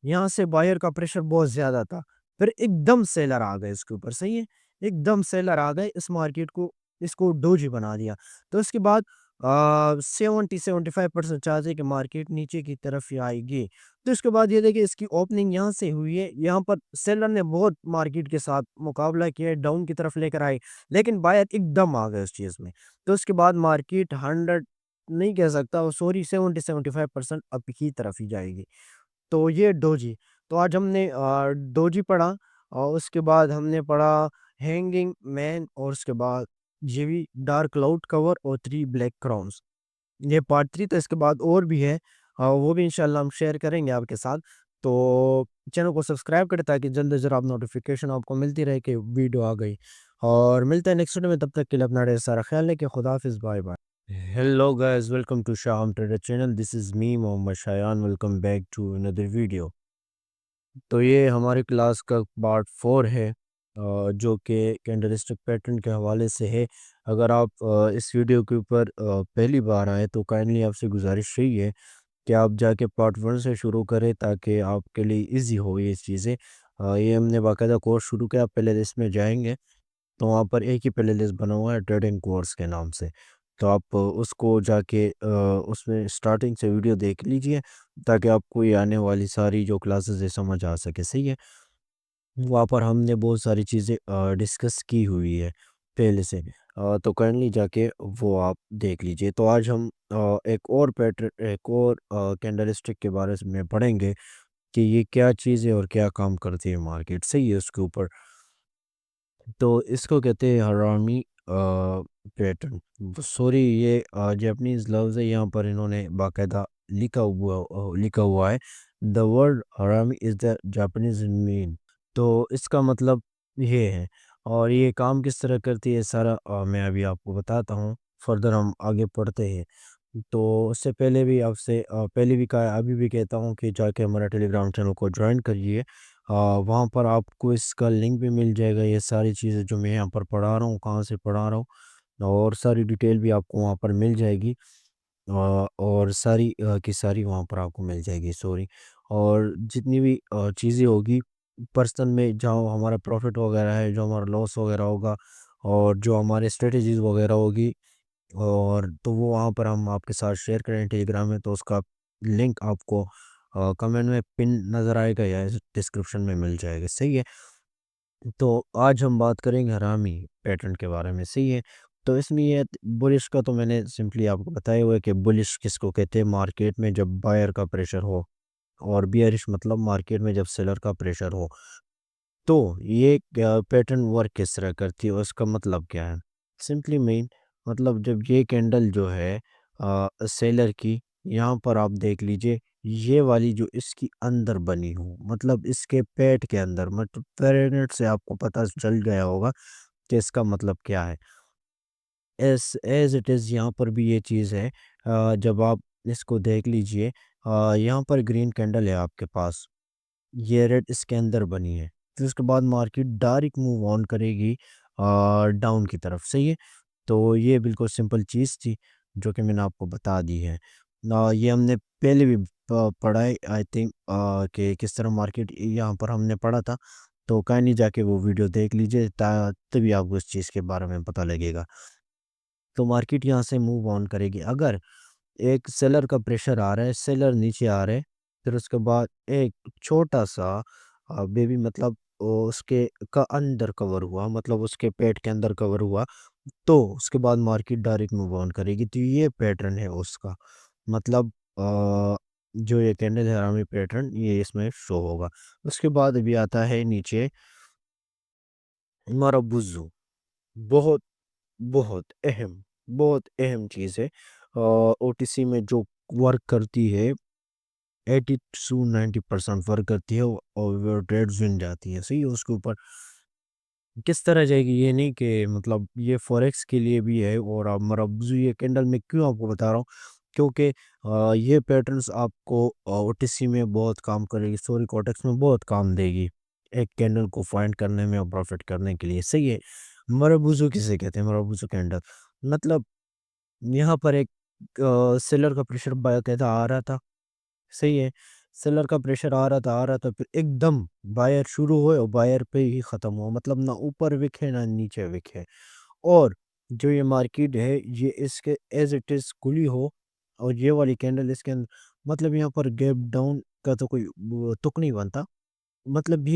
यहाँ से बायर का प्रेशर बहुत ज़्यादा था। फिर एकदम सेलर आ गए इसके ऊपर, सही है? एकदम सेलर आ गए, इस मार्केट को, इसको डोजी बना दिया। तो इसके बाद 70-75% चांस है कि मार्केट नीचे की तरफ ही आएगी। तो इसके बाद ये देखिए, इसकी ओपनिंग यहाँ से हुई है। यहाँ पर सेलर ने बहुत मार्केट के साथ मुकाबला किया, डाउन की तरफ लेकर आए। लेकिन बायर एकदम आ गए उस चीज़ में। तो उसके बाद मार्केट 100 नहीं कह सकता, सॉरी, 70-75% अप की तरफ ही जाएगी। तो ये डोजी। तो आज हमने डोजी पढ़ा, और उसके बाद हमने पढ़ा हैंगिंग मैन, और उसके बाद ये भी डार्क क्लाउड कवर और 3 ब्लैक क्राउन्स। ये पार्ट 3, तो इसके बाद और भी है, वो भी इंशाल्लाह हम शेयर करेंगे आपके साथ। तो चैनल को सब्सक्राइब करें ताकि जल्द से जल्द आप नोटिफ़िकेशन आपको मिलती रहे कि वीडियो आ गई। और मिलते हैं नेक्स्ट वीडियो में, तब तक के लिए अपना ढेर सारा ख्याल रखिए। खुदा हाफ़िज़, bye bye. Hello guys, welcome to Shaham trader channel. This is me Mohammad Shayan, welcome back to another video. तो ये हमारी क्लास का पार्ट 4 है, जो कि कैंडलस्टिक पैटर्न के हवाले से है। अगर आप इस वीडियो के ऊपर पहली बार आए तो काइंडली आपसे गुजारिश यही है कि आप जाके पार्ट 1 से शुरू करें ताकि आपके लिए ईज़ी हो ये चीज़ें। ये हमने बाकायदा कोर्स शुरू किया, आप पहले इसमें जाएँगे तो वहाँ पर एक ही प्लेलिस्ट बना हुआ है ट्रेडिंग कोर्स के नाम से। तो आप उसको जाके उसमें स्टार्टिंग से वीडियो देख लीजिए ताकि आपको ये आने वाली सारी जो क्लासेस है समझ आ सके, सही है? वहाँ पर हमने बहुत सारी चीज़ें डिस्कस की हुई है पहले से। तो काइंडली जाके वो आप देख लीजिए। तो आज हम एक और कैंडलस्टिक के बारे में पढ़ेंगे कि ये क्या चीज़ है और क्या काम करती है मार्केट, सही है उसके ऊपर। तो इसको कहते हैं हरामी पैटर्न। सॉरी, ये जापानीज लफ्ज़ है, यहाँ पर इन्होंने बाकायदा लिखा हुआ है, द वर्ड हरामी इज़ द जापानीज मीन। तो इसका मतलब ये है, और ये काम किस तरह करती है सारा मैं अभी आपको बताता हूँ। फर्दर हम आगे पढ़ते हैं। तो उससे पहले भी आपसे पहले भी कहा, अभी भी कहता हूँ कि जाके हमारा टेलीग्राम चैनल को ज्वाइन करिए। वहाँ पर आपको इसका लिंक भी मिल जाएगा, ये सारी चीज़ें जो मैं यहाँ पर पढ़ा रहा हूँ, कहाँ से पढ़ा रहा हूँ, और सारी डिटेल भी आपको वहाँ पर मिल जाएगी। और सारी की सारी वहाँ पर आपको मिल जाएगी, सॉरी। और जितनी भी चीज़ें होगी पर्सन में, जहाँ हमारा प्रॉफिट वगैरह है, जो हमारा लॉस वगैरह होगा, और जो हमारे स्ट्रेटजीज वगैरह होगी, और तो वो वहाँ पर हम आपके साथ शेयर करें टेलीग्राम में। तो उसका लिंक आपको कमेंट में पिन नज़र आएगा या डिस्क्रिप्शन में मिल जाएगा, सही है। तो आज हम बात करेंगे हरामी पैटर्न के बारे में, सही है। तो इसमें ये बुलिश का तो मैंने सिंपली आपको बताया हुआ है कि बुलिश किसको कहते हैं, मार्केट में जब बायर का प्रेशर हो, और बियरिश मतलब मार्केट में जब सेलर का प्रेशर हो। तो ये पैटर्न वर्क किस तरह करती है और उसका मतलब क्या है? सिंपली मीन, मतलब जब ये कैंडल जो है सेलर की, यहाँ पर आप देख लीजिए, ये वाली जो इसकी अंदर बनी हो, मतलब इसके पेट के अंदर, मतलब पर मिनट से आपको पता चल गया होगा कि इसका मतलब क्या है। एज इट इज़ यहाँ पर भी ये चीज़ है। जब आप इसको देख लीजिए, यहाँ पर ग्रीन कैंडल है आपके पास, ये रेड इसके अंदर बनी है। फिर उसके बाद मार्केट डायरेक्ट मूव ऑन करेगी डाउन की तरफ, सही है। तो ये बिल्कुल सिंपल चीज़ थी जो कि मैंने आपको बता दी है। ये हमने पहले भी पढ़ा है, आई थिंक, कि किस तरह मार्केट, यहाँ पर हमने पढ़ा था। तो कहीं नहीं, जाके वो वीडियो देख लीजिए, तभी आपको इस चीज़ के बारे में पता लगेगा। तो मार्केट यहाँ से मूव ऑन करेगी अगर एक सेलर का प्रेशर आ रहा है, सेलर नीचे आ रहे हैं, फिर उसके बाद एक छोटा-सा बेबी, मतलब वो उसके का अंदर कवर हुआ, मतलब उसके पेट के अंदर कवर हुआ, तो उसके बाद मार्केट डायरेक्ट मूव ऑन करेगी। तो ये पैटर्न है उसका, मतलब जो ये कैंडल है हरामी पैटर्न, ये इसमें शो होगा। उसके बाद अभी आता है नीचे मारुबुज़ू, बहुत, बहुत अहम चीज़ है। ओटीसी में जो वर्क करती है, 80 टू 90% वर्क करती है, और वो ट्रेड्स विन जाती है, सही है उसके ऊपर। किस तरह जाएगी ये नहीं कि मतलब ये फॉरेक्स के लिए भी है। और आप मरब्जू ये कैंडल मैं क्यों आपको बता रहा हूँ, क्योंकि ये पैटर्न्स आपको ओटीसी में बहुत काम करेगी, सॉरी कोटेक्स में बहुत काम देगी एक कैंडल को फाइंड करने में और प्रॉफिट करने के लिए। सही है। मरबूजू किसे कहते हैं? मरबूजू कैंडल मतलब यहाँ पर एक सेलर का प्रेशर कहता आ रहा था। सही है। सेलर का प्रेशर आ रहा था, फिर एकदम बायर शुरू हुए और बायर पे ही ख़त्म हुआ, मतलब ना ऊपर विक है ना नीचे विक है। और जो ये मार्केट है ये इसके एज इट इज़ खुली हो और ये वाली कैंडल इसके अंदर, मतलब यहाँ पर गैप डाउन का तो कोई तुक नहीं बनता। मतलब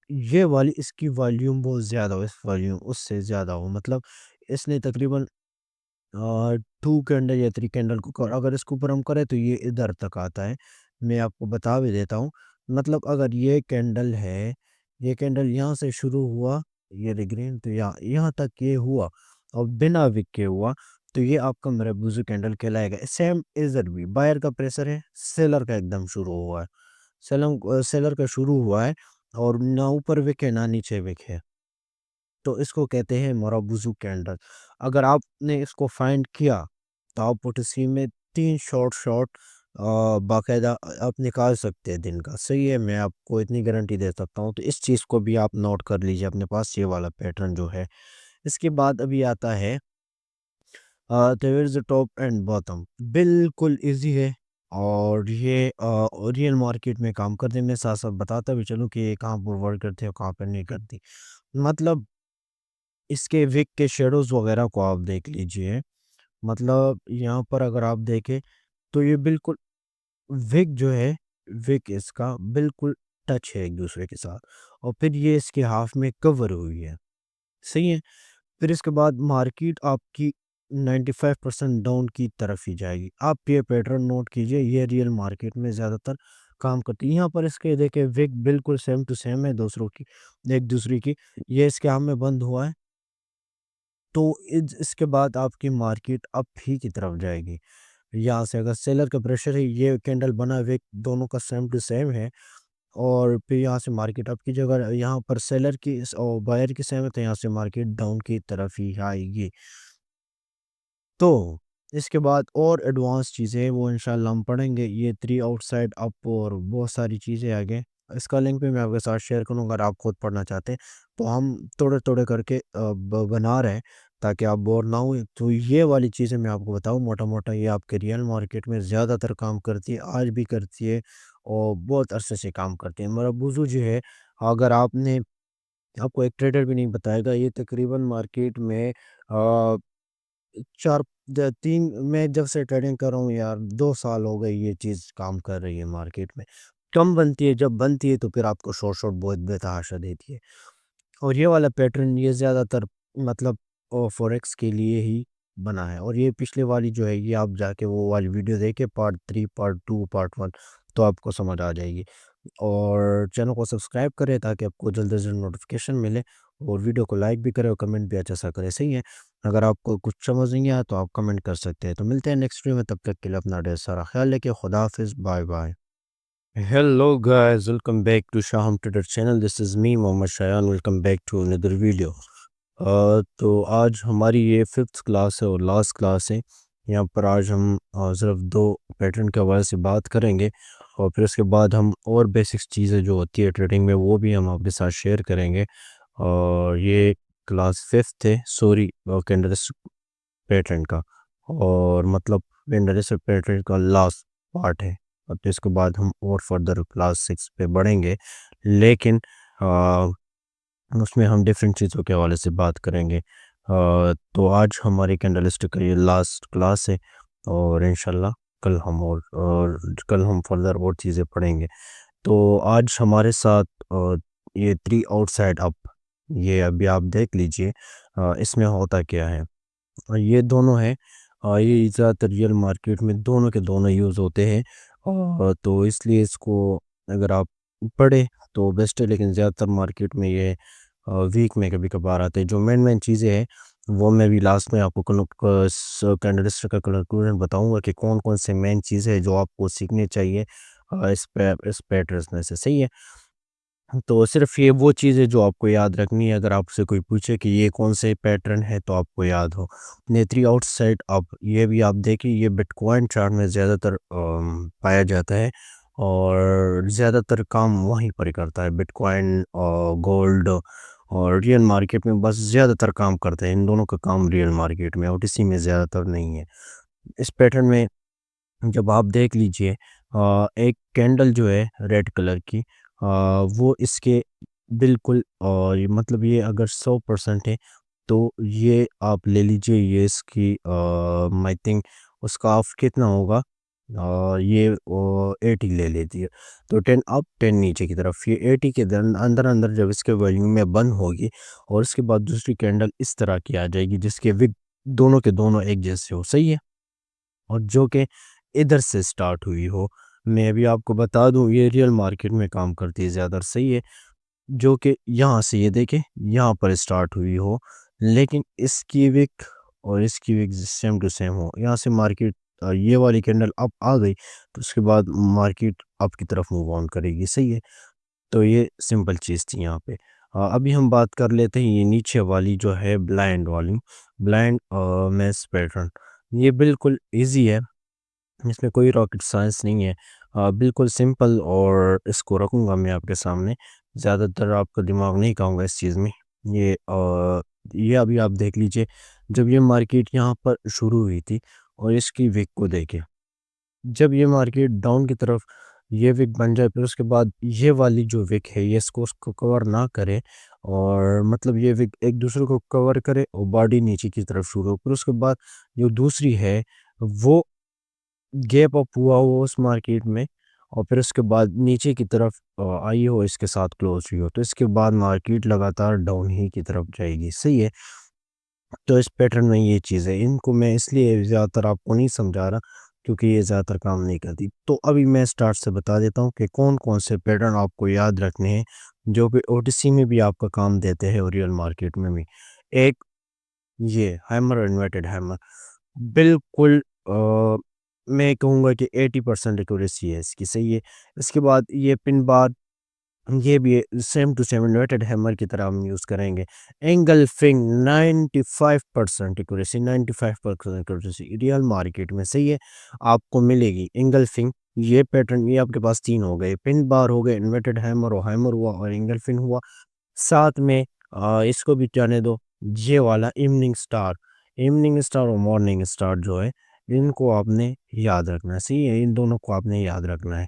ये वाली इसकी वॉल्यूम बहुत ज़्यादा हो, इस वॉल्यूम उससे ज़्यादा हो, मतलब इसने तकरीबन 2 कैंडल या 3 कैंडल को अगर इसके ऊपर हम करें तो ये इधर तक आता है। मैं आपको बता भी देता हूँ। मतलब अगर ये कैंडल है, ये कैंडल यहाँ से शुरू हुआ, ये रही ग्रीन, तो यहाँ यहाँ तक ये हुआ और बिना विक के हुआ, तो ये आपका मेरेबूज़ू कैंडल कहलाएगा। सेम इधर भी बायर का प्रेशर है, सेलर का एकदम शुरू हुआ है। सेलर का शुरू हुआ है और ना ऊपर विक है ना नीचे विक है। तो इसको कहते हैं मोराबुज़ू कैंडल। अगर आपने इसको फाइंड किया, तो आप पोटसी में 3 शॉट बाकायदा आप निकाल सकते हैं दिन का। सही है, मैं आपको इतनी गारंटी दे सकता हूँ। तो इस चीज़ को भी आप नोट कर लीजिए अपने पास, ये वाला पैटर्न जो है। इसके बाद अभी आता है there is a top and bottom. बिल्कुल ईज़ी है और ये रियल मार्केट में काम करने में साथ-साथ बताता भी चलूँ कि ये कहाँ पर वर्क करती है और कहाँ पर नहीं करती। मतलब इसके विक के शेडोज़ वगैरह को आप देख लीजिए। मतलब यहाँ पर अगर आप देखें तो ये बिल्कुल विक जो है, विक इसका बिल्कुल टच है एक-दूसरे के साथ और फिर ये इसके हाफ में कवर हुई है। सही है? फिर इसके बाद मार्केट आपकी 95% डाउन की तरफ ही जाएगी। आप ये पैटर्न नोट कीजिए, ये रियल मार्केट में ज़्यादातर काम करती है। यहाँ पर इसके देखिए विक बिल्कुल सेम टू सेम है दूसरों की, एक-दूसरे की। ये इसके हाफ में बंद हुआ है। तो इसके बाद आपकी मार्केट अप ही की तरफ जाएगी। यहाँ से अगर सेलर का प्रेशर है, ये कैंडल बना हुआ दोनों का सेम टू सेम है और फिर यहाँ से मार्केट अप की जगह, यहाँ पर सेलर की और बायर की सेम है, तो यहाँ से मार्केट डाउन की तरफ ही आएगी। तो इसके बाद और एडवांस चीज़ें हैं, वो इंशाल्लाह हम पढ़ेंगे। ये 3 आउटसाइड अप और बहुत सारी चीज़ें आगे। इसका लिंक भी मैं आपके साथ शेयर करूँगा अगर आप खुद पढ़ना चाहते हैं। तो हम थोड़े-थोड़े करके बना रहे हैं ताकि आप बोर ना हों। तो ये वाली चीज़ें मैं आपको बताऊँ मोटा-मोटा, ये आपके रियल मार्केट में ज़्यादातर काम करती है, आज भी करती है और बहुत अरसे से काम करती है। मेरा वज़ू जो है, अगर आपने आपको एक ट्रेडर भी नहीं बताएगा, ये तकरीबन मार्केट में 4 3 मैं जब से ट्रेडिंग कर रहा हूँ यार, 2 साल हो गए ये चीज़ काम कर रही है मार्केट में। कम बनती है, जब बनती है तो फिर आपको शॉर्ट बहुत बेतहाशा देती है। और ये वाला पैटर्न ये ज़्यादातर मतलब फॉरेक्स के लिए ही बना है और ये पिछले वाली जो है, ये आप जाके वो वाली वीडियो देखें, पार्ट 3, पार्ट 2, पार्ट 1, तो आपको समझ आ जाएगी। और चैनल को सब्सक्राइब करें ताकि आपको जल्द से जल्द नोटिफिकेशन मिले और वीडियो को लाइक भी करें और कमेंट भी अच्छा सा करें। सही है। अगर आपको कुछ समझ नहीं आया तो आप कमेंट कर सकते हैं। तो मिलते हैं नेक्स्ट वीडियो में, तब तक के लिए अपना ढेर सारा ख्याल रखिए। खुदा हाफिज़, bye bye. Hello guys, welcome back to Shaham Trader channel. This is me Mohammad Shayan, welcome back to another video. तो आज हमारी ये 5th क्लास है और लास्ट क्लास है। यहाँ पर आज हम सिर्फ 2 पैटर्न के हवाले से बात करेंगे और फिर उसके बाद हम और बेसिक्स चीज़ें जो होती है ट्रेडिंग में वो भी हम आपके साथ शेयर करेंगे। और ये क्लास 5th है, सॉरी कैंडलस्टिक पैटर्न का, और मतलब कैंडलस्टिक पैटर्न का लास्ट पार्ट है। और तो इसके बाद हम और फर्दर क्लास 6 पे बढ़ेंगे, लेकिन अ, उसमें हम डिफरेंट चीज़ों के हवाले से बात करेंगे। तो आज हमारी कैंडलिस्टिक का ये लास्ट क्लास है और इंशाल्लाह कल हम कल हम फर्दर और चीज़ें पढ़ेंगे। तो आज हमारे साथ ये 3 आउटसाइड अप, ये अभी आप देख लीजिए इसमें होता क्या है। ये दोनों हैं, ये ज़्यादातर रियल मार्केट में दोनों के दोनों यूज़ होते हैं। तो इसलिए इसको अगर आप पढ़ें तो बेस्ट है, लेकिन ज़्यादातर मार्केट में ये वीक में कभी-कभार आते हैं। जो मेन चीज़ें हैं वो मैं भी लास्ट में आपको कैंडलस्टिक का कंक्लूजन बताऊँगा कि कौन-कौन से मेन चीज़ें हैं जो आपको सीखनी चाहिए इस पैटर्न्स में से। सही है। तो सिर्फ ये वो चीज़ है जो आपको याद रखनी है। अगर आपसे कोई पूछे कि ये कौन से पैटर्न है तो आपको याद हो। नेत्री आउटसाइड आप ये भी आप देखिए, ये बिटकॉइन चार्ट में ज़्यादातर पाया जाता है और ज़्यादातर काम वहीं पर ही करता है। बिटकॉइन और गोल्ड और रियल मार्केट में बस ज़्यादातर काम करते हैं। इन दोनों का काम रियल मार्केट में, ओटीसी में ज़्यादातर नहीं है। इस पैटर्न में जब आप देख लीजिए एक कैंडल जो है रेड कलर की, वो इसके बिल्कुल, और ये मतलब ये अगर 100% है तो ये आप ले लीजिए, ये इसकी आई थिंक उसका ऑफ कितना होगा, ये 80 ले लीजिए। तो 10 अप 10 नीचे की तरफ, ये 80 के अंदर अंदर जब इसके वैल्यू में बंद होगी और उसके बाद दूसरी कैंडल इस तरह की आ जाएगी जिसके विक दोनों के दोनों एक जैसे हो, सही है, और जो कि इधर से स्टार्ट हुई हो। मैं भी आपको बता दूं ये रियल मार्केट में काम करती है ज़्यादा, सही है, जो कि यहाँ से ये देखें यहाँ पर स्टार्ट हुई हो, लेकिन इसकी विक और इसकी विक सेम टू सेम हो। यहाँ से मार्केट ये वाली कैंडल अप आ गई तो उसके बाद मार्केट अप की तरफ मूव ऑन करेगी, सही है। तो ये सिंपल चीज़ थी यहाँ पे। अभी हम बात कर लेते हैं ये नीचे वाली जो है ब्लाइंड वाली, ब्लाइंड मैच पैटर्न। ये बिल्कुल इजी है, इसमें कोई रॉकेट साइंस नहीं है। बिल्कुल सिंपल, और इसको रखूँगा मैं आपके सामने, ज़्यादातर आपका दिमाग नहीं खाऊँगा इस चीज़ में। ये अभी आप देख लीजिए, जब ये मार्केट यहाँ पर शुरू हुई थी और इसकी विक को देखें, जब ये मार्केट डाउन की तरफ ये विक बन जाए फिर उसके बाद ये वाली जो विक है ये इसको उसको कवर ना करे, और मतलब ये विक एक दूसरे को कवर करे और बॉडी नीचे की तरफ शुरू हो, फिर उसके बाद जो दूसरी है वो गैप अप हुआ हो उस मार्केट में, और फिर उसके बाद नीचे की तरफ आई हो, इसके साथ क्लोज हुई हो, तो इसके बाद मार्केट लगातार डाउन ही की तरफ जाएगी, सही है। तो इस पैटर्न में ये चीज़ है, इनको मैं इसलिए ज़्यादातर आपको नहीं समझा रहा क्योंकि ये ज़्यादातर काम नहीं करती। तो अभी मैं स्टार्ट से बता देता हूँ कि कौन कौन से पैटर्न आपको याद रखने हैं जो कि ओटीसी में भी आपका काम देते हैं और रियल मार्केट में भी। एक, ये हैमर, इन्वर्टेड हैमर, बिल्कुल मैं कहूँगा कि 80% एक्यूरेसी है इसकी, सही है। इसके बाद ये पिन बार, ये भी same to same inverted hammer की तरह हम यूज़ करेंगे। Engulfing 95% accuracy, 95% accuracy real market में, सही है, आपको मिलेगी एंगल्फिंग। ये पैटर्न ये आपके पास 3 हो गए, पिन बार हो गए, इन्वर्टेड हैमर और हैमर हुआ और एंगल्फिंग हुआ। साथ में इसको भी जाने दो, ये वाला इवनिंग स्टार और मॉर्निंग स्टार जो है, इनको आपने याद रखना है, सही है, इन दोनों को आपने याद रखना है।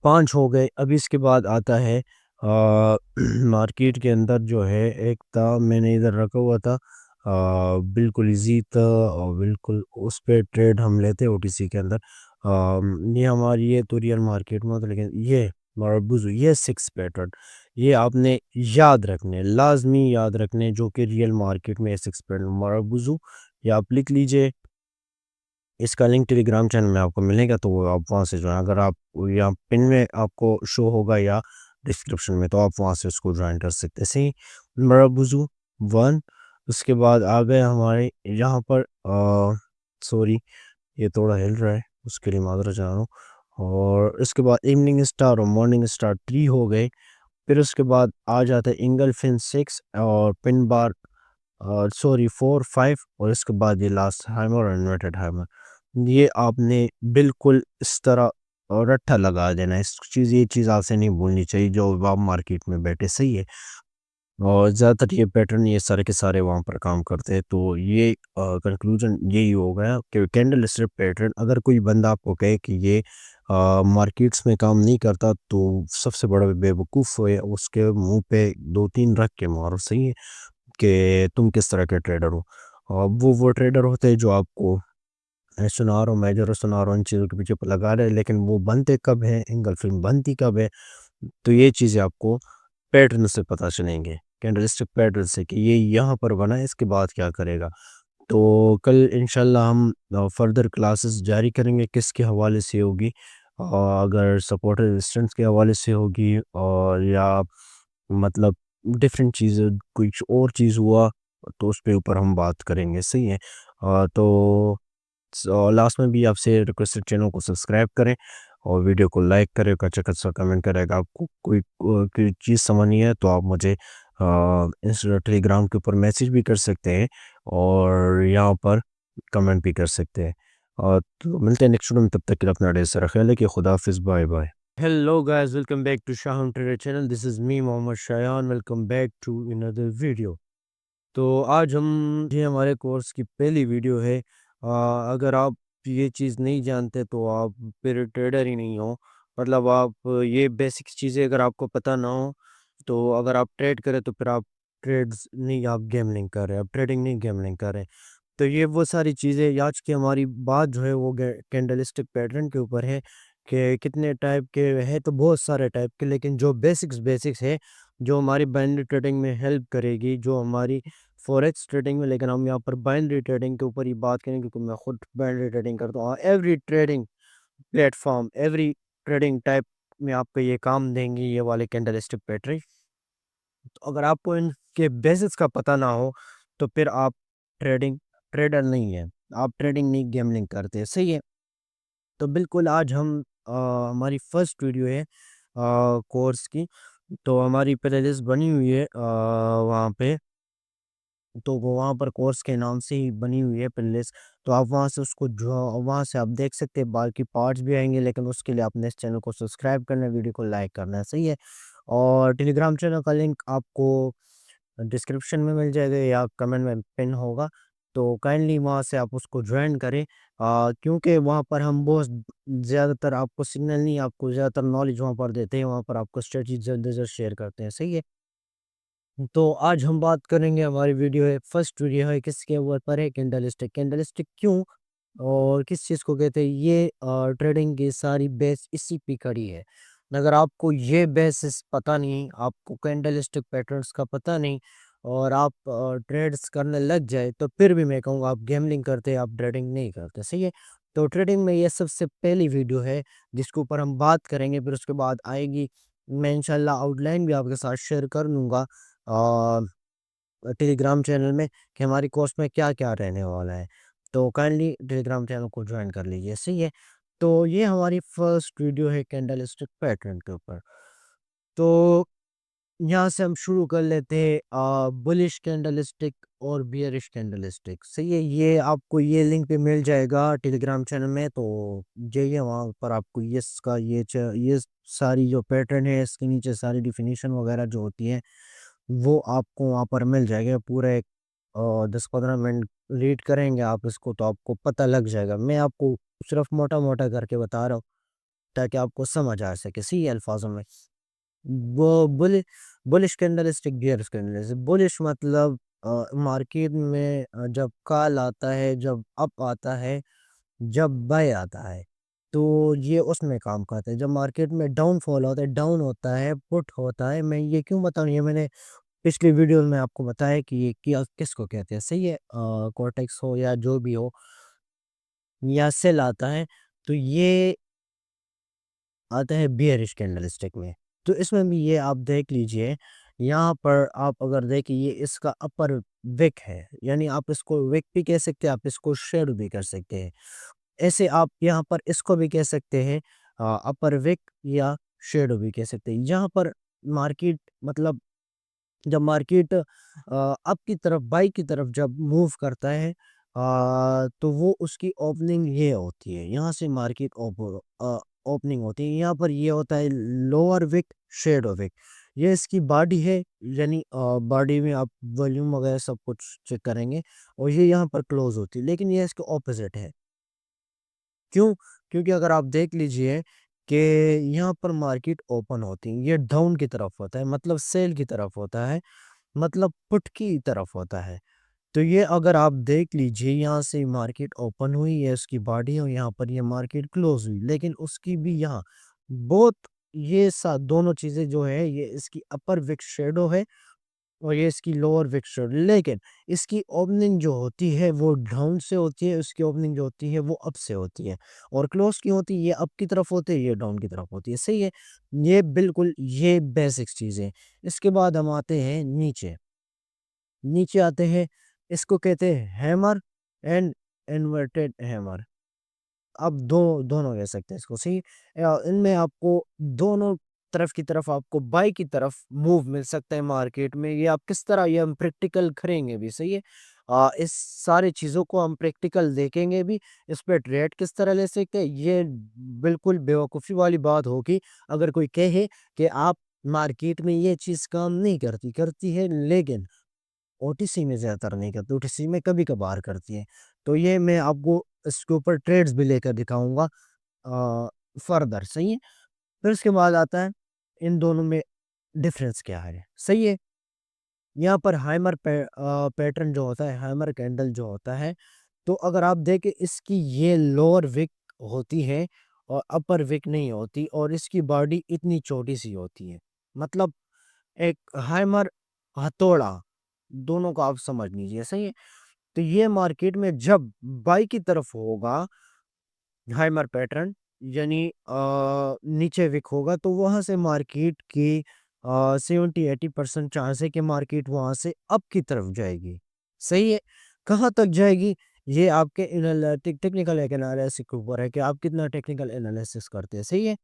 5 हो गए। अब इसके बाद आता है मार्केट के अंदर जो है एक था, मैंने इधर रखा हुआ था, बिल्कुल इजी था और बिल्कुल उस पे ट्रेड हम लेते ओटीसी के अंदर। ये हमारी ये तो रियल मार्केट में होता, लेकिन ये मारबूजू, ये 6 पैटर्न ये आपने याद रखने, लाजमी याद रखने, जो कि रियल मार्केट में 6 पैटर्न मारबूजू, ये आप लिख लीजिए। इसका लिंक टेलीग्राम चैनल में आपको मिलेगा तो वो आप वहाँ से जो है, अगर आप या पिन में आपको शो होगा या डिस्क्रिप्शन में, तो आप वहाँ से उसको ज्वाइन कर सकते हैं, सही। मरबूजू 1, उसके बाद आ गए हमारे यहाँ पर, सॉरी ये थोड़ा हिल रहा है, उसके लिए माजरा चाह रहा हूँ। और इसके बाद इवनिंग स्टार और मॉर्निंग स्टार 3 हो गए। फिर उसके बाद आ जाता है इंगल्फिन 6 और पिन बार, सॉरी 4 5, और इसके बाद ये लास्ट हैमर और इन्वर्टेड हैमर। ये आपने बिल्कुल इस तरह रट्टा लगा देना है, इस चीज़ ये चीज़ आपसे नहीं भूलनी चाहिए जो आप मार्केट में बैठे, सही है। और ज़्यादातर ये पैटर्न ये सारे के सारे वहाँ पर काम करते हैं। तो ये कंक्लूजन यही हो गया कि कैंडल स्टिक पैटर्न, अगर कोई बंदा आपको कहे कि ये मार्केट्स में काम नहीं करता तो सबसे बड़ा बेवकूफ़ है, उसके मुंह पे 2-3 रख के मारो, सही है, कि तुम किस तरह के ट्रेडर हो। वो ट्रेडर होते हैं जो आपको सुना रहा हूँ, मैं जो सुना रहा हूँ इन चीज़ों के पीछे लगा रहे हैं, लेकिन वो बनते कब हैं, एंगल्फिंग बनती कब है, तो ये चीज़ें आपको पैटर्न से पता चलेंगे, कैंडलस्टिक पैटर्न से, कि ये यहाँ पर बना है, इसके बाद क्या करेगा। तो कल इंशाल्लाह हम फर्दर क्लासेस जारी करेंगे, किसके हवाले से होगी, अगर सपोर्ट रेजिस्टेंस के हवाले से होगी, और या मतलब डिफरेंट चीज़ें कुछ और चीज़ हुआ तो उस पे ऊपर हम बात करेंगे, सही है। तो लास्ट में भी आपसे रिक्वेस्ट है, चैनल को सब्सक्राइब करें और वीडियो को लाइक करेगा, अच्छा-खासा कमेंट करेगा। आपको कोई चीज़ समझ नहीं है तो आप मुझे इंस्टा टेलीग्राम के ऊपर मैसेज भी कर सकते हैं और यहाँ पर कमेंट भी कर सकते हैं। तो मिलते हैं नेक्स्ट वीडियो में, तब तक के लिए अपना ढेर सारा ख़्याल रखिए। खुदा हाफ़िज़, bye bye. Hello guys, welcome back to Shaham Trader channel. This is me Mohammad Shayan. Welcome back to another video. तो आज हम ये हमारे कोर्स की पहली वीडियो है। अगर आप ये चीज़ नहीं जानते तो आप फिर ट्रेडर ही नहीं हो। मतलब आप ये बेसिक चीज़ें अगर आपको पता ना हो तो अगर आप ट्रेड करें तो फिर आप ट्रेड्स नहीं, आप गेमलिंग कर रहे हैं, आप ट्रेडिंग नहीं गेमलिंग कर रहे हैं। तो ये वो सारी चीज़ें, आज की हमारी बात जो है वो कैंडलिस्टिक पैटर्न के ऊपर है कि कितने टाइप के हैं। तो बहुत सारे टाइप के, लेकिन जो बेसिक्स बेसिक्स है जो हमारी बाइनरी ट्रेडिंग में हेल्प करेगी, जो हमारी फॉरेक्स ट्रेडिंग में, लेकिन हम यहाँ पर बाइनरी ट्रेडिंग के ऊपर ही बात करेंगे क्योंकि मैं खुद बाइनरी ट्रेडिंग करता हूँ। Every trading platform, every trading type में आपको ये काम देंगी ये वाले कैंडलिस्टिक पैटर्न। तो अगर आपको इनके बेसिक्स का पता ना हो तो फिर आप ट्रेडिंग ट्रेडर नहीं है, आप ट्रेडिंग नहीं गेमलिंग करते, सही है। तो बिल्कुल आज हम हमारी फर्स्ट वीडियो है कोर्स की। तो हमारी प्लेलिस्ट बनी हुई है वहाँ पे, तो वो वहाँ पर कोर्स के नाम से ही बनी हुई है प्लेलिस्ट। तो आप वहाँ से उसको जो वहाँ से आप देख सकते हैं, बाकी पार्ट्स भी आएंगे, लेकिन उसके लिए आपने इस चैनल को सब्सक्राइब करना है, वीडियो को लाइक करना है, सही है। और टेलीग्राम चैनल का लिंक आपको डिस्क्रिप्शन में मिल जाएगा या कमेंट में पिन होगा। तो काइंडली वहाँ से आप उसको ज्वाइन करें, क्योंकि वहाँ पर हम बहुत ज़्यादातर आपको सिग्नल नहीं, आपको ज़्यादातर नॉलेज वहाँ पर देते हैं, वहाँ पर आपको स्ट्रेटजी जल्द से जल्द शेयर करते हैं, सही है। तो आज हम बात करेंगे, हमारी वीडियो है, फर्स्ट वीडियो है, किसके ऊपर है, कैंडलस्टिक। कैंडलस्टिक क्यों और किस चीज़ को कहते हैं, ये ट्रेडिंग की सारी बेस इसी पे खड़ी है। अगर आपको ये बेसिस पता नहीं, आपको कैंडलस्टिक पैटर्न्स का पता नहीं और आप ट्रेड्स करने लग जाए तो फिर भी मैं कहूँगा आप गैम्बलिंग करते, आप ट्रेडिंग नहीं करते, सही है। तो ट्रेडिंग में ये सबसे पहली वीडियो है जिसके ऊपर हम बात करेंगे, फिर उसके बाद आएगी, मैं इंशाल्लाह आउटलाइन भी आपके साथ शेयर कर लूँगा टेलीग्राम चैनल में कि हमारी कोर्स में क्या-क्या रहने वाला है। तो काइंडली टेलीग्राम चैनल को जॉइन कर लीजिए, सही है। तो ये हमारी फर्स्ट वीडियो है कैंडलस्टिक पैटर्न के ऊपर। तो यहाँ से हम शुरू कर लेते हैं बुलिश कैंडलस्टिक और बियरिश कैंडलस्टिक, सही है। ये आपको ये लिंक पे मिल जाएगा टेलीग्राम चैनल में, तो जाइए वहाँ पर आपको ये इसका ये सारी जो पैटर्न है इसके नीचे सारी डिफिनीशन वगैरह जो होती है वो आपको वहाँ पर मिल जाएगा। पूरा एक 10-15 मिनट रीड करेंगे आप इसको तो आपको पता लग जाएगा। मैं आपको सिर्फ मोटा-मोटा करके बता रहा हूँ ताकि आपको समझ आ सके सही अल्फाजों में। वो bullish candlestick, bearish candlestick. Bullish मतलब मार्केट में जब कॉल आता है, जब अप आता है, जब बाय आता है, तो ये उसमें काम करता है। जब मार्केट में डाउनफॉल होता है, डाउन होता है, पुट होता है। मैं ये क्यों बता रहा हूँ, ये मैंने पिछली वीडियो में आपको बताया कि ये क्या किसको कहते हैं, सही है। कॉर्टेक्स हो या जो भी हो या सेल आता है, तो ये आता है बियरिश कैंडलस्टिक में। तो इसमें भी ये आप देख लीजिए, यहाँ पर आप अगर देखें ये इसका अपर विक है, यानी आप इसको विक भी कह सकते हैं, आप इसको शेडो भी कर सकते हैं। ऐसे आप यहाँ पर इसको भी कह सकते हैं अपर विक या शेडो भी कह सकते हैं। यहाँ पर मार्केट मतलब जब मार्केट अप की तरफ, बाई की तरफ जब मूव करता है तो वो उसकी ओपनिंग ये होती है, यहाँ से मार्केट ओपनिंग होती है। यहाँ पर ये होता है लोअर विक, शेडो विक। ये इसकी बॉडी है, यानी बॉडी में आप वॉल्यूम वगैरह सब कुछ चेक करेंगे और ये यहाँ पर क्लोज होती है, लेकिन ये इसके ऑपोजिट है। क्यों? क्योंकि अगर आप देख लीजिए कि यहाँ पर मार्केट ओपन होती है, ये डाउन की तरफ होता है, मतलब सेल की तरफ होता है, मतलब पुट की तरफ होता है। तो ये अगर आप देख लीजिए, यहाँ से मार्केट ओपन हुई है, उसकी बॉडी और यहाँ पर ये मार्केट क्लोज हुई, लेकिन उसकी भी यहाँ बहुत ये सा दोनों चीज़ें जो है, ये इसकी अपर विक शेडो है और ये इसकी लोअर विक शेडो, लेकिन इसकी ओपनिंग जो होती है वो डाउन से होती है, उसकी ओपनिंग जो होती है वो अप से होती है। और क्लोज की होती है, ये अप की तरफ होती है, ये डाउन की तरफ होती है, सही है। ये बिल्कुल ये बेसिक्स चीज़ें। इसके बाद हम आते हैं नीचे। नीचे आते हैं, इसको कहते हैं हैमर एंड इन्वर्टेड हैमर। आप दोनों कह सकते हैं इसको, सही है। इनमें आपको दोनों तरफ की तरफ आपको बाई की तरफ मूव मिल सकता है मार्केट में। ये आप किस तरह, ये हम प्रैक्टिकल करेंगे भी, सही है। इस सारी चीज़ों को हम प्रैक्टिकल देखेंगे भी। इस पे ट्रेड किस तरह ले सकते हैं, ये बिल्कुल बेवकूफ़ी वाली बात होगी अगर कोई कहे कि आप मार्केट में ये चीज़ काम नहीं करती, करती है लेकिन ओटीसी में ज़्यादातर नहीं करती, ओटीसी में कभी-कभार करती है। तो ये मैं आपको इसके ऊपर ट्रेड्स भी लेकर दिखाऊँगा फर्दर, सही है। फिर उसके बाद आता है इन दोनों में डिफरेंस क्या है, सही है। यहाँ पर पैटर्न जो होता है, हैमर कैंडल जो होता है, तो अगर आप देखें इसकी ये लोअर विक होती है और अपर विक नहीं होती, और इसकी बॉडी इतनी छोटी-सी होती है। मतलब एक हैमर, हथौड़ा, दोनों को आप समझ लीजिए, सही है। तो ये मार्केट में जब बाई की तरफ होगा हैमर पैटर्न, यानी नीचे विक होगा, तो वहाँ से मार्केट की 70-80% चांस है कि मार्केट वहाँ से अप की तरफ जाएगी, सही है। कहाँ तक जाएगी, ये आपके टेक्निकल एनालिसिस के ऊपर है कि आप कितना टेक्निकल एनालिसिस करते हैं, सही है।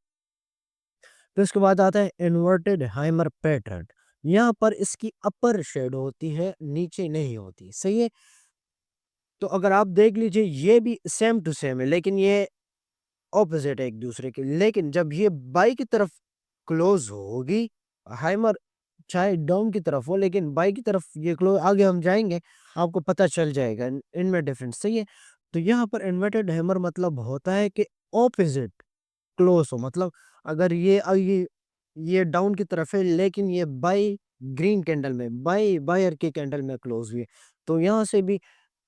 तो इसके बाद आता है इन्वर्टेड हैमर पैटर्न। यहाँ पर इसकी अपर शेडो होती है, नीचे नहीं होती, सही है। तो अगर आप देख लीजिए ये भी सेम टू सेम है, लेकिन ये ऑपोजिट है एक दूसरे के। लेकिन जब ये बाई की तरफ क्लोज होगी, हाइमर चाहे डाउन की तरफ हो, लेकिन बाई की तरफ ये क्लोज, आगे हम जाएंगे आपको पता चल जाएगा इनमें डिफरेंस, सही है। तो यहाँ पर इन्वर्टेड हैमर मतलब होता है कि ऑपोजिट क्लोज हो, मतलब अगर ये डाउन की तरफ है, लेकिन ये बाई ग्रीन कैंडल में, बायर के कैंडल में क्लोज हुई है, तो यहाँ से भी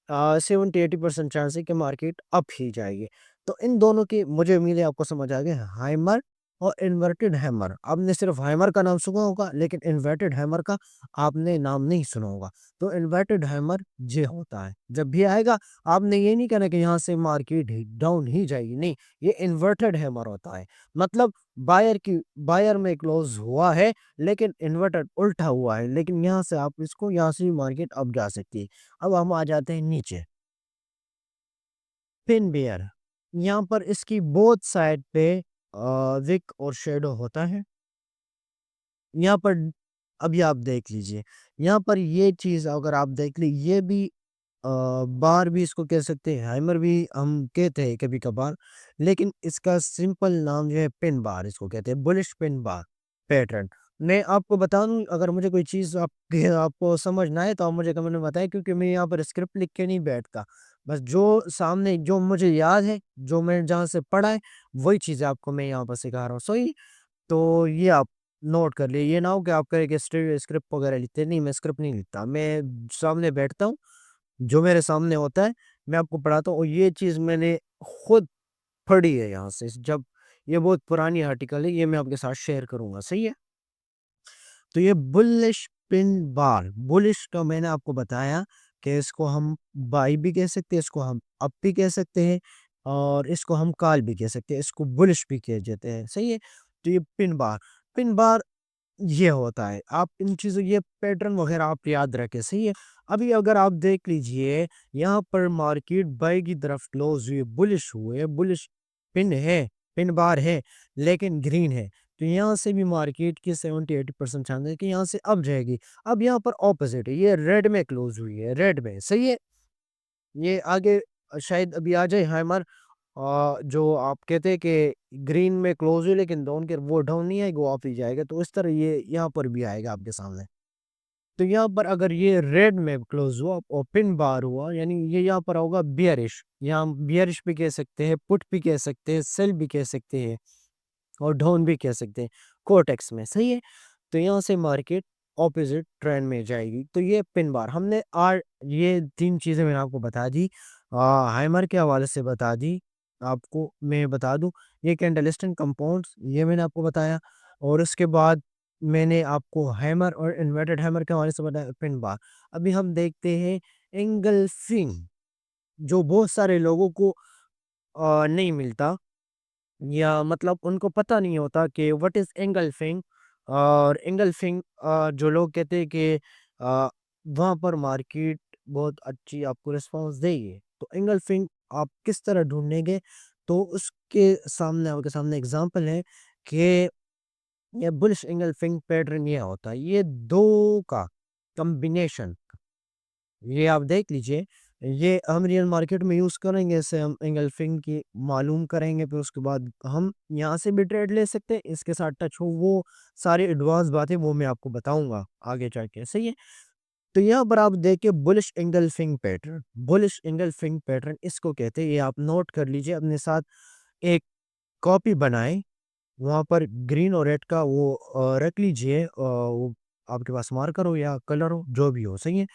70-80% चांस है कि मार्केट अप ही जाएगी। तो इन दोनों की मुझे उम्मीद है आपको समझ आ गया, हाइमर और इन्वर्टेड हैमर। आपने सिर्फ हाइमर का नाम सुना होगा, लेकिन इन्वर्टेड हैमर का आपने नाम नहीं सुना होगा। तो इन्वर्टेड हैमर ये होता है, जब भी आएगा आपने ये नहीं कहना कि यहाँ से मार्केट डाउन ही जाएगी, नहीं, ये इन्वर्टेड हैमर होता है। मतलब बायर में क्लोज हुआ है, लेकिन इन्वर्टेड उल्टा हुआ है, लेकिन यहाँ से आप इसको, यहाँ से मार्केट अप जा सकती है। अब हम आ जाते हैं नीचे, पिन बेयर। यहाँ पर इसकी बोथ साइड पे विक और शेडो होता है। यहाँ पर अभी आप देख लीजिए, यहाँ पर ये चीज़ अगर आप देख ली, ये भी बार भी इसको कह सकते हैं, हैमर भी हम कहते हैं कभी कभार, लेकिन इसका सिंपल नाम जो है पिन बार इसको कहते हैं, बुलिश पिन बार पैटर्न। मैं आपको बता दूं, अगर मुझे कोई चीज़ आपको समझ ना आए तो आप मुझे कमेंट में बताएं, क्योंकि मैं यहाँ पर स्क्रिप्ट लिख के नहीं बैठता। बस जो सामने जो मुझे याद है, जो मैं जहाँ से पढ़ा है, वही चीज़ें आपको मैं यहाँ पर सिखा रहा हूँ, सही। तो ये आप नोट कर लिए, ये ना हो कि आप कहें कि स्क्रिप्ट वगैरह लिखते हैं। नहीं, मैं स्क्रिप्ट नहीं लिखता, मैं सामने बैठता हूँ, जो मेरे सामने होता है मैं आपको पढ़ाता हूँ, और ये चीज़ मैंने खुद पढ़ी है यहाँ से। जब ये बहुत पुरानी आर्टिकल है, ये मैं आपके साथ शेयर करूँगा, सही है। तो ये बुलिश पिन बार, बुलिश का मैंने आपको बताया कि इसको हम बाई भी कह सकते हैं, इसको हम अप भी कह सकते हैं, और इसको हम कॉल भी कह सकते हैं, इसको बुलिश भी कह देते हैं, सही है। तो ये पिन बार ये होता है। आप इन चीज़ों, ये पैटर्न वगैरह आप याद रखें, सही है। अभी अगर आप देख लीजिए, यहाँ पर मार्केट बाई की तरफ क्लोज हुई, बुलिश पिन है, पिन बार है, लेकिन ग्रीन है। तो यहाँ से भी मार्केट की 70-80% चांस है कि यहाँ से अब जाएगी। अब यहाँ पर ऑपोजिट है, ये रेड में क्लोज हुई है, रेड में, सही है। ये आगे शायद अभी आ जाए हैमर, जो आप कहते हैं कि ग्रीन में क्लोज हुई, लेकिन डाउन के वो डाउन नहीं आएगा, वो अप ही जाएगा। तो इस तरह ये यहाँ पर भी आएगा आपके सामने। तो यहाँ पर अगर ये रेड में क्लोज हुआ और पिन बार हुआ, यानी ये यहाँ पर होगा बियरिश, यहाँ बियरिश भी कह सकते हैं, पुट भी कह सकते हैं, सेल भी कह सकते हैं, और डाउन भी कह सकते हैं, कोटेक्स में, सही है। तो यहाँ से मार्केट ऑपोजिट ट्रेंड में जाएगी। तो ये पिन बार हमने, आर ये तीन चीज़ें मैंने आपको बता दी, हाइमर के हवाले से बता दी। आपको मैं बता दूं, ये कैंडलस्टिक कंपाउंड्स ये मैंने आपको बताया, और उसके बाद मैंने आपको हैमर और इन्वर्टेड हैमर के हवाले से बताया, पिन बार। अभी हम देखते हैं एंगल्फिंग, जो बहुत सारे लोगों को नहीं मिलता, या मतलब उनको पता नहीं होता कि व्हाट इज एंगल्फिंग। और एंगल्फिंग, जो लोग कहते हैं कि वहाँ पर मार्केट बहुत अच्छी आपको रिस्पांस देगी। तो एंगल्फिंग आप किस तरह ढूंढेंगे, तो उसके सामने आपके सामने एग्ज़ाम्पल है कि ये बुलिश एंगल्फिंग पैटर्न ये होता है, ये 2 का कॉम्बिनेशन, ये आप देख लीजिए, ये हम रियल मार्केट में यूज़ करेंगे, इससे हम एंगल्फिंग की मालूम करेंगे, फिर उसके बाद हम यहाँ से भी ट्रेड ले सकते हैं, इसके साथ टच हो वो सारी एडवांस बातें वो मैं आपको बताऊँगा आगे चल के, सही है? तो यहाँ पर आप देखिए बुलिश एंगल्फिंग पैटर्न इसको कहते हैं, ये आप नोट कर लीजिए अपने साथ, एक कॉपी बनाएँ, वहाँ पर ग्रीन और रेड का वो रख लीजिए, वो आपके पास मार्कर हो या कलर हो, जो भी हो, सही है?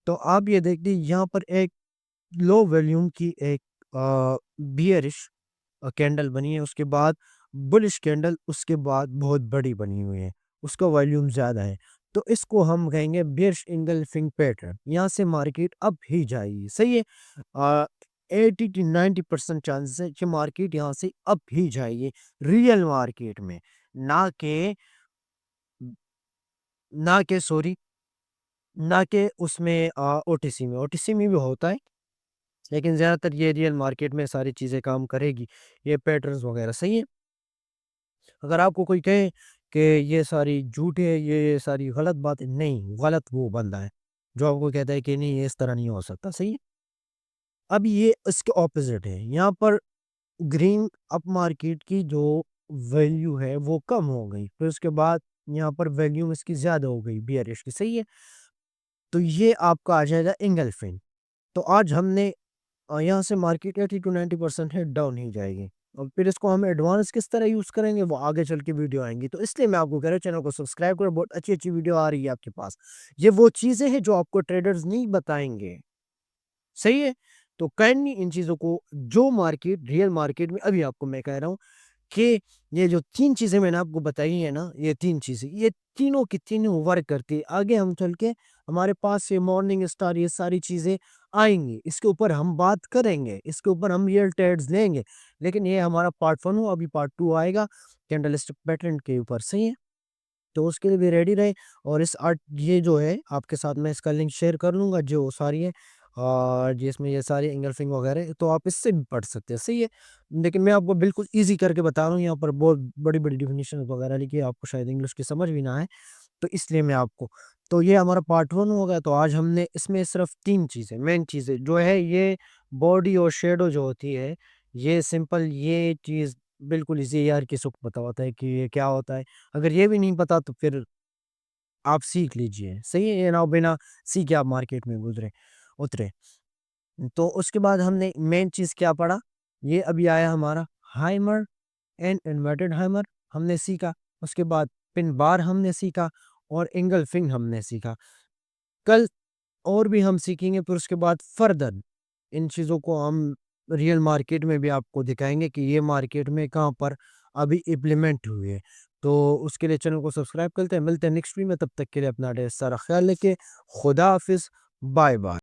तो आप ये देखिए यहाँ पर एक लो वॉल्यूम की एक बियरिश कैंडल बनी है, उसके बाद बुलिश कैंडल, उसके बाद बहुत बड़ी बनी हुई है, उसका वॉल्यूम ज़्यादा है। तो इसको हम कहेंगे बेयरिश एंगल्फिंग पैटर्न, यहाँ से मार्केट अप ही जाएगी, सही है? 80 टू 90% चांसेस है कि मार्केट यहाँ से अप ही जाएगी रियल मार्केट में, ना के ना के सॉरी ना के उसमें ओटीसी में। ओटीसी में भी होता है, लेकिन ज़्यादातर ये रियल मार्केट में सारी चीज़ें काम करेगी, ये पैटर्न्स वगैरह, सही है? अगर आपको कोई कहे कि ये सारी झूठ है, ये सारी गलत बात है, नहीं, गलत वो बंदा है, जो आपको कहता है कि नहीं ये इस तरह नहीं हो सकता, सही है? अब ये इसके ऑपोज़िट है, यहाँ पर ग्रीन अप मार्केट की जो वैल्यू है वो कम हो गई, फिर उसके बाद यहाँ पर वैल्यूम इसकी ज़्यादा हो गई बियरिश की, सही है? तो ये आपका आ जाएगा एंगल्फिंग। तो आज हमने यहाँ से मार्केट 80 टू 90% है डाउन ही जाएगी, और फिर इसको हम एडवांस किस तरह यूज़ करेंगे वो आगे चल के वीडियो आएँगी। तो इसलिए मैं आपको कह रहा हूँ चैनल को सब्सक्राइब करो, बहुत अच्छी-अच्छी वीडियो आ रही है आपके पास। ये वो चीज़ें हैं जो आपको ट्रेडर्स नहीं बताएँगे, सही है? तो काइंडली इन चीज़ों को जो मार्केट रियल मार्केट में अभी आपको मैं कह रहा हूँ कि ये जो 3 चीज़ें मैंने आपको बताई हैं ना, ये 3 चीज़ें, ये तीनों की तीनों वर्क करती है। आगे हम चल के हमारे पास ये मॉर्निंग स्टार ये सारी चीज़ें आएँगी, इसके ऊपर हम बात करेंगे, इसके ऊपर हम रियल ट्रेड्स लेंगे। लेकिन ये हमारा पार्ट 1 हुआ, अभी पार्ट 2 आएगा कैंडलस्टिक पैटर्न के ऊपर, सही है? तो उसके लिए भी रेडी रहें, और इस आर्ट ये जो है आपके साथ मैं इसका लिंक शेयर कर लूँगा जो सारी है, जिसमें ये सारी एंगल्फिंग वगैरह है, तो आप इससे भी पढ़ सकते हैं, सही है। लेकिन मैं आपको बिल्कुल ईज़ी करके बता रहा हूँ, यहाँ पर बहुत बड़ी-बड़ी डेफिनिशन वगैरह लिखी है, आपको शायद इंग्लिश की समझ भी ना आए, तो इसलिए मैं आपको, तो ये हमारा पार्ट 1 हो गया, तो आज हमने इसमें सिर्फ़ 3 चीज़ें, मेन चीज़ें जो है ये बॉडी और शैडो जो होती है, ये सिंपल ये चीज़ बिल्कुल ईज़ी है, यार किसी को पता होता है कि ये क्या होता है। अगर ये भी नहीं पता तो फिर आप सीख लीजिए, सही है? ये ना हो बिना सीखे आप मार्केट में उतरे। तो उसके बाद हमने मेन चीज़ क्या पढ़ा? ये अभी आया हमारा हाइमर एंड इन्वर्टेड हाइमर हमने सीखा, उसके बाद पिन बार हमने सीखा, और एंगल्फिंग हमने सीखा। कल और भी हम सीखेंगे, फिर उसके बाद फर्दर इन चीज़ों को हम रियल मार्केट में भी आपको दिखाएँगे कि ये मार्केट में कहाँ पर अभी इम्प्लीमेंट हुई है। तो उसके लिए चैनल को सब्सक्राइब करते हैं, मिलते हैं नेक्स्ट वीडियो में, तब तक के लिए अपना ढेर सारा ख़्याल रखिए। खुदा हाफ़िज़, बाय बाय।